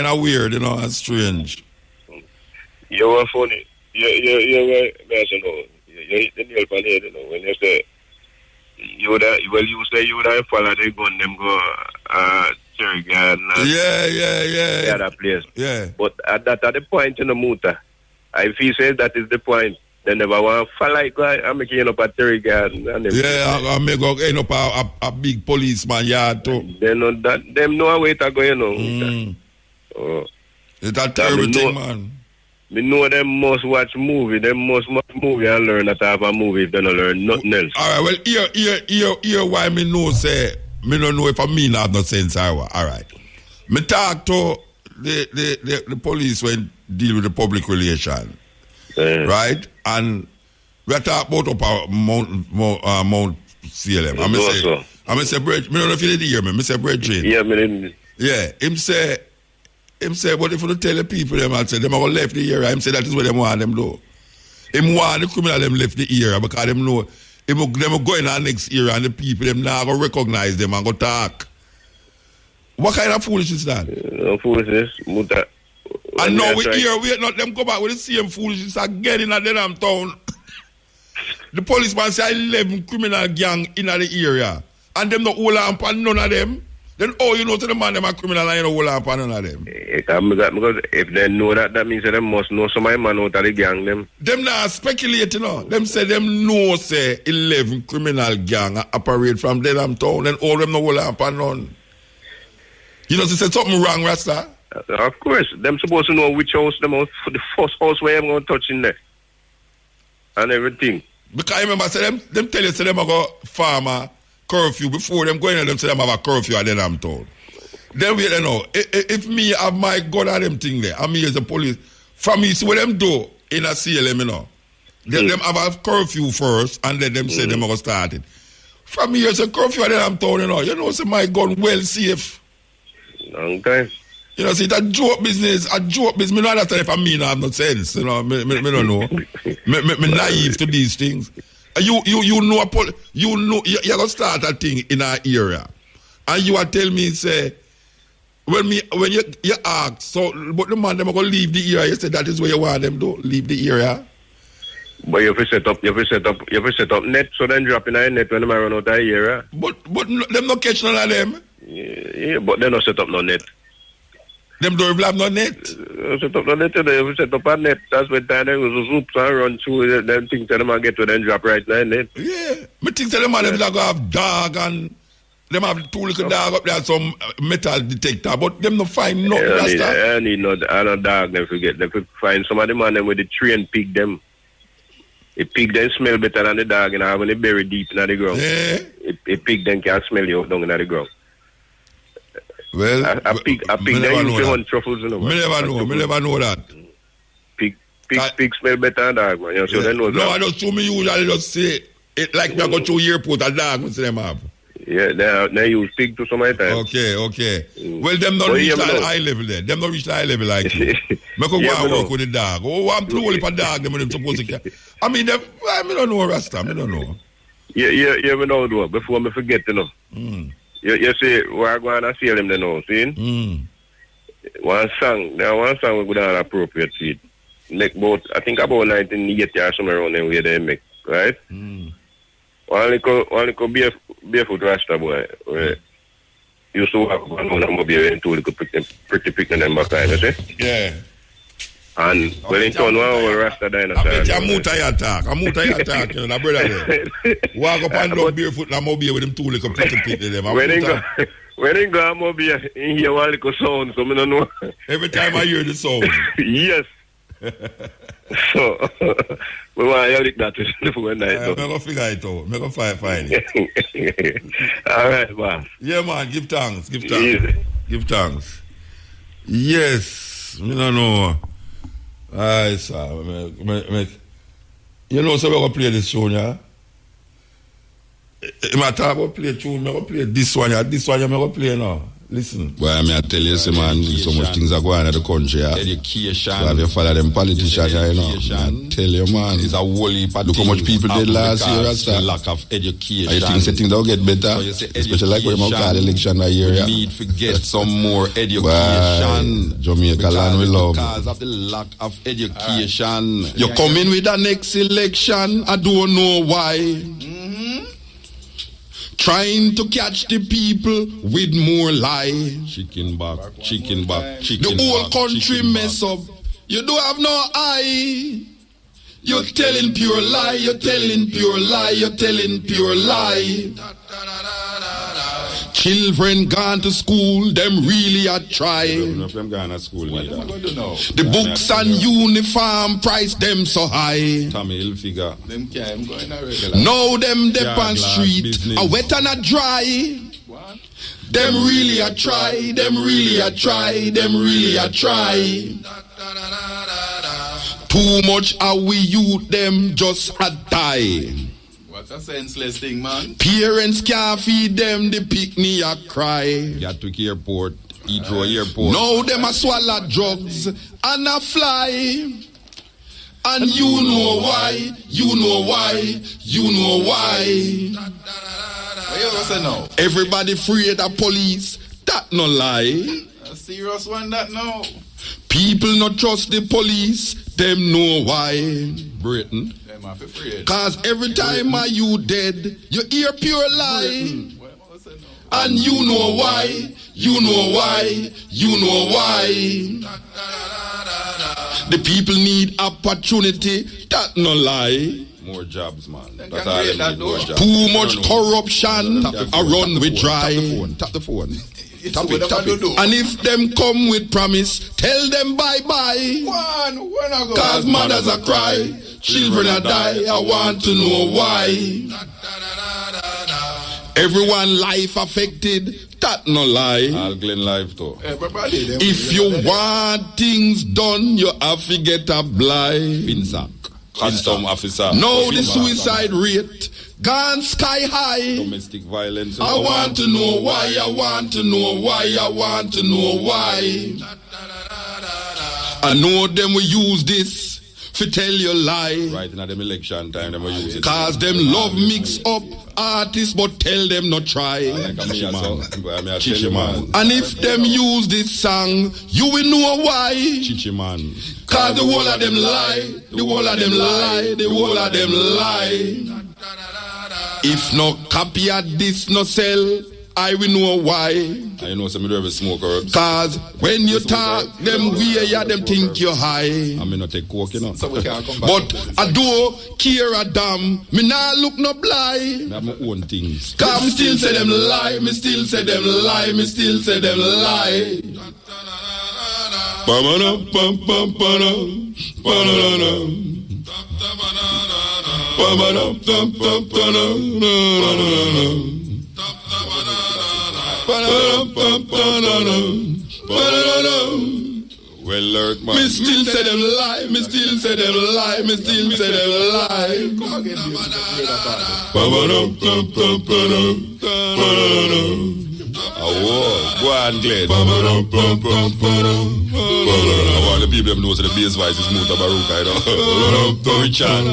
of weird, you know, and strange. You were funny. You were, you hit the nail on the head, you know, when you say, you say you would have followed the gun, them go, cherry garden. Yeah. That place. Yeah. But at the point in the Muta, I feel say that is the point. They never want to follow like I'm making up a cherry garden. I may go end up a big policeman yard too. They know that, them know a way to go, you know. It's a terrible thing, man. Me know them must watch movie. Them must watch movie and learn that type of movie if they don't learn nothing else. All right, well, here why me know say, me don't know if I mean have no sense. All right. Me talk to the police when deal with the public relation. Right? And we talk about up Mount CLM. I'm say, Bridge, me don't know if you did hear me. Me say, Bridge. Yeah, me didn't. Yeah, him say, but if you don't tell the people, them, I say, them are going to left the area. Him say that is what them want them do. Him want the criminal them left the area because them know, them will go in our next era and the people, them now going to recognize them and go talk. What kind of foolishness is that? Foolishness. And now we not them go back with the same foolishness again in the damn town. The policeman say 11 criminal gang in the area. And them not hold on for none of them. Then you know to the man them a criminal and you don't hold on for none of them. Because if they know that means they must know some man out of the gang them. Them not speculate, you know. Them say them know say 11 criminal gang operate from the damn town and all them no hold on for none. You know, they say something wrong, Rasta? Of course. Them supposed to know which house them out for the first house where I'm going to touch in there. And everything. Because I remember say them tell you say them a go farmer curfew before them going and them say them have a curfew and then I'm told. Then we don't know. If me have my gun and them thing there, and me as a police, from me see what them do in a CLM, you know. Them have a curfew first and then them say them are going to start it. From me as a curfew and then I'm told, you know, say my gun well safe. Long time. You know, see, it's a joke business. Me not understand if I mean I have no sense. You know, me don't know. me naive to these things. You know you're gonna start a thing in our area, and you are tell me say when you ask so, but the man them are gonna leave the area. You say that is where you want them to leave the area. But you have to set up net so then drop in a net when them run out of the area. But them not catch none of them. Yeah, but they not set up no net. Them don't have no net. Set up no net today. If set up a net, that's when time they go zoops and run through them things that them get to then drop right now in net. Yeah. Me think that them man them go have dog and Them have two little dog up there, some metal detector, but them no find nothing. I need no dog. Them forget. They find some of them and them with the tree and pick them. A pig then smell better than the dog, and when they bury deep in the ground. Yeah. A pig then can smell you down in the ground. Well, a pig then used to hunt truffles. You know, me never know that. Pig smell better than dog, man. You know, so they know that. No, I just me usually just say it like me I go to airport a dog we see them have. Yeah, they use pig to some time. Okay. Well, them not reach that high level there. Them not reach that high level like you. Me go and work with the dog. Oh, I'm too old for dog. Them supposed to. I mean, them. I don't know Rasta. I don't know. Yeah, we know though. Before me forget, you know. You see, we're going to see them, you know. See. One song we go down appropriate feed. Make about, I think about 1980 or somewhere around there where they make, right? One little barefoot Rasta boy, used to walk on a mobile and two little pretty picking them back, you see? Yeah. And well, in town, one over Rasta dinosaur. I bet you Mutai attack, you know, brother there. Walk up and down barefoot and mobile with them two little pretty picking them. When they go on mobile, in hear one little sound, so I don't know. Every time I hear the sound. Yes. So, we want to hear that before night. I'm going to figure it out. I'm going to find it. All right, man. Yeah, man. Give thanks. Easy. Give thanks. Yes. I don't know. Aye, sir. You know, so we're going to play this tune, yeah? If I talk about play tune, I'm going to play this one, yeah? This one, I'm going to play now. Listen. Well, I mean, I tell you, man, so much things are going on in the country. Yeah? Education. So have you follow them politicians, you know? I tell you, man. It's a whole heap of look how much people did last year, the lack of education. I think things will get better. So especially like when we call election right here. We need to get some more education. Well, Jamaica land we love. Because of the lack of education. You come in with the next election, I don't know why. Trying to catch the people with more lie. Chicken back. The whole country mess up. You don't have no eye. You're telling pure lie. You're telling pure lie. Children gone to school, them really a try. The books and uniform price them so high. Tommy Hilfiger. Now them dep on street, a wet and a dry. Them really a try. Too much are we youth, them just a die. What's a senseless thing, man? Parents can't feed them, the picnic a cry. Gatwick Airport, Heathrow Airport. Now them a swallow drugs and a fly. And you know why. What you say now? Everybody afraid of police, that no lie. A serious one that now. People not trust the police, them know why. Britain. Cause every time you dead, you hear pure lie. And you know why. The people need opportunity, that no lie. More jobs, man. That's all they need, more jobs. Too much corruption, a run with dry. Tap the phone. Tap it. And if them come with promise, tell them bye-bye. Cause mothers are cry, children are die. I want to know why. Everyone life affected, that no lie. All Glen life too. If you want things done, you have to get a blind. FinSac. Custom officer. Now the suicide rate gone sky high. Domestic violence. I want to know why. I know them will use this to tell you lie. Right in them election time, them will use it. Cause them love mix up artists, but tell them not try. Chichi man. And if them use this song, you will know why. Chichi man. Cause the whole of them lie. If no copy at this no sell, I will know why. I know some of smoke herbs. Cause when you talk, them weird, them think you're high. I may not take coke, you know. So we can't come back. But I do care a damn. Me nah look no blind. I have my own things. Cause me still say them lie. Me still say them lie. Me still say them lie. Well, Lord, man. Me still say them lie. Me still say them lie. Me still say them lie. Go on, Glenn. I want the people to know so the bass voice is Mutabaruka, you know. Richard.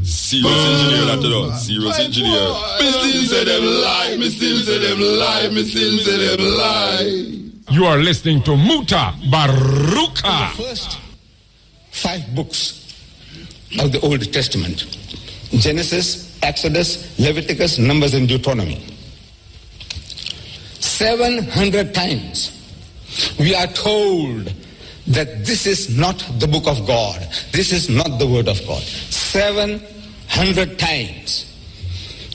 Serious engineer, that you know. Serious engineer. Me still say them lie. Me still say them lie. Me still say them lie. You are listening to Mutabaruka. The first 5 books of the Old Testament: Genesis, Exodus, Leviticus, Numbers, and Deuteronomy. 700 times we are told that this is not the book of God. This is not the word of God. 700 times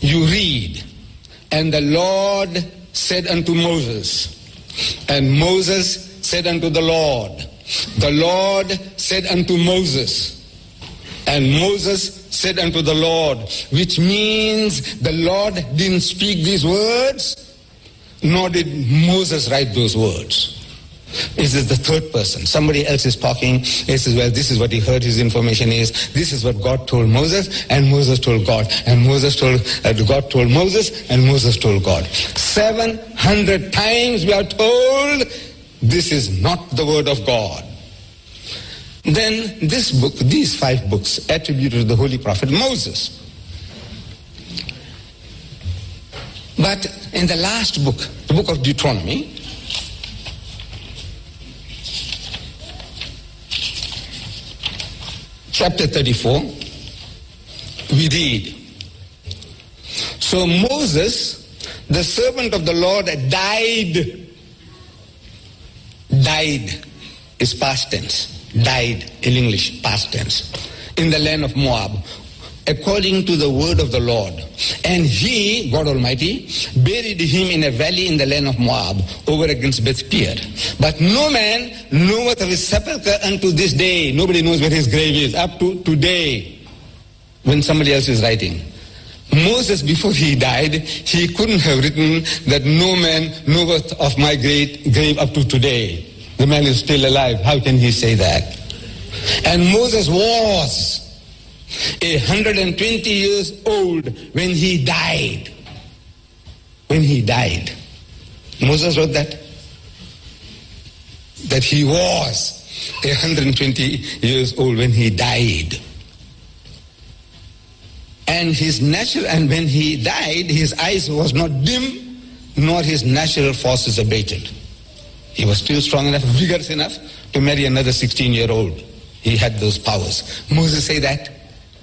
you read, and the Lord said unto Moses, and Moses said unto the Lord said unto Moses, and Moses said unto the Lord, which means the Lord didn't speak these words, nor did Moses write those words. This is the third person. Somebody else is talking. He says, well, this is what he heard, his information is. This is what God told Moses, and Moses told God. And Moses told, God told Moses, and Moses told God. 700 times we are told this is not the word of God. Then this book, these 5 books, attributed to the holy prophet Moses. But in the last book, the book of Deuteronomy, chapter 34, we read, so Moses, the servant of the Lord, died. Died is past tense. Died in English, past tense. In the land of Moab, according to the word of the Lord. And he, God Almighty, buried him in a valley in the land of Moab, over against Beth Peor. But no man knoweth of his sepulchre unto this day. Nobody knows where his grave is, up to today, when somebody else is writing. Moses, before he died, he couldn't have written that no man knoweth of my great grave up to today. The man is still alive. How can he say that? And Moses was 120 years old when he died. When he died. Moses wrote that. That he was 120 years old when he died. And when he died, his eyes was not dim, nor his natural forces abated. He was still strong enough, vigorous enough to marry another 16-year-old. He had those powers. Moses say that.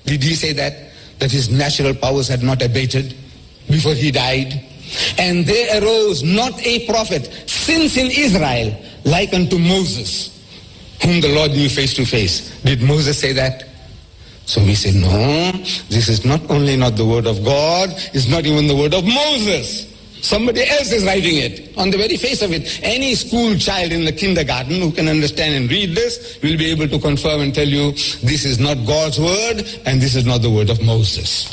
Did he say that? That his natural powers had not abated before he died? And there arose not a prophet since in Israel like unto Moses, whom the Lord knew face to face. Did Moses say that? So we say, no, this is not only not the word of God, it's not even the word of Moses. Somebody else is writing it on the very face of it. Any school child in the kindergarten who can understand and read this will be able to confirm and tell you this is not God's word and this is not the word of Moses.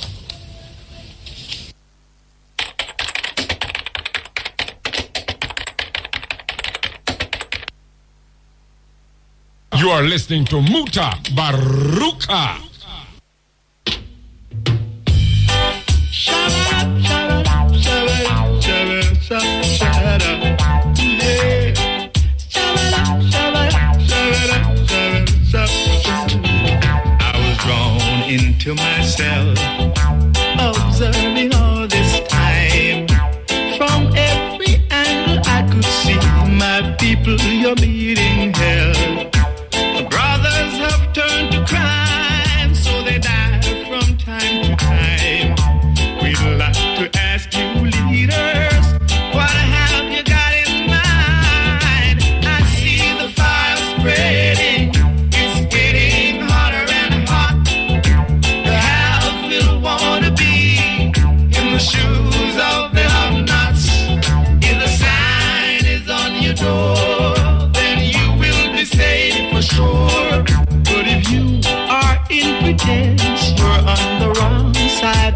You are listening to Mutabaruka. Into myself, observing all this time. From every angle I could see my people, you're meeting hell. Brothers have turned to crime.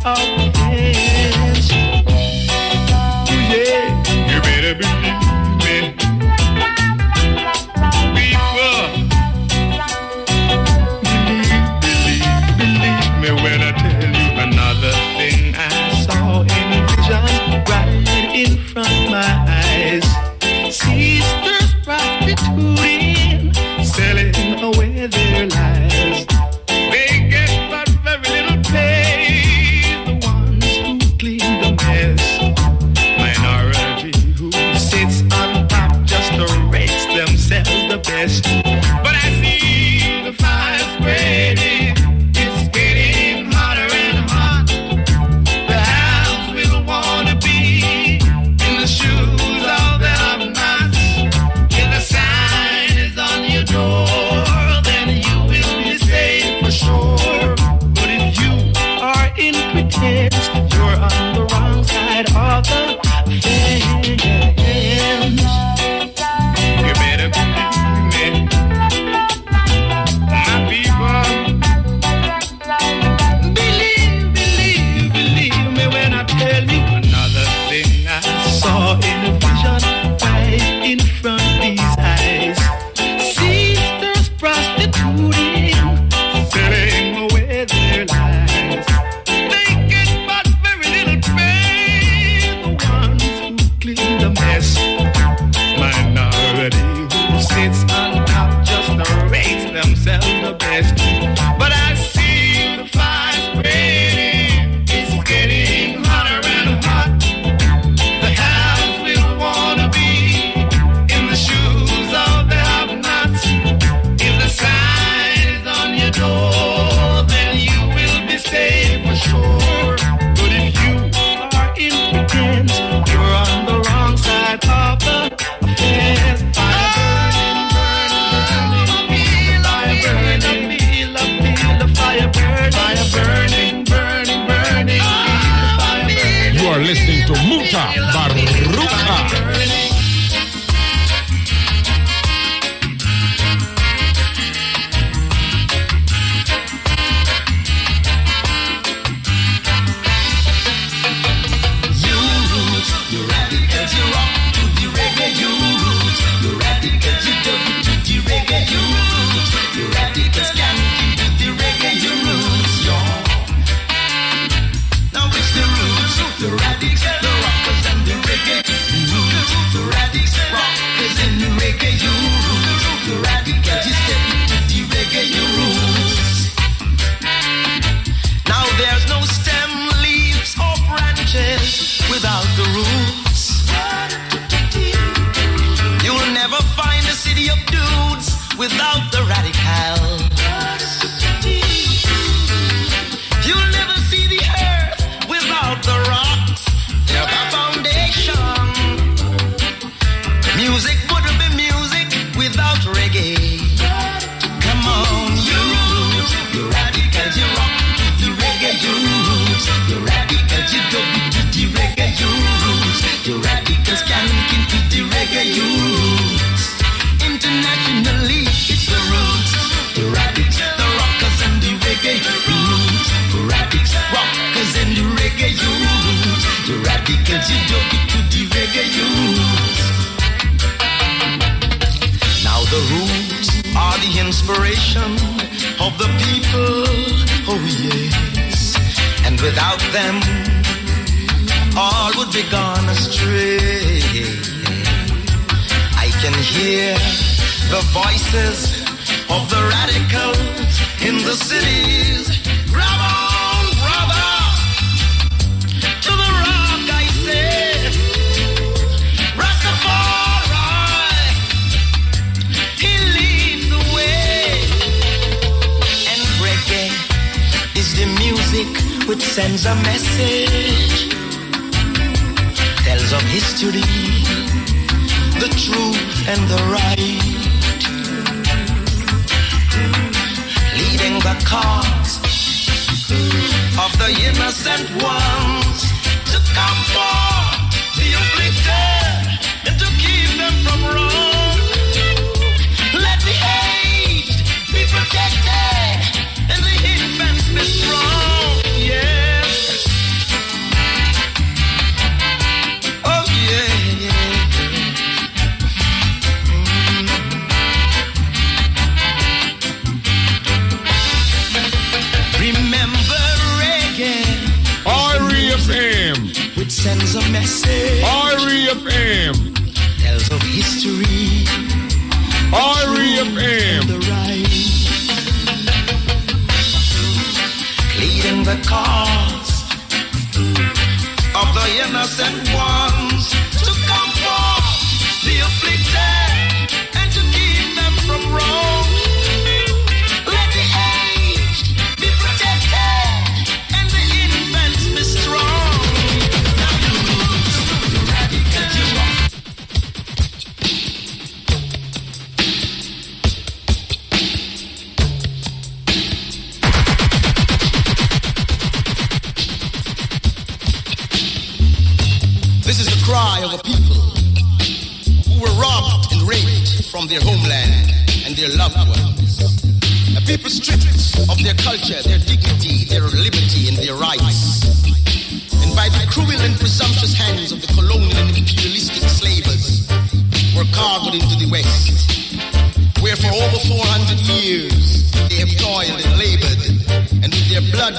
offense. Oh yeah, you better believe me. People, believe me when I tell you another thing I saw in vision right in front of my eyes. Sisters prostituting, selling away their lives. They get but very little pay, the ones who clean the mess. Minority who sits on top just to raise themselves the best. But I see the fire spreading, it's getting hotter and hot. The house will wanna be in the shoes of the have-nots. If the sign is on your door, then you will be safe for sure. But if you are in pretense, you're on the wrong side of the fence. You better believe me, my people. Believe me when I tell you another thing I saw in a vision right in front of these eyes. Sisters prostituting, selling away their lives. They get but very little pay, the ones who clean the mess. Minority who sits on top just to raise themselves the best. But I see the fire spreading, it's getting hotter and hot. The house will wanna be in the shoes of the have-nots. If the sign is on your door, then you will be safe for sure. But if you are in pretense, you're on the wrong side of the fence. You are listening to Mutabaruka. You radicals, you rock to the reggae, you roots. You radicals, you dub to the reggae, you roots. You radicals can keep the reggae, you roots, yo. Now it's the roots, the radicals, the rockers and the reggae roots. The radicals, rockers and the reggae, you roots. The radicals, you step into the reggae, you roots. Now there's no stem, leaves or branches without the roots. You'll never find a city of dudes without the radical. You'll never see the earth without the rocks. They're the foundation. Music wouldn't be music without reggae. Come on, you radicals, you rock to the reggae, you roots. You radicals, you go to the reggae, you roots. You radicals can link into the reggae, you roots. Internationally, it's the roots. The radicals, the rockers and the reggae roots. The radicals, rockers and the reggae, you roots. The radicals, you go to the reggae, you roots. Now the roots are the inspiration of the people, oh yes. And without them, all would be gone astray. I can hear the voices of the radicals in the cities. Grab on, brother, to the rock I say. Rastafari, he leads the way. And reggae is the music which sends a message. Tells of history, the truth and the right. Leading the cause of the innocent ones to comfort the afflicted and to keep them from wrong. Let the aged be protected and the infants be strong. Yes. REFM. Which sends a message. REFM. Tells of history. REFM. The right. Pleading the cause of the innocent ones to comfort the afflicted and to keep them from wrong. Let the aged be protected and the infants be strong. Now use the radical. This is the cry of a people who were robbed and raped from their homeland and their loved ones. A people stripped of their culture, their dignity, their liberty, and their rights. And by the cruel and presumptuous hands of the colonial and imperialistic slavers, were carried into the West, where for over 400 years they have toiled and labored, and with their blood,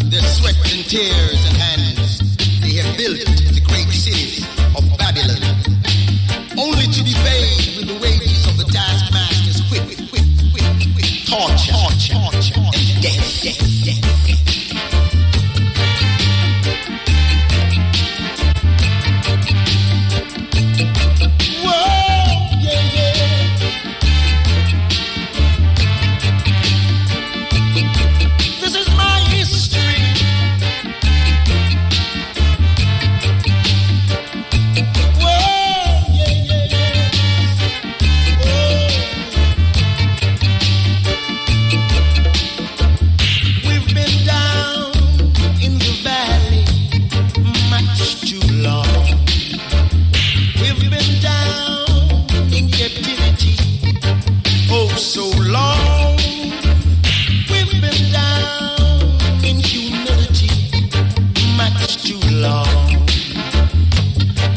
their sweat and tears and hands, they have built the great city of Babylon, only to be paid with the wages of the taskmaster's whip, torture, and death. This is my history. We've been down in the valley much too long. We've been down in captivity oh so long. We've been down in humility much too long.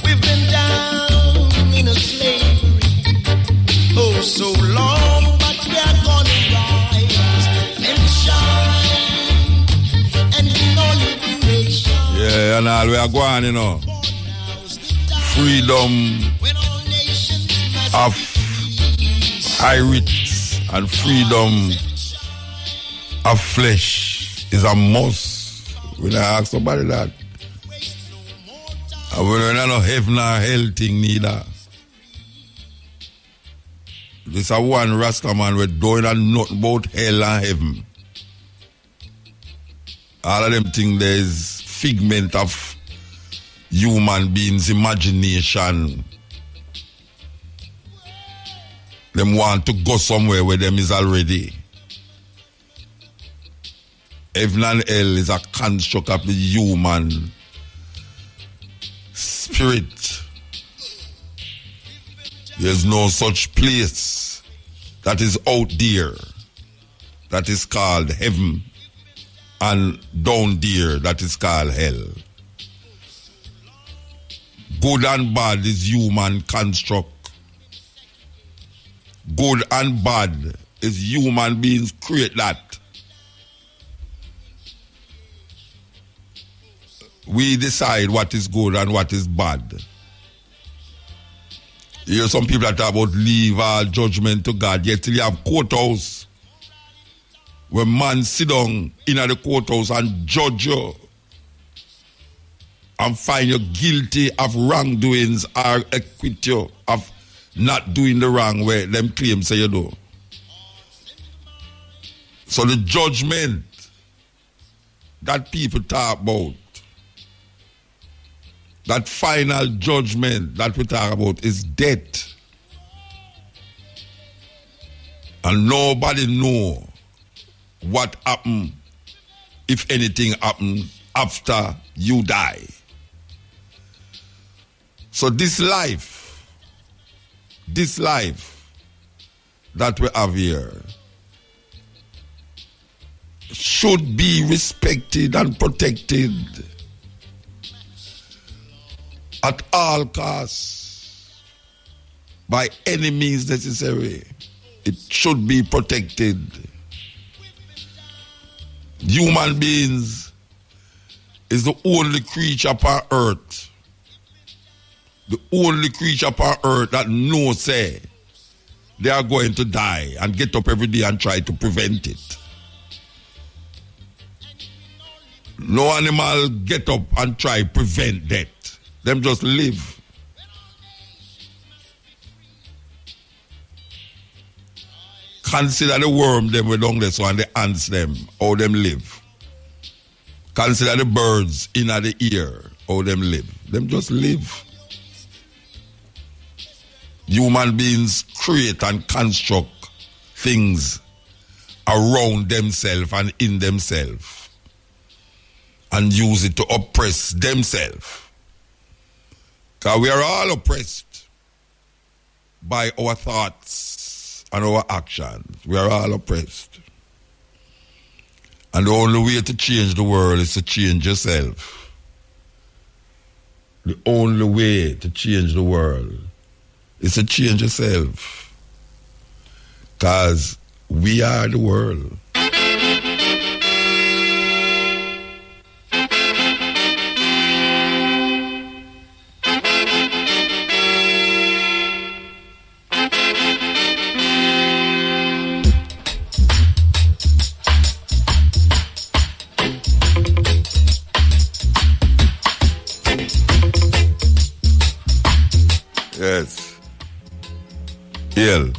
We've been down in a slavery oh so long, but we are gonna rise and shine and in all liberation. Yeah, and all we are going, you know. Freedom of spirits and freedom of flesh is a must. When I ask somebody that, and we don't know heaven or hell thing neither. This a one Rasta man we don't know nothing about hell and heaven. All of them think there is figment of human beings' imagination. Them want to go somewhere where them is already. Heaven and hell is a construct of the human spirit. There's no such place that is out there that is called heaven, and down there that is called hell. Good and bad is human construct. Good and bad is human beings create that. We decide what is good and what is bad. You hear some people that talk about leave all judgment to God, yet till you have courthouse where man sit down in the courthouse and judge you and find you guilty of wrongdoings or acquit you of not doing the wrong way them claim say you do. So the judgment that people talk about, that final judgment that we talk about is death. And nobody know what happened, if anything happened, after you die. So this life that we have here should be respected and protected at all costs, by any means necessary. It should be protected. Human beings is the only creature upon earth. The only creature upon earth that knows say they are going to die and get up every day and try to prevent it. No animal get up and try to prevent death. Them just live. Consider the worm them with down there so and the ants them, how them live. Consider the birds in the ear, how them live. Them just live. Human beings create and construct things around themselves and in themselves and use it to oppress themselves. Because we are all oppressed by our thoughts and our actions. We are all oppressed. And the only way to change the world is to change yourself. The only way to change the world is to change yourself. Because we are the world. Yes. Ill.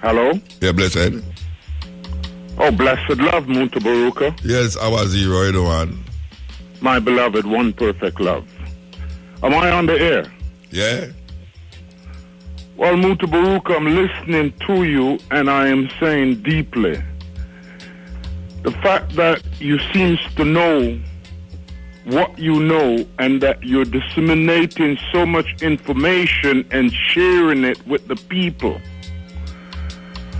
Hello? Yeah, blessed. Oh, blessed love, Mutabaruka. Yes, I was here, you know, one. My beloved, one perfect love. Am I on the air? Yeah. Well, Mutabaruka, I'm listening to you and I am saying deeply. The fact that you seems to know what you know and that you're disseminating so much information and sharing it with the people.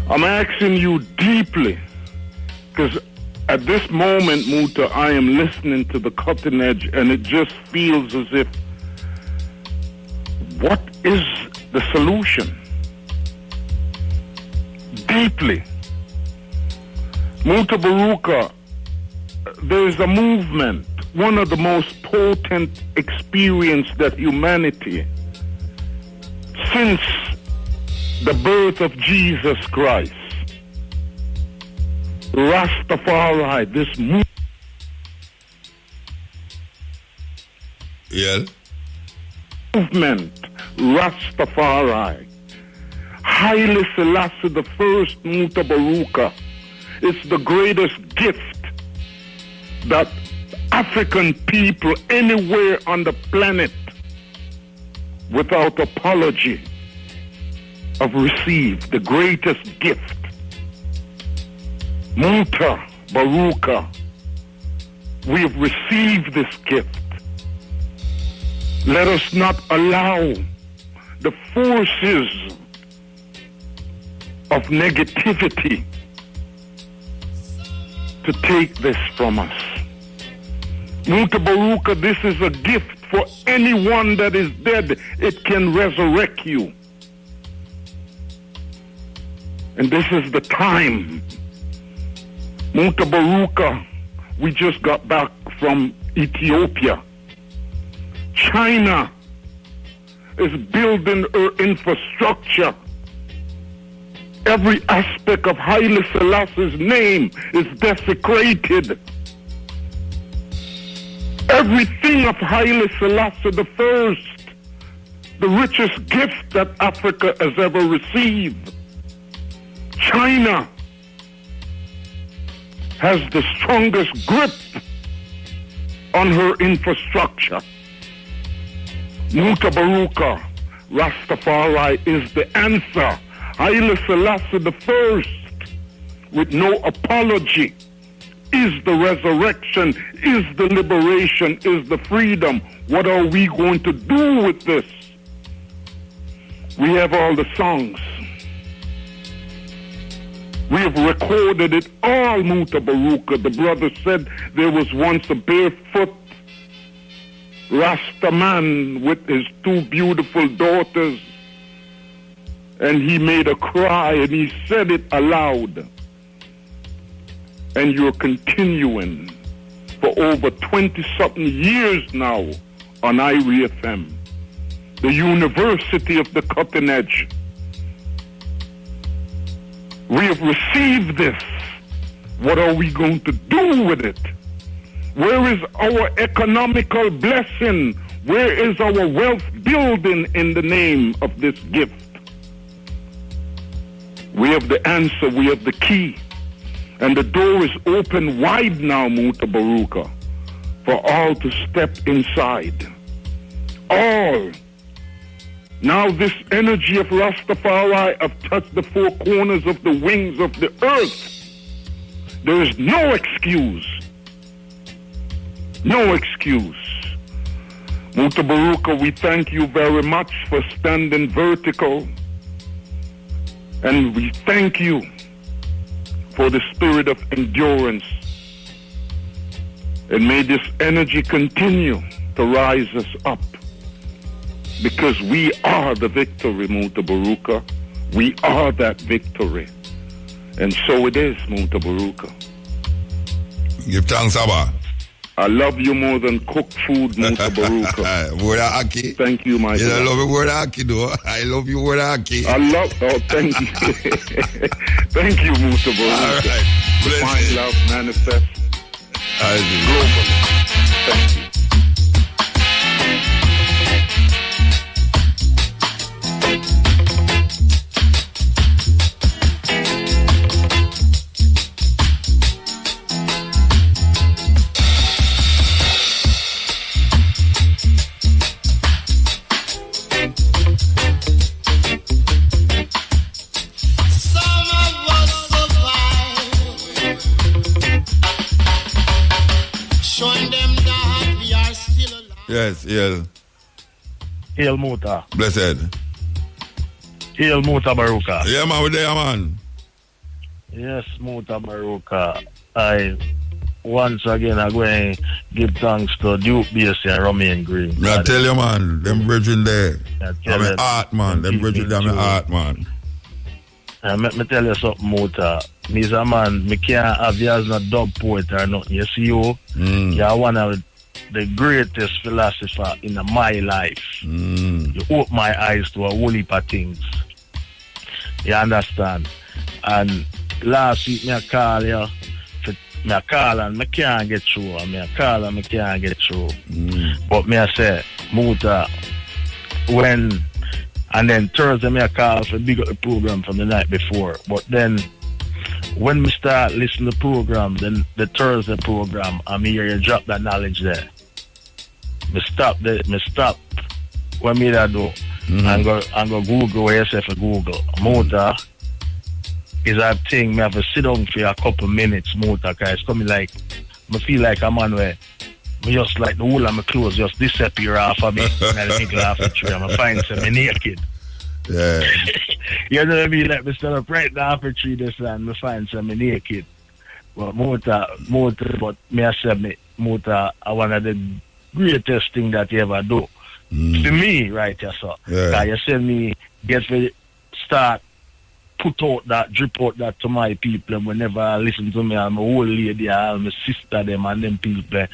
I'm asking you deeply, because at this moment, Muta, I am listening to the cutting edge and it just feels as if, what is the solution? Deeply. Mutabaruka, there is a movement, one of the most potent experience that humanity since the birth of Jesus Christ, Rastafari, this movement, Rastafari, Haile Selassie the first, Mutabaruka, it's the greatest gift that African people anywhere on the planet without apology have received, the greatest gift. Mutabaruka, we have received this gift. Let us not allow the forces of negativity to take this from us. Mutabaruka, this is a gift for anyone that is dead. It can resurrect you. And this is the time. Mutabaruka, we just got back from Ethiopia. China is building her infrastructure. Every aspect of Haile Selassie's name is desecrated. Everything of Haile Selassie the first, the richest gift that Africa has ever received. China has the strongest grip on her infrastructure. Mutabaruka, Rastafari is the answer. Haile Selassie the first, with no apology, is the resurrection, is the liberation, is the freedom. What are we going to do with this? We have all the songs. We have recorded it all, Mutabaruka. The brother said there was once a barefoot Rasta man with his two beautiful daughters, and he made a cry and he said it aloud. And you're continuing for over 20-something years now on Irie FM, the University of the Cutting Edge. We have received this. What are we going to do with it? Where is our economical blessing? Where is our wealth building in the name of this gift? We have the answer, we have the key. And the door is open wide now, Mutabaruka, for all to step inside. All. Now this energy of Rastafari have touched the four corners of the wings of the earth. There is no excuse. No excuse. Mutabaruka, we thank you very much for standing vertical. And we thank you for the spirit of endurance. And may this energy continue to rise us up. Because we are the victory, Mutabaruka. We are that victory. And so it is, Mutabaruka. Give thanks, Abba. I love you more than cooked food, Mutabaruka. Word Aki. Thank you, my brother. I love you, Word Aki, though. I love you, Word Aki. Thank you. Thank you, Mutabaruka. All right. Find love manifest globally. Thank you. Yes, Hail. Hail Muta. Blessed. Hail Mutabaruka. Yeah, man, we're there, man. Yes, Mutabaruka. I once again I'm going to give thanks to Duke Basie and Romain Green. I tell you, man, them bridging there. I'm an art, man. Them bridging there, I'm an art, man. And let me tell you something, Muta. Me's a man, me can't have you as a dub poet or nothing. You see you? You're one of the greatest philosopher in my life. You open my eyes to a whole heap of things. You understand? And last week me I call you. Me I call and me can't get through. Me I call and me can't get through. But me I say, Muta, when and then Thursday me I call for big up the program from the night before. But then when me start listening to the program, then the Thursday program, I'm here you drop that knowledge there. Me stop what me that do and go Google where yourself a Google. Muta is a thing me have to sit down for a couple minutes, Muta, cause it's coming like me feel like a man where me just like the whole of my clothes just disappear off of me and I think off the tree and I find some naked. Yeah. You know what I mean? Like me stand up right now for tree this and me find some naked. But Muta, but me I say Muta are one of the greatest thing that you ever do. To me, right here, so. Yeah. You send me get ready, start put out that, drip out that to my people whenever I listen to me and my old lady and my sister them and them people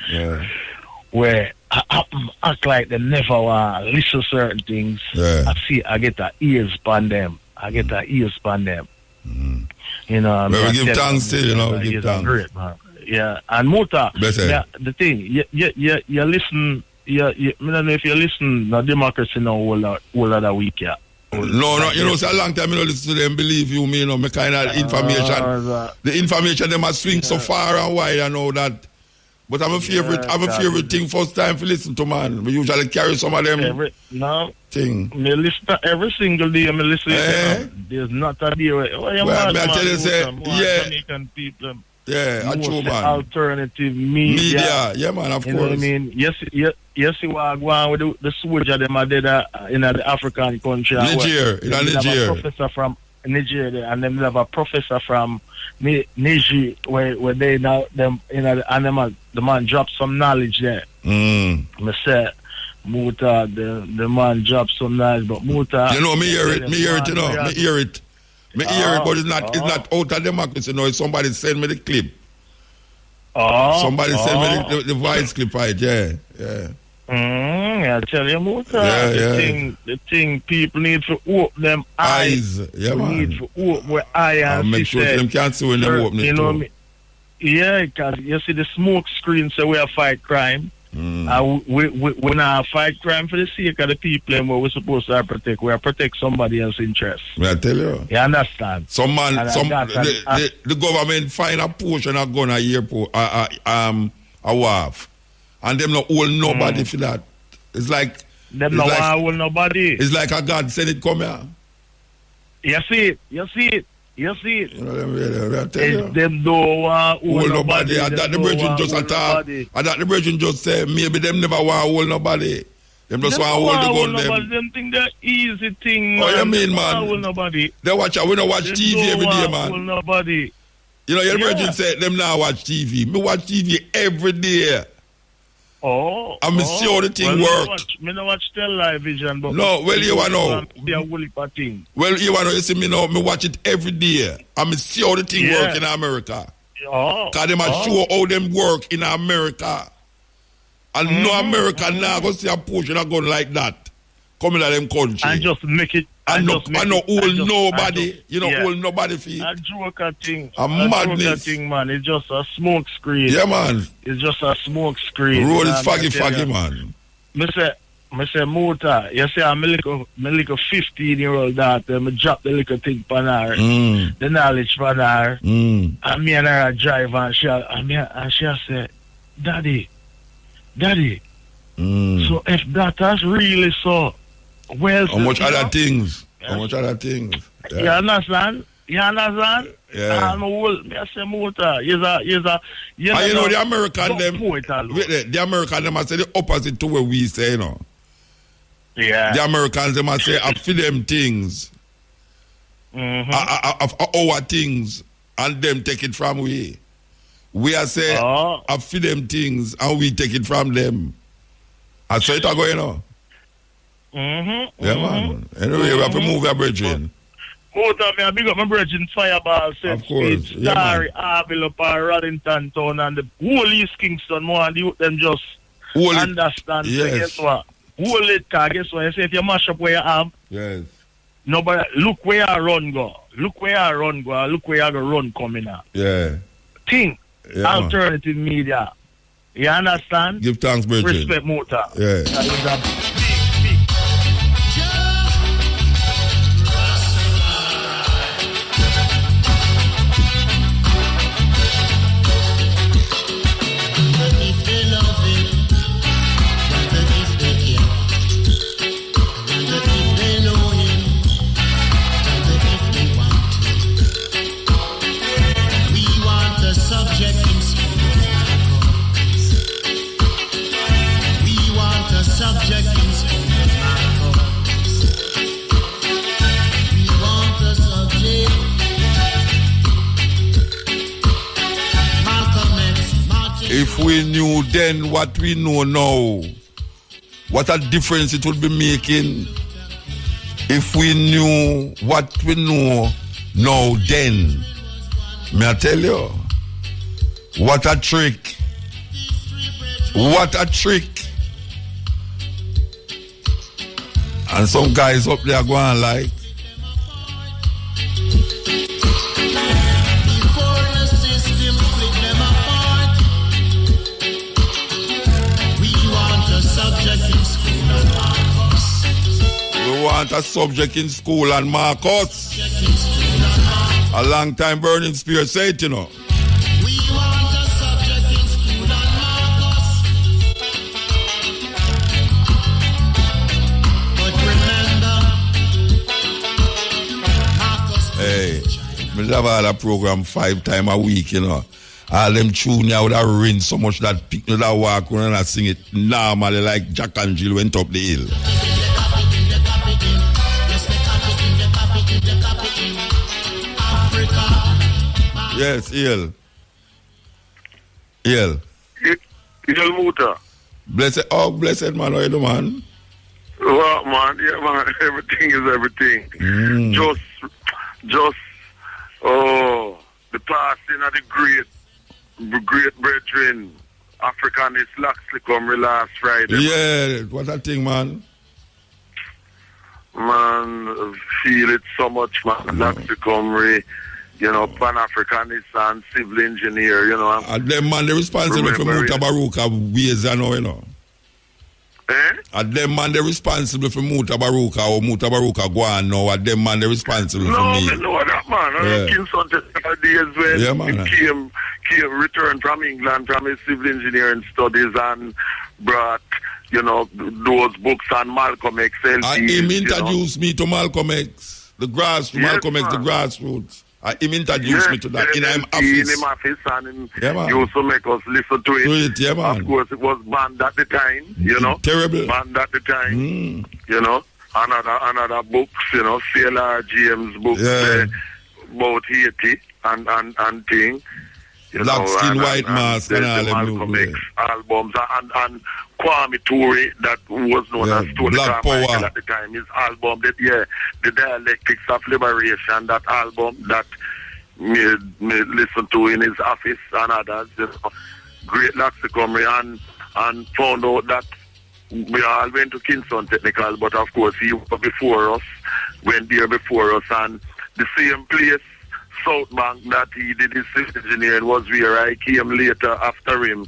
where I act like they never want to listen to certain things. I get the ears upon them. You know, we give thanks to you, give thanks. Great, man. Yeah, and Muta, the thing, you listen, I don't know if you listen to Democracy now all other week, yeah. No, you know, it's a long time I don't listen to them, believe you me, my kind of information. The information they must swing so far and wide and all that. But I'm a favorite thing first time to listen to, man. We usually carry some of them thing. Me listen to every single day, me listen to them. There's not a day where I tell you, say, Jamaican people. Yeah, a true man. Alternative media. Yeah, man, of course. You know what I mean? Yes, see what I go on with the soldier them I did in the African country. Niger. A professor from Niger, and then have a professor from Niger where they now them the man dropped some knowledge there. Me say Muta the man dropped some knowledge, but Muta you know me hear it, you know. Me hear it, but it's not out of democracy, you know, if somebody send me the clip. Somebody sent me the voice clip right, yeah. I tell you, Muta, the thing people need to open them eyes. Yeah, man. Need to open their eyes and make sure them can't see when they open it too. Yeah, because you see the smoke screen say we fight crime. We not fight crime for the sake of the people and what we're supposed to protect. We protect somebody else's interest. I tell you. You understand? The government find a portion of gun at airport, a wharf. And them not hold nobody for that. It's like them not hold nobody. It's like a God said it come here. You see it. You know, them don't want hold nobody. I thought the virgin just attack. I thought the virgin just say maybe them never want hold nobody. Them just want to hold the gun. Them think that easy thing. Oh, you mean, man? Hold nobody. They watch. We don't watch TV every day, man. Hold nobody. You know, your virgin said them now watch TV. Me watch TV every day. I'm see how the thing work. Me no watch television, but no, well you wanna know. Well you wanna know, you see me now, me watch it every day. I'm see how the thing work in America. Cause them show how them work in America. And no American now go see a portion of gun like that coming out them country. And just make it. I know hold nobody. You know, hold nobody feet. A joker thing. A madness. Joker thing, man. It's just a smoke screen. Yeah, man. It's just a smoke screen. The road is foggy, man. Me say, Muta, you see, I'm a little 15-year-old daughter. I drop the little thing pan her. The knowledge pan her. And me and her drive and she said, Daddy. So if that is really so, well, how much other things? Yeah. You understand? Yeah. I'm old. I say, Muta, you know the American them. The American them I say the opposite to what we say, you know. Yeah. The Americans them I say I feel them things. Our things and them take it from we. We are say I feel them things and we take it from them. I say it going on. Yeah, man. Anyway, we have to move our brethren. Muta, me big up my brethren Fireball, of course. Starry, Arville, up Rollington Town, and the whole East Kingston, more and the youth them just understand. Yes. So guess what? Whole it, guess what? You say if you mash up where you have, nobody, look where you run go. Look where you run go. Look where you go run coming out. Yeah. Think. Alternative media. You understand? Give thanks, brethren. Respect Muta. Yeah. If we knew then what we know now, what a difference it would be making. If we knew what we know now then, may I tell you, what a trick. What a trick. And some guys up there going like, we want a subject in school and Marcus. A long time Burning Spear said, you know. We want a subject in school and Marcus. But remember, Marcus. Hey, we have all a program 5 times a week, you know. All them tune out that ring so much that people that walk around and sing it normally like Jack and Jill went up the hill. Yes, Ill. Ill Muta. Blessed man, how you do, man? Well, man, yeah, man, everything is everything. Just, the passing of the great great brethren, Africanist Laxley come last Friday. Yeah, what a thing, man. Man, feel it so much, man. Laxley come, you know, Pan-Africanist and civil engineer, you know. And them man, they responsible for Mutabaruka ways, you know. Eh? And them man, they responsible for Mutabaruka or Mutabaruka go on now. And them man, they responsible for me. No, know that, man. Yeah. Kingston days when Yeah, man. he came returned from England from his civil engineering studies and brought, you know, those books on Malcolm X. And him introduced me to Malcolm X. The grassroots, Yes, Malcolm X, man. the grassroots. Him introduced me to that in him office. In him office, and him Yeah, man. used to make us listen to it. Yeah, man. Of course, it was banned at the time, you know. Terrible. Banned at the time, you know. Another books, you know, Sailor James books about Haiti and thing. You Black know, Skin, and White Mask, and all the them. Malcolm X albums and Kwame Ture, that was known as Tony Black Carmichael Power. at the time. His album, the Dialectics of Liberation, that album that me listen to in his office and others. You know, great lexicon, and found out that we all went to Kingston Technical, but of course he was before us, went there before us, and the same place, South Bank, that he did his civil engineering was where I came later after him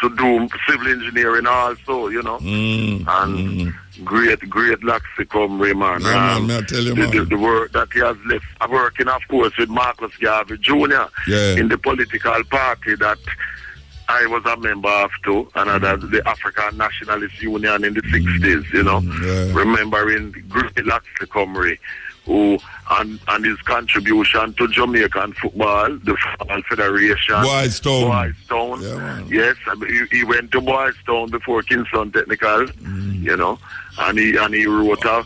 to do civil engineering also, you know. And great lexicon, man. Man, I tell you, man. The work that he has left, working, of course, with Marcus Garvey Jr. in the political party that I was a member of too, and the African Nationalist Union in the 60s, you know. Remembering great lexicon, who and his contribution to Jamaican football, the Football Federation. Boys Town. Yes, he went to Boys Town before Kingston Technical, you know, and he wrote a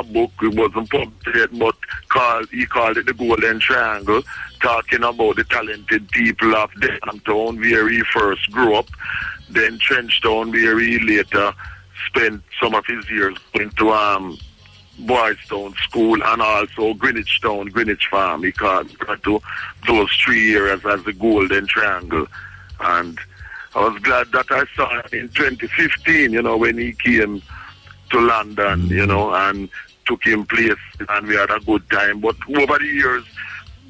book. It wasn't published yet, but he called it the Golden Triangle, talking about the talented people of Denhamtown, where he first grew up, then Trenchtown, where he later spent some of his years going to Boys Town School, and also Greenwich Town, Greenwich Farm. He called to those 3 areas as the Golden Triangle. And I was glad that I saw him in 2015, you know, when he came to London, you know, and took him place, and we had a good time. But over the years,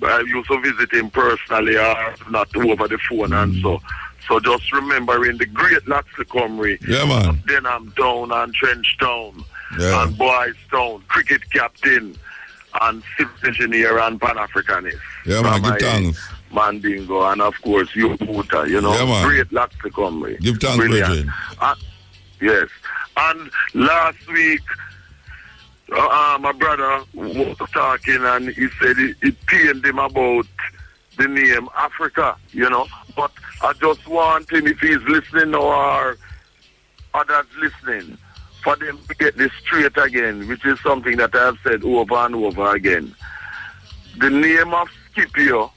I used to visit him personally, or not over the phone, and so just remembering the great lexicon, Denhamtown and Trenchtown, and Boys Town, cricket captain, and civil engineer and Pan-Africanist. Yeah, man, give thanks. Mandingo, and of course, Muta, you know, great lexicon. Give thanks, brilliant. Yes. And last week, my brother was talking, and he said it pained him about the name Africa, you know. But I just want him, if he's listening or others listening, for them to get this straight again, which is something that I have said over and over again. The name of Scipio,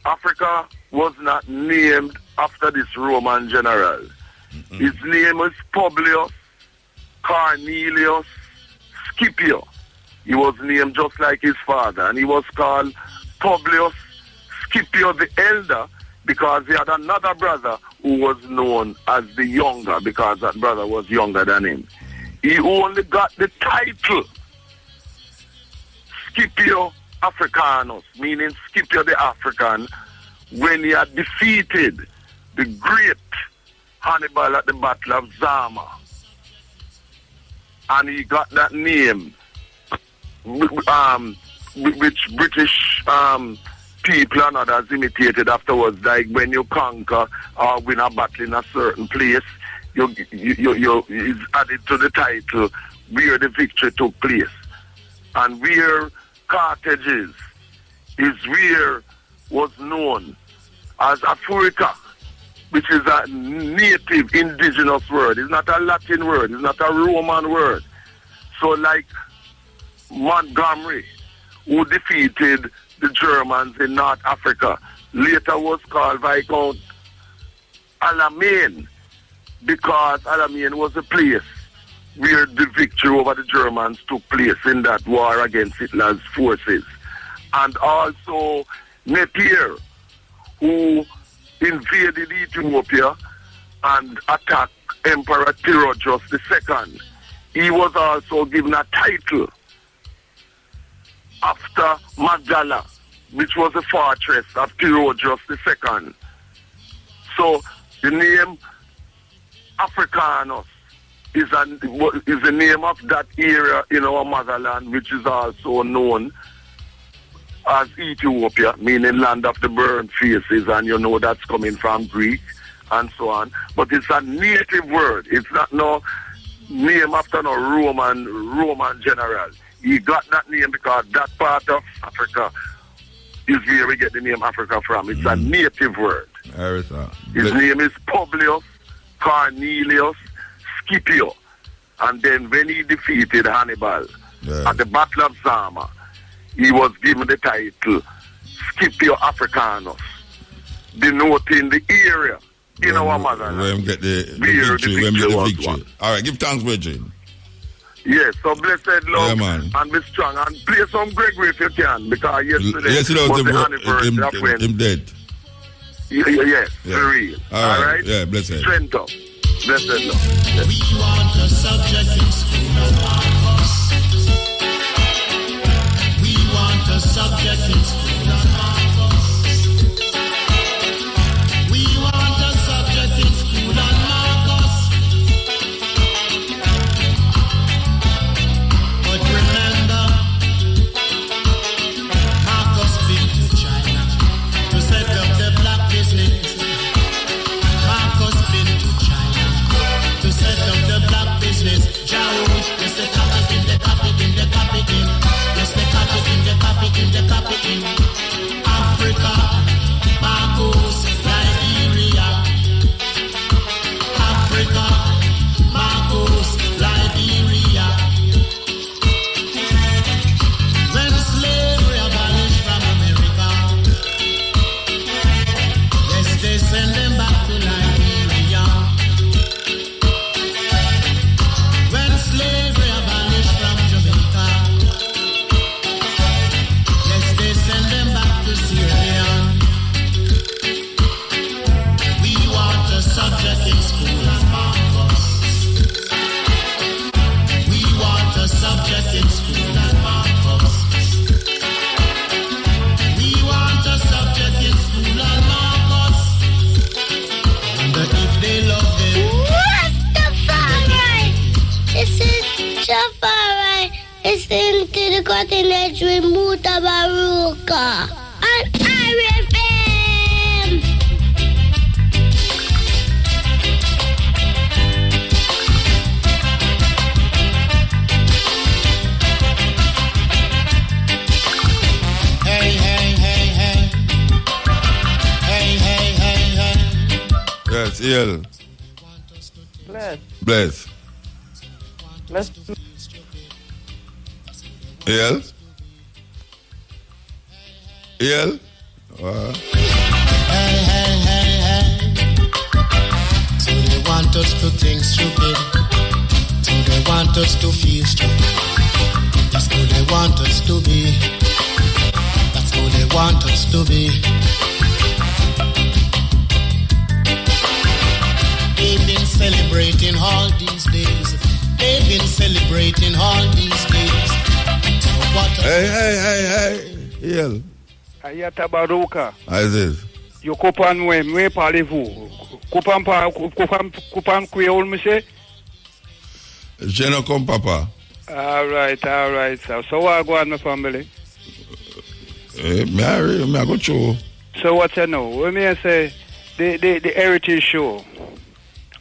Africa was not named after this Roman general. His name is Publius Cornelius Scipio. He was named just like his father, and he was called Publius Scipio the Elder because he had another brother who was known as the Younger, because that brother was younger than him. He only got the title Scipio Africanus, meaning Scipio the African, when he had defeated the great Hannibal at the Battle of Zama. And he got that name, which British people and others imitated afterwards. Like when you conquer or win a battle in a certain place, you is added to the title where the victory took place. And where Carthage is where was known as Africa, which is a native indigenous word. It's not a Latin word. It's not a Roman word. So like Montgomery, who defeated the Germans in North Africa, later was called Viscount Alamein, because Alamein was the place where the victory over the Germans took place in that war against Hitler's forces. And also Napier, who invaded Ethiopia and attacked Emperor Theodosius II. He was also given a title after Magdala, which was a fortress of Theodosius II. So the name Africanus is the name of that area in our motherland, which is also known as Ethiopia, meaning land of the burnt faces, and you know that's coming from Greek and so on. But it's a native word. It's not no name after no Roman general. He got that name because that part of Africa is where we get the name Africa from. It's a native word. His name is Publius Cornelius Scipio. And then when he defeated Hannibal at the Battle of Zama, he was given the title Scipio Africanus, denoting the area in our motherland. When we get the victory. All right, give thanks, Virgin. Yes, so blessed love and be strong. And play some Gregory if you can, because yesterday was the anniversary of when him dead. Yes, for real. All right? Yeah, blessed. Strength up. Blessed love. Yes. We want a subject in school and Marcus. We want a subject in school and Marcus. We want a subject in school and Marcus. But remember, Marcus been to China to set up the black business. Marcus been to China to set up the black business. Yes, they copy in, they copy in, they copy in. Yes, they copy in, they copy in, they copy in. Africa, Marcos, Liberia. Africa, Marcos, Liberia. When slavery abolished from America, yes, they send them back to Liberia. When slavery abolished from Jamaica, yes, they send them back to Sierra Leone. We want a subject in school and Marcus. We want a subject in school and Marcus. We want a subject in school and Marcus. Wonder if they love him. Rastafari! This is Jafari. Listen to the cutting edge with Mutabaruka on RFM. Hey, hey, hey, hey. Hey, hey, hey, hey. Yes, Iel. Bless. Iel? Iel? Hey, hey, hey, hey. So they want us to think stupid. So they want us to feel stupid. That's who they want us to be. That's who they want us to be. They've been celebrating all these days. They've been celebrating all these days. So what? Hey, Iel. Mutabaruka. As is. You coupe moi parlez-vous? Coupe créole, monsieur? Je ne comprends papa. All right, sir. So what go on, my family? Me I go show. So what you know? When me say the heritage show.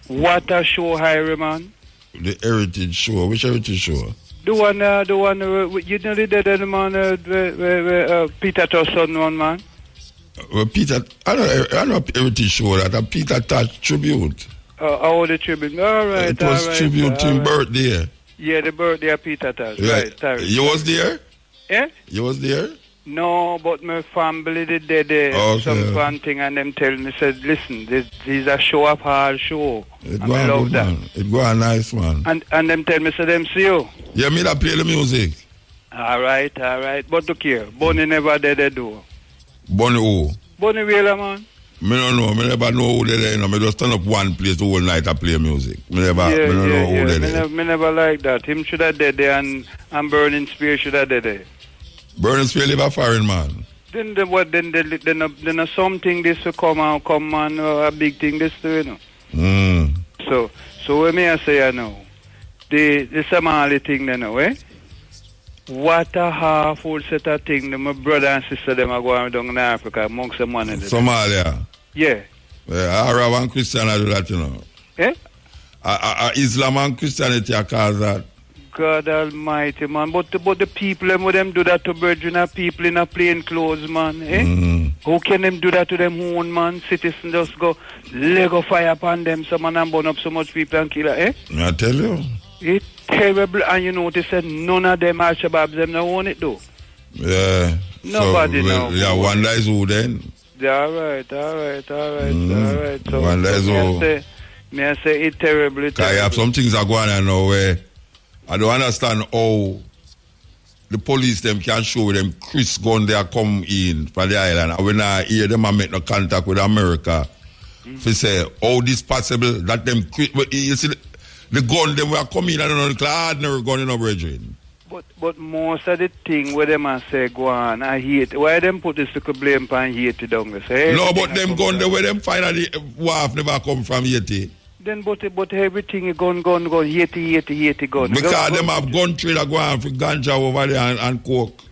What a show, Harry, man. The heritage show. Which heritage show? The one, you know the dead man, Peter Tosson one, man. Peter, I know heritage show that a Peter Touch tribute. Oh, the tribute. All right. It was tribute to his birthday. Yeah, the birthday of Peter Touch. Right. You was there? Yeah? You was there? No, but my family did some fun thing, and them tell me, said, listen, this is a show of hard show. It go I love that. Man. It go a nice one. And them tell me, so them see you. Yeah, me that play the music. All right. But look here, Bonnie never did do. Bonnie who? Bonnie Wheeler, man. Me don't know. Me never know who they there. You know, me just stand up one place the whole night and play music. Me never. Me don't know who they there. Me never like that. Him should have dead there, and Burning Spear should have dead there. Burning Spear live a foreign man. Then a something this will come and a big thing this too, you know. So when me I say I know, the Somali thing they know, eh? What a half whole set of thing my brother and sister them are going down in Africa amongst the money. Somalia. Yeah. Arab and Christian do that, you know. Eh? Islam and Christianity are cause that. God Almighty, man. But the people, them do that to virgin people in a plain clothes, man. Eh? How can them do that to them own, man? Citizens just go Lego fire upon them, some man and burn up so much people and kill her, eh? I tell you. It's terrible, and you notice that none of them Al-Shabaab, them don't own it, though. Yeah. Nobody knows. Yeah, one is who then? Yeah, all right. So, one is who. May I say it's terrible. Because you have some things that go on now where I don't understand how the police them can show them Chris gun there come in for the island. And when I hear them and make no contact with America, they say, how this possible that them you see the gun them were coming, I don't know, the ordinary gun in a brethren. But most of the thing where them and say go on, I hate. Why them put this little blame on Haiti down there? Say, no, but them gun the way them finally WAF never come from Haiti. Then but everything is gun, Haiti gun. Because them have gun trade that go on for ganja over there and coke.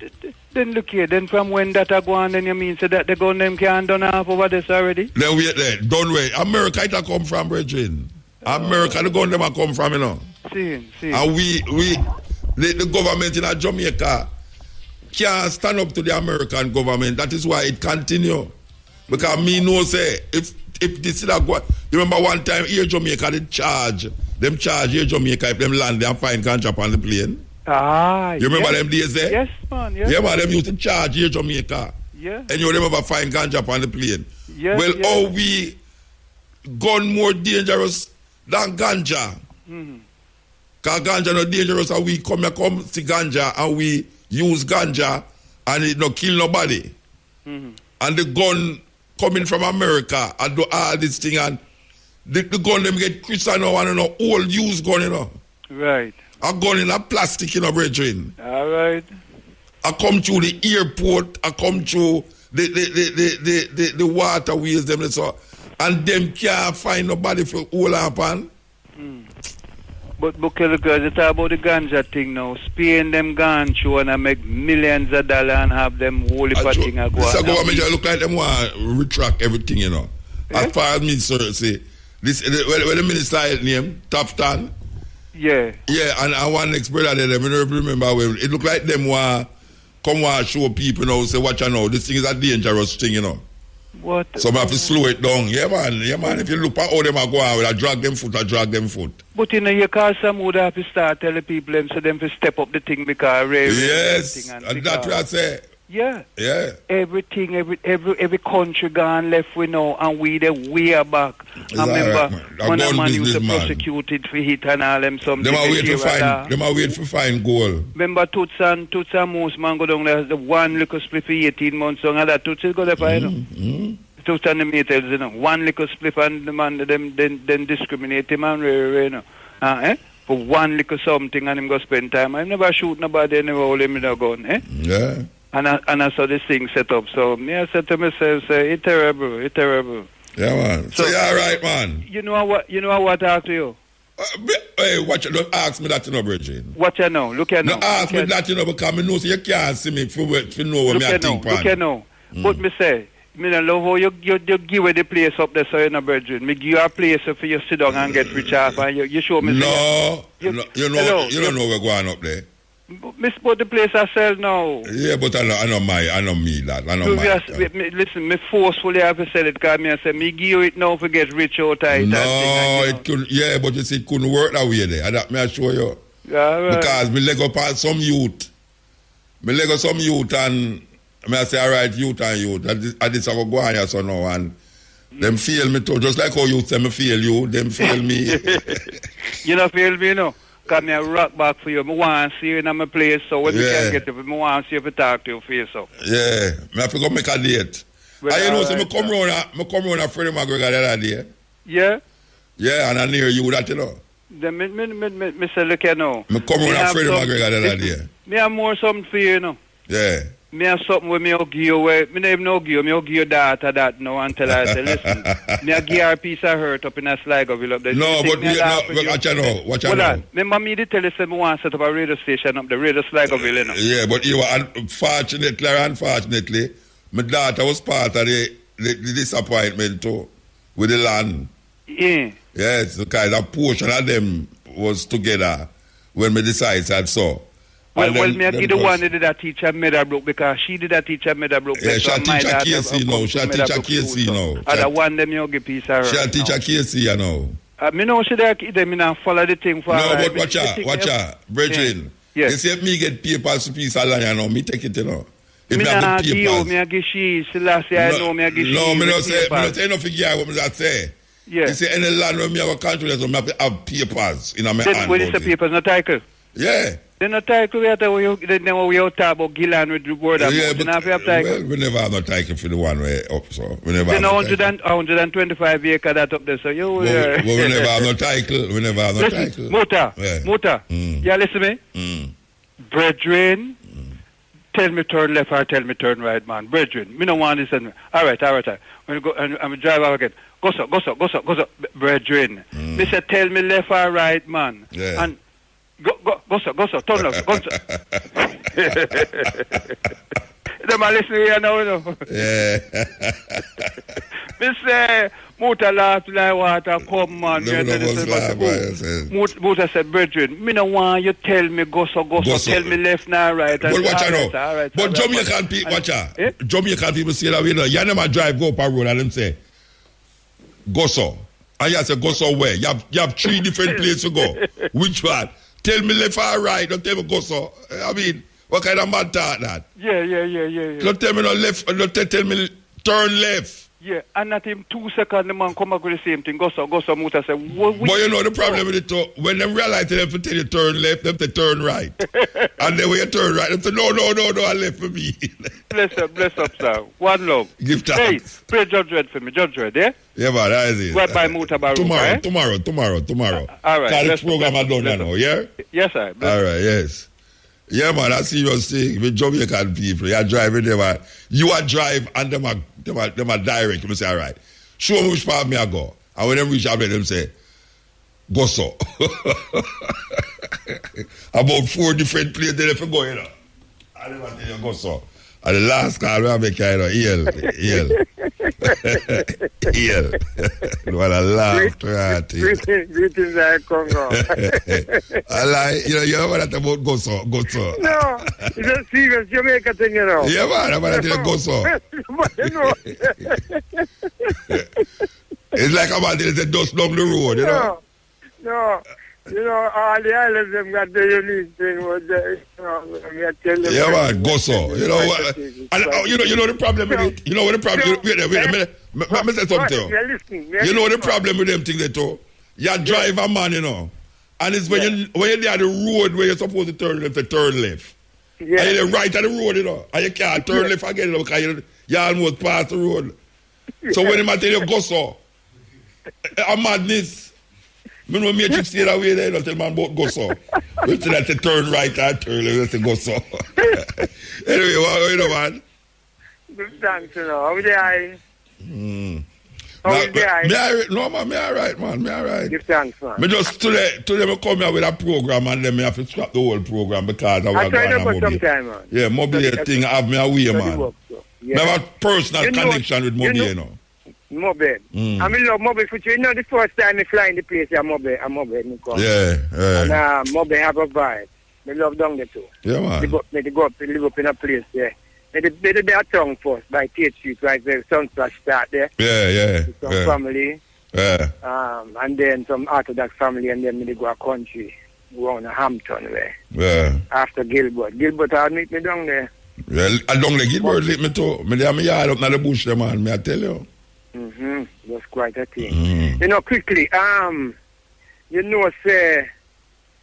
Then look here, then from when that a go on, then you mean so that the gun them can't done off over this already? Then wait there, don't wait. America it a come from, brethren. America the gun them a come from, you know. See. And the government in Jamaica can't stand up to the American government. That is why it continue. Because me know say if this is a go, you remember one time here Jamaica they charge here Jamaica if them land there and find ganja on the plane. You remember them days there? Yes, man. Yes. Yeah, man, them used to charge here Jamaica. Yeah. And you remember find ganja on the plane. Yes, well, how we gun more dangerous than ganja? Because ganja not dangerous and we come see ganja and we use ganja and it not kill nobody. And the gun coming from America and do all this thing and the gun them get Christian now and old used gun, you know. Right. A gun in a plastic, you know, brethren. All right. I come through the airport, I come through the waterways, them so, and them can't find nobody for hold up on. But because it's about the ganja thing now. Spain them gone through and I make millions of dollars and have them whole thing a go on. This government look like them want to retract everything, you know. As far as me sir say, this when the minister name Taftan. Yeah. Yeah, and I want next brother there, I don't remember when it look like them want come show people, you know, say watch you know, this thing is a dangerous thing, you know. What? So I have to slow it down. Yeah, man. If you look at how them are going, I drag them foot. But you know, you call some would have to start telling people them so them to step up the thing because yes, and that's what I say. Yeah. Yeah. Everything, every country gone left we know and we the way back. I remember when a man used to prosecuted for hit and all them something. Them are wait for find gold. Remember Toots and Moose man go down there the one little split for 18 months long and that Toots is go there for you know. Toots and the metals, you know. One little split and the man then discriminate him and you know. For one little something and him go spend time. I never shoot nobody, never hold him in a gun, eh? Yeah. And I saw this thing set up. So me I said to myself, it's terrible. Yeah, man. So you're all right, man. You know what I ask you? Hey, watch it. Don't ask me that, you know, Bridget. What you know? Look at now. Don't ask me that, you know, because I know so you can't see me for know what I think. Look at now. But me say, me don't love how you give away the place up there, so you know, Bridget. Me give you a place for you sit down and get rich off, and you show me. No, you don't know we're going up there. Miss put the place I sell now. Yeah, but I know me that. I know my. Listen, me forcefully have to sell it because me I say me give it now for get rich out of it. No, it couldn't. Yeah, but you see, it couldn't work that way there. That me I show you. Yeah, right. Because me leg up on some youth. And me I say, all right, youth. I this I go on here so now and them feel me too. Just like how you say me feel you, them feel me. You don't feel me, no? Because I rock back for you. I want to see you in my place, so when we can get you, I want to see you to talk to you face up. Yeah, I have to go make a date. And you know, so I come round a Freddie McGregor the other day. Yeah? Yeah, and I near you that, you know. Then me say, look here now. I come round a Freddie McGregor the other day. Me have more something for you, you know. Yeah. Me have something where me will give you, me don't even know give you, me will give you daughter that now until I say, listen, me will give her a piece of hurt up in a Sligoville up there. No, but watch out now, watch out now. Remember me did tell you, say, me want to set up a radio station up the Radio Sligoville, you know. Yeah, but you unfortunately or unfortunately, my daughter was part of the disappointment too, with the land. Yeah. Yes, because a portion of them was together when me decided so. Well, me I give the one that did that teacher Meadowbrook because she did that teacher Meadowbrook. Yeah, she'll teach a KC now. She'll teach a KC now. Other one them you give piece of her. She'll teach a KC now. Me know she there them me not follow the thing for no, but watch out, Brethren. Yeah. You see if me get papers to piece of land, you know, me take it, you know. If me not give you, me I give she, last year I know me I give she. No, me not say nothing here what me that say. Yeah. You see any land where me have a country, so me have to have papers in my hand. Then when you say papers, not title? Yeah. Then not title, we talk about Gillan with the word about. Yeah, but well, we never have no title for the one way up, so we never then have 125 acre that up there, so you we never have no title. We never have no title. Muta, yeah, listen to me. Brethren, tell me turn left or tell me turn right, man. Brethren, me no want this. All right. When you go, I'm drive out again. Go so, brethren. Me say tell me left or right, man. Yeah. And go so, turn left, go so. Them are listening here now, you know. Yeah. Me say, Muta laugh like water, come man. Muta said, brethren, me no want you tell me go so, tell me left now right. But watch out now. But Jamaican people, watch out. Jamaican people say that, you know, you never drive go up a road and them say, go so. And you say, go so where? You have 3 different places to go. Which one? Tell me left or right, don't tell me go so. I mean, what kind of mad talk that? Yeah. Don't tell me no left, don't tell me turn left. Yeah, and at him 2 seconds, the man come back with the same thing. Go so, Muta say, but you know the problem with it too, when they realize they have to tell you turn left, they have to turn right. And then when you turn right, they say, no, I left for me. Bless up, sir. One love. Give thanks. Hey, play Judge Red for me. Judge Red, yeah? Yeah, man, that is it. Right by Mutabaruka, Tomorrow. All right. This program I done now, yeah? Yes, sir. All right, yes. Yeah, man, that's serious thing. With Jamaican people, you're driving them, you are drive and them are direct. You say, all right, show me which part me I go. And when them reach out, them say, go so. About 4 different places they have to go, you know. And them tell you, go so. And the last call we have make you know, EL. You want to laugh to that. Greetings, Congo. I like, you know what about go so. No, it's a serious Jamaica thing, you know. Yeah, man, I'm going to tell you go so. It's like I'm going to say dust down the road, you know. No. You know, all the islands them got the unique thing with the, yeah, man, go so. You know what? You know the problem with it? You know what the problem? Wait a minute. Let me say something. You know the problem with them things they too? You drive a man, you know, and it's when you're near the road where you're supposed to turn left, turn left. Yeah. And you're right on the road, you know, and you can't turn left again, you know, because you almost past the road. So when him tell you go so, a madness. Me know me stay that way there, don't tell man about go so. We tell that to turn right and turn left, to go so. Anyway, what you know, man? Good thanks, you know. How are they? How are they? No, man, me all right, man. Me all right. Give thanks, man. Me just today me come here with a program and then me have to scrap the whole program because I want to go on a sometime, man. Yeah, mobile thing have me away, man. Yeah. Me have a personal connection with mobile, you know. Mobile. I mean, love mobile for you. You know, the first time I fly in the place, I'm mobile. Yeah. And mobile have a vibe. I love down there too. Yeah, man. They go up in a place there. They did their tongue first by Tate Street, right there. Sunflash start there. Yeah. Some family. Yeah. And then some Orthodox family, and then they go a country, go on a Hampton way. Yeah. After Gilbert. Gilbert had meet me down there. Well, I don't like Gilbert meet me too. Me have me yard up in the bush there, man. Me I tell you. That's quite a thing. You know, quickly, you know, say,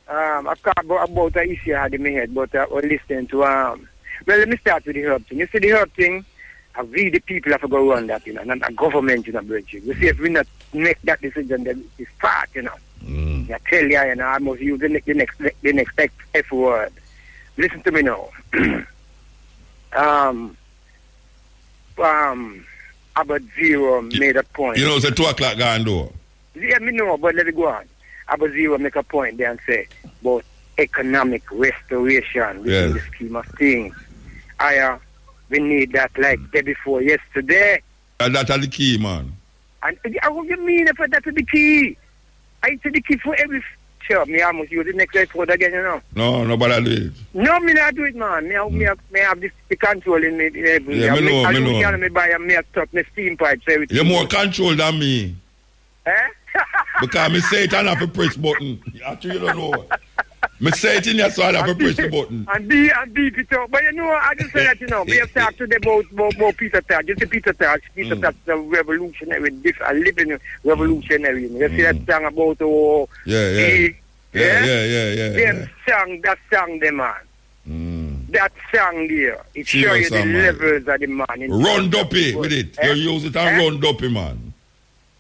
I talk about an issue I had in my head, but I was listening to, well, let me start with the herb thing. You see the herb thing, we the people have to go run that, you know, and a government, you know, bridging. You see, if we not make that decision, then it's part, you know. I tell you, you know, I must use the next F word. Listen to me now. About Zero made a point. You know, it's a 2 o'clock gone door. Yeah, me know, but let it go on. About Zero make a point there and say about economic restoration within the scheme of things. We need that like day before yesterday. And that's the key, man. And what you mean if that's the key? I say the key for every job. Me almost use the next episode again, you know. No, nobody do it. No, me not do it, man. Me have this the control in me. Yeah, me know. Me buy a me top, me steam pipes, everything. You're more control than me. Eh? Because me say it and have to press button. Actually, you don't know. Me say it in your so I have to press the button. And beep it up. But you know, I just say that, you know, we have talked today about Peter Tosh. You see Peter Tosh. Peter Tosh is a revolutionary, a living revolutionary. You see that song about That song there, man. That song there. It shows you the levels of the man. Run dopey with it. You use it and run dopey, man.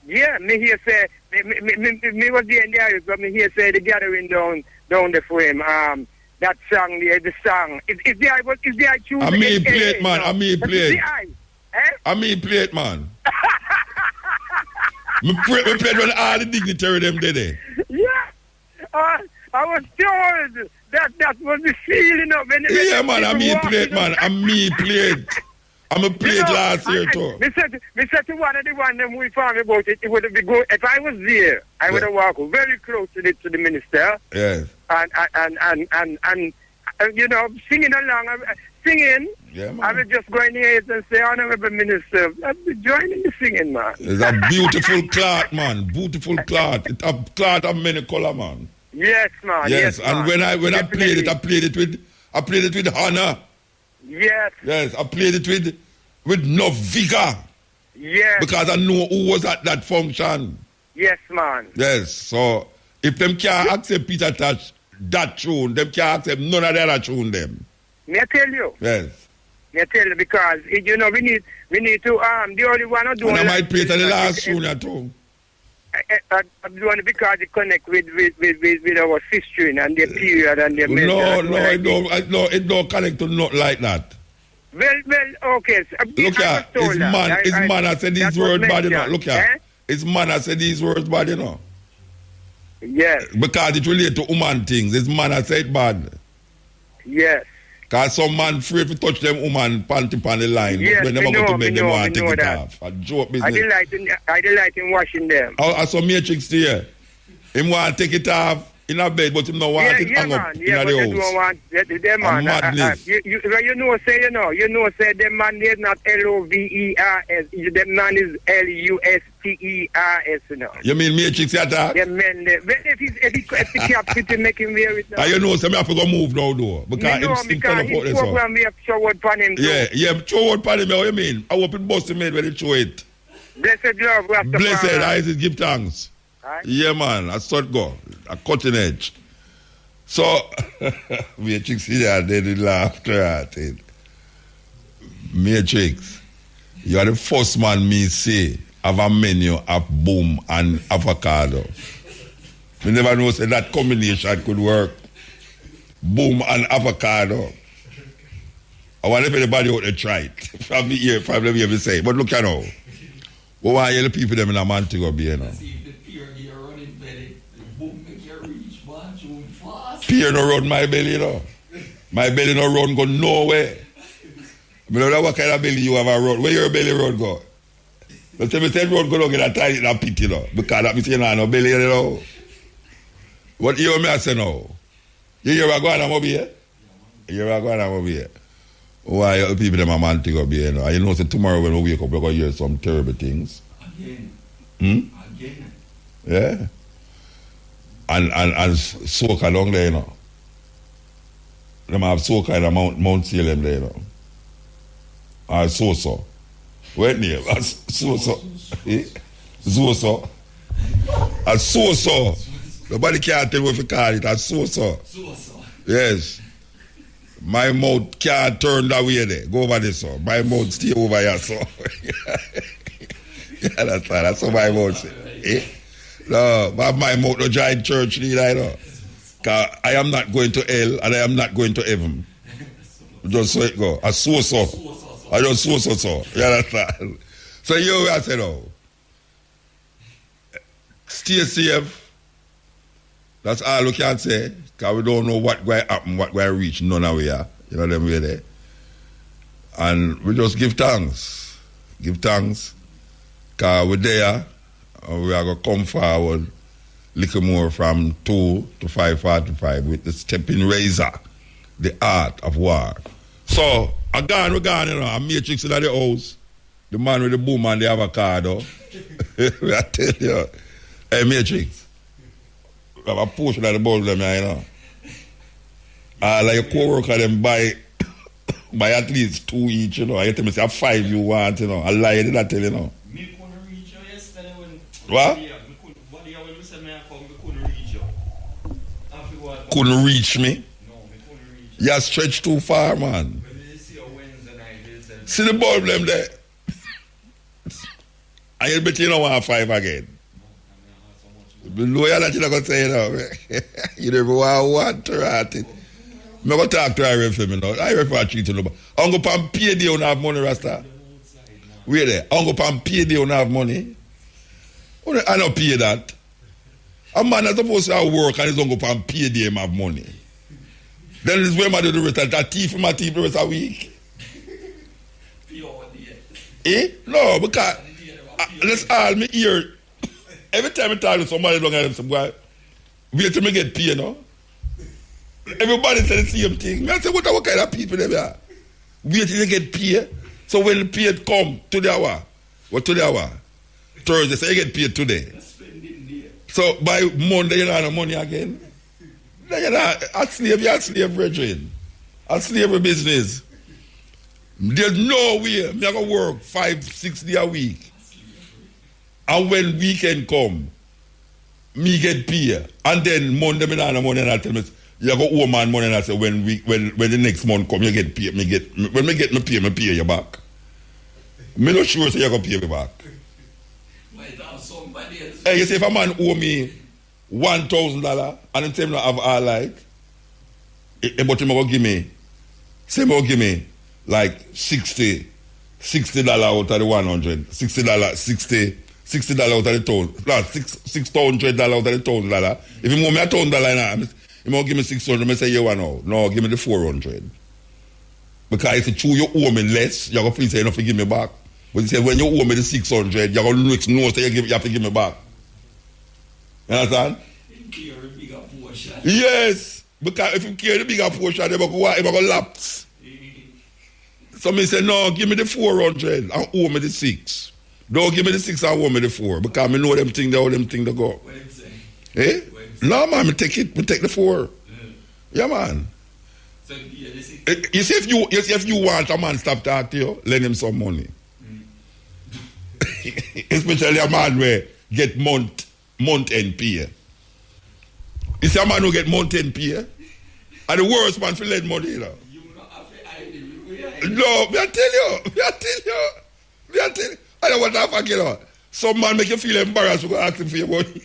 Yeah, me here say, me was there in the area, but me here say the gathering down the frame. That song there, the song. Is there tune? I mean play it, man. I mean play it. I mean play it, man. Me play when all the dignitary them did it. Yeah. I was told that was the feeling of it. Yeah, man, I mean play it, man. I mean play it. I'm a play it last year too. Me said to one of the one them we found about it would have been good. If I was there, I would have walked very close to the minister. Yes. And you know, singing along, singing. Yeah, man. I would just go in here and say, Honorable Minister, I'll be joining the singing, man. It's a beautiful cloth, man. Beautiful cloth. It's a cloth of many color, man. Yes, man. Yes, and man. when I played it, I played it with honor. Yes. Yes, I played it with no vigor. Yes. Because I know who was at that function. Yes, man. Yes, so if them can't accept Peter Tosh, that tune, them can't accept none of the other tune them. May I tell you? Yes. May I tell you, because, you know, we need to, the only one who do and I might play it on the last tune too. Because it connect with our history and their period and their No, it don't connect to not like that. Well, okay. Look at his man I said these words bad, you know. Look at his man I said these words bad, you know. Yes. Because it relates to woman things. His man I said bad. Yes. Because some man afraid to touch them woman panty on the line. Yes, when they go to make them want to take it off. A joke business. I delight in washing them. I saw Matrix there. Him want to take it off in a bed, but him no want it hang up in the house. Don't want them man. Madness. You know, say them man is not LOVERS. Them man is LUSTERS. You know. You mean Matrix attack? Them men. If the cap fit make him wear it now. You know, so me have to go move now, though. Because him turn up out there, so. We have showed upon him. Yeah, showed upon him. What you mean? I hope it bust him when they show it. Blessed love. Blessed, I just give thanks. Right. Yeah, man, I start go. A cutting edge. So, Matrix here, they did laugh to it. Matrix, you are the first man me say have a menu of boom and avocado. We never know say that combination could work. Boom and avocado. I wonder if anybody out there try it. From me here, from them ever say. But look at now. What why the people them in a man to go be, you know? Peer no run my belly, you know. My belly no run go nowhere. I know what kind of belly you have a run. Where your belly run go? But tell me, run go down get a tiny little pit, you know. Because that means you know no belly, you know. What you hear me I say now? You hear what going on over here? You hear what going on over here? Why the people them a man to go be, you know. And you know, say tomorrow when we wake up, we're going to hear some terrible things. Again. Again. Yeah. And soca down there, you know. Them have soca in the Mount Salem there, you know. Or so. What name? So. Zoso. A so. Nobody can't tell what you call it. A so. Yes. My mouth can't turn that way there. Go over this one. My mouth stay over here, so. Yeah, that's what my mouth say. Eh? No, but my mouth no join church leader, you know. Cause I am not going to hell and I am not going to heaven. Just so it go. I so. I just so. You understand? So you I say no. Stay safe. That's all we can say. Because we don't know what going to happen, what going to reach none of we are. You know them way there. And we just give thanks. Give thanks. Because we're there. And we are going to come forward little more from 2 to 5:45 with the stepping razor, the art of war. So, we're gone, you know. I'm Matrix in the house. The man with the boom and the avocado. I tell you. Hey, Matrix. We have a portion of the bowl of them, you know. Like a co-worker, them buy at least 2 each, you know. I tell me, say, 5 you want, you know. I lie, did I tell you, know? Me couldn't reach you yesterday when... What? Couldn't reach me? No, me couldn't reach you. You stretched too far, man. See the bulb them there? And you bet you don't want 5 again. The lawyer that you're not going to say, you know. You never want to write it. I'm going to talk to Ira for me now. Ira for a treat to nobody. I'm going to pay you don't have money, Rasta. Wait there. I'm going to pay you don't have money. I don't pay that. A man is supposed to have work and he's going to pay them have money. Then this way I do the rest of the thief in my teeth the rest of the week. Eh? No, because let's all me hear. Every time I talk to somebody long at them, some guy, wait till me get paid, you know? Everybody say the same thing. I say, what kind of people they are? Wait till you get paid. So when the pay come to the hour, what to the hour? Thursday, so you get paid today. So by Monday you don't have money again. Then you're not a slave, brethren. A slave business. There's no way I'm going to work 5-6 days a week. And when weekend come, me get paid. And then Monday me not have money and I tell me, you go owe man money and I say when the next month come you get paid. When me get my pay you back. Me not sure say you go pay me back. Hey, you say if a man owe me $1,000 and then say I have all like, but him go give me, like $60 out of the 100, $60 out of the $1,000, no, $600 out of the $1,000. If you owe me $1,000 now, he will give me 600. I say you want now. No, give me the 400. Because if you true you owe me less, you're gonna say enough to give me back. But you say when you owe me the 600, you're gonna know say you have to give me back. You understand? Yes, because if you carry the bigger portion, they're gonna lapse. So me say no, give me the 400 and owe me the 6. Don't give me the 6 and owe me the 4 because I know them thing they go. Eh? No man, me take the 4. Yeah man. So you see if you want a man stop talking to you, lend him some money. Especially a man where get month end pay. You see a man who get month end pay? And the worst man for lend money, you know. No, me I tell you. I don't want to forget you. Some man make you feel embarrassed to go ask him for your money.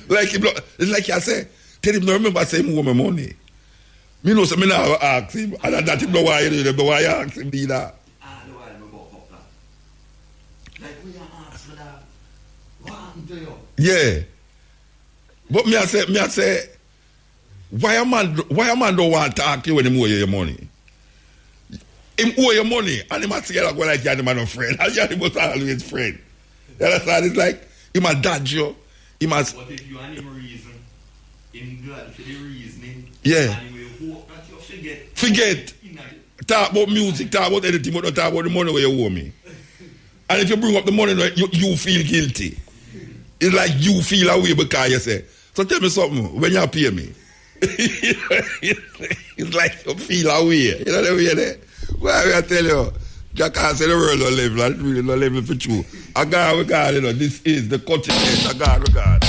like it's like I say, tell him no remember say him owe me money. Me know so me now ask him, and that him know why you do them, why you ask him do that. Yeah. But me I say, why a man don't want to talk to you when he owe you your money? Him owe your money, and he must say like you're the man of friend. And you're the most always friend. You understand? It's like, he must dodge you. He must... But if you have him reason, him glad for the reasoning, yeah. And he will hope that you forget. Forget. Talk about music, talk about anything, but don't talk about the money where you owe me. And if you bring up the money, you feel guilty. It's like you feel away because you say, so tell me something, when you pay me. It's like you feel away. You know what I mean? Well, I tell you, Jack say the world don't live, like really don't live for true. I got regard, you know, this is the cutting edge, I got regard.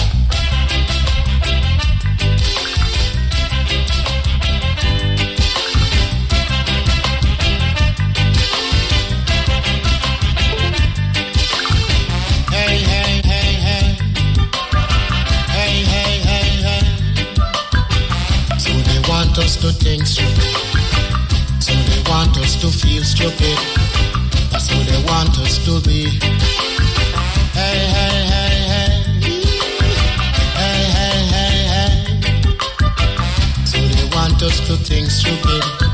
us to think stupid. So they want us to feel stupid. That's who they want us to be. Hey, hey, hey, hey. Hey, hey, hey, hey. So they want us to think stupid.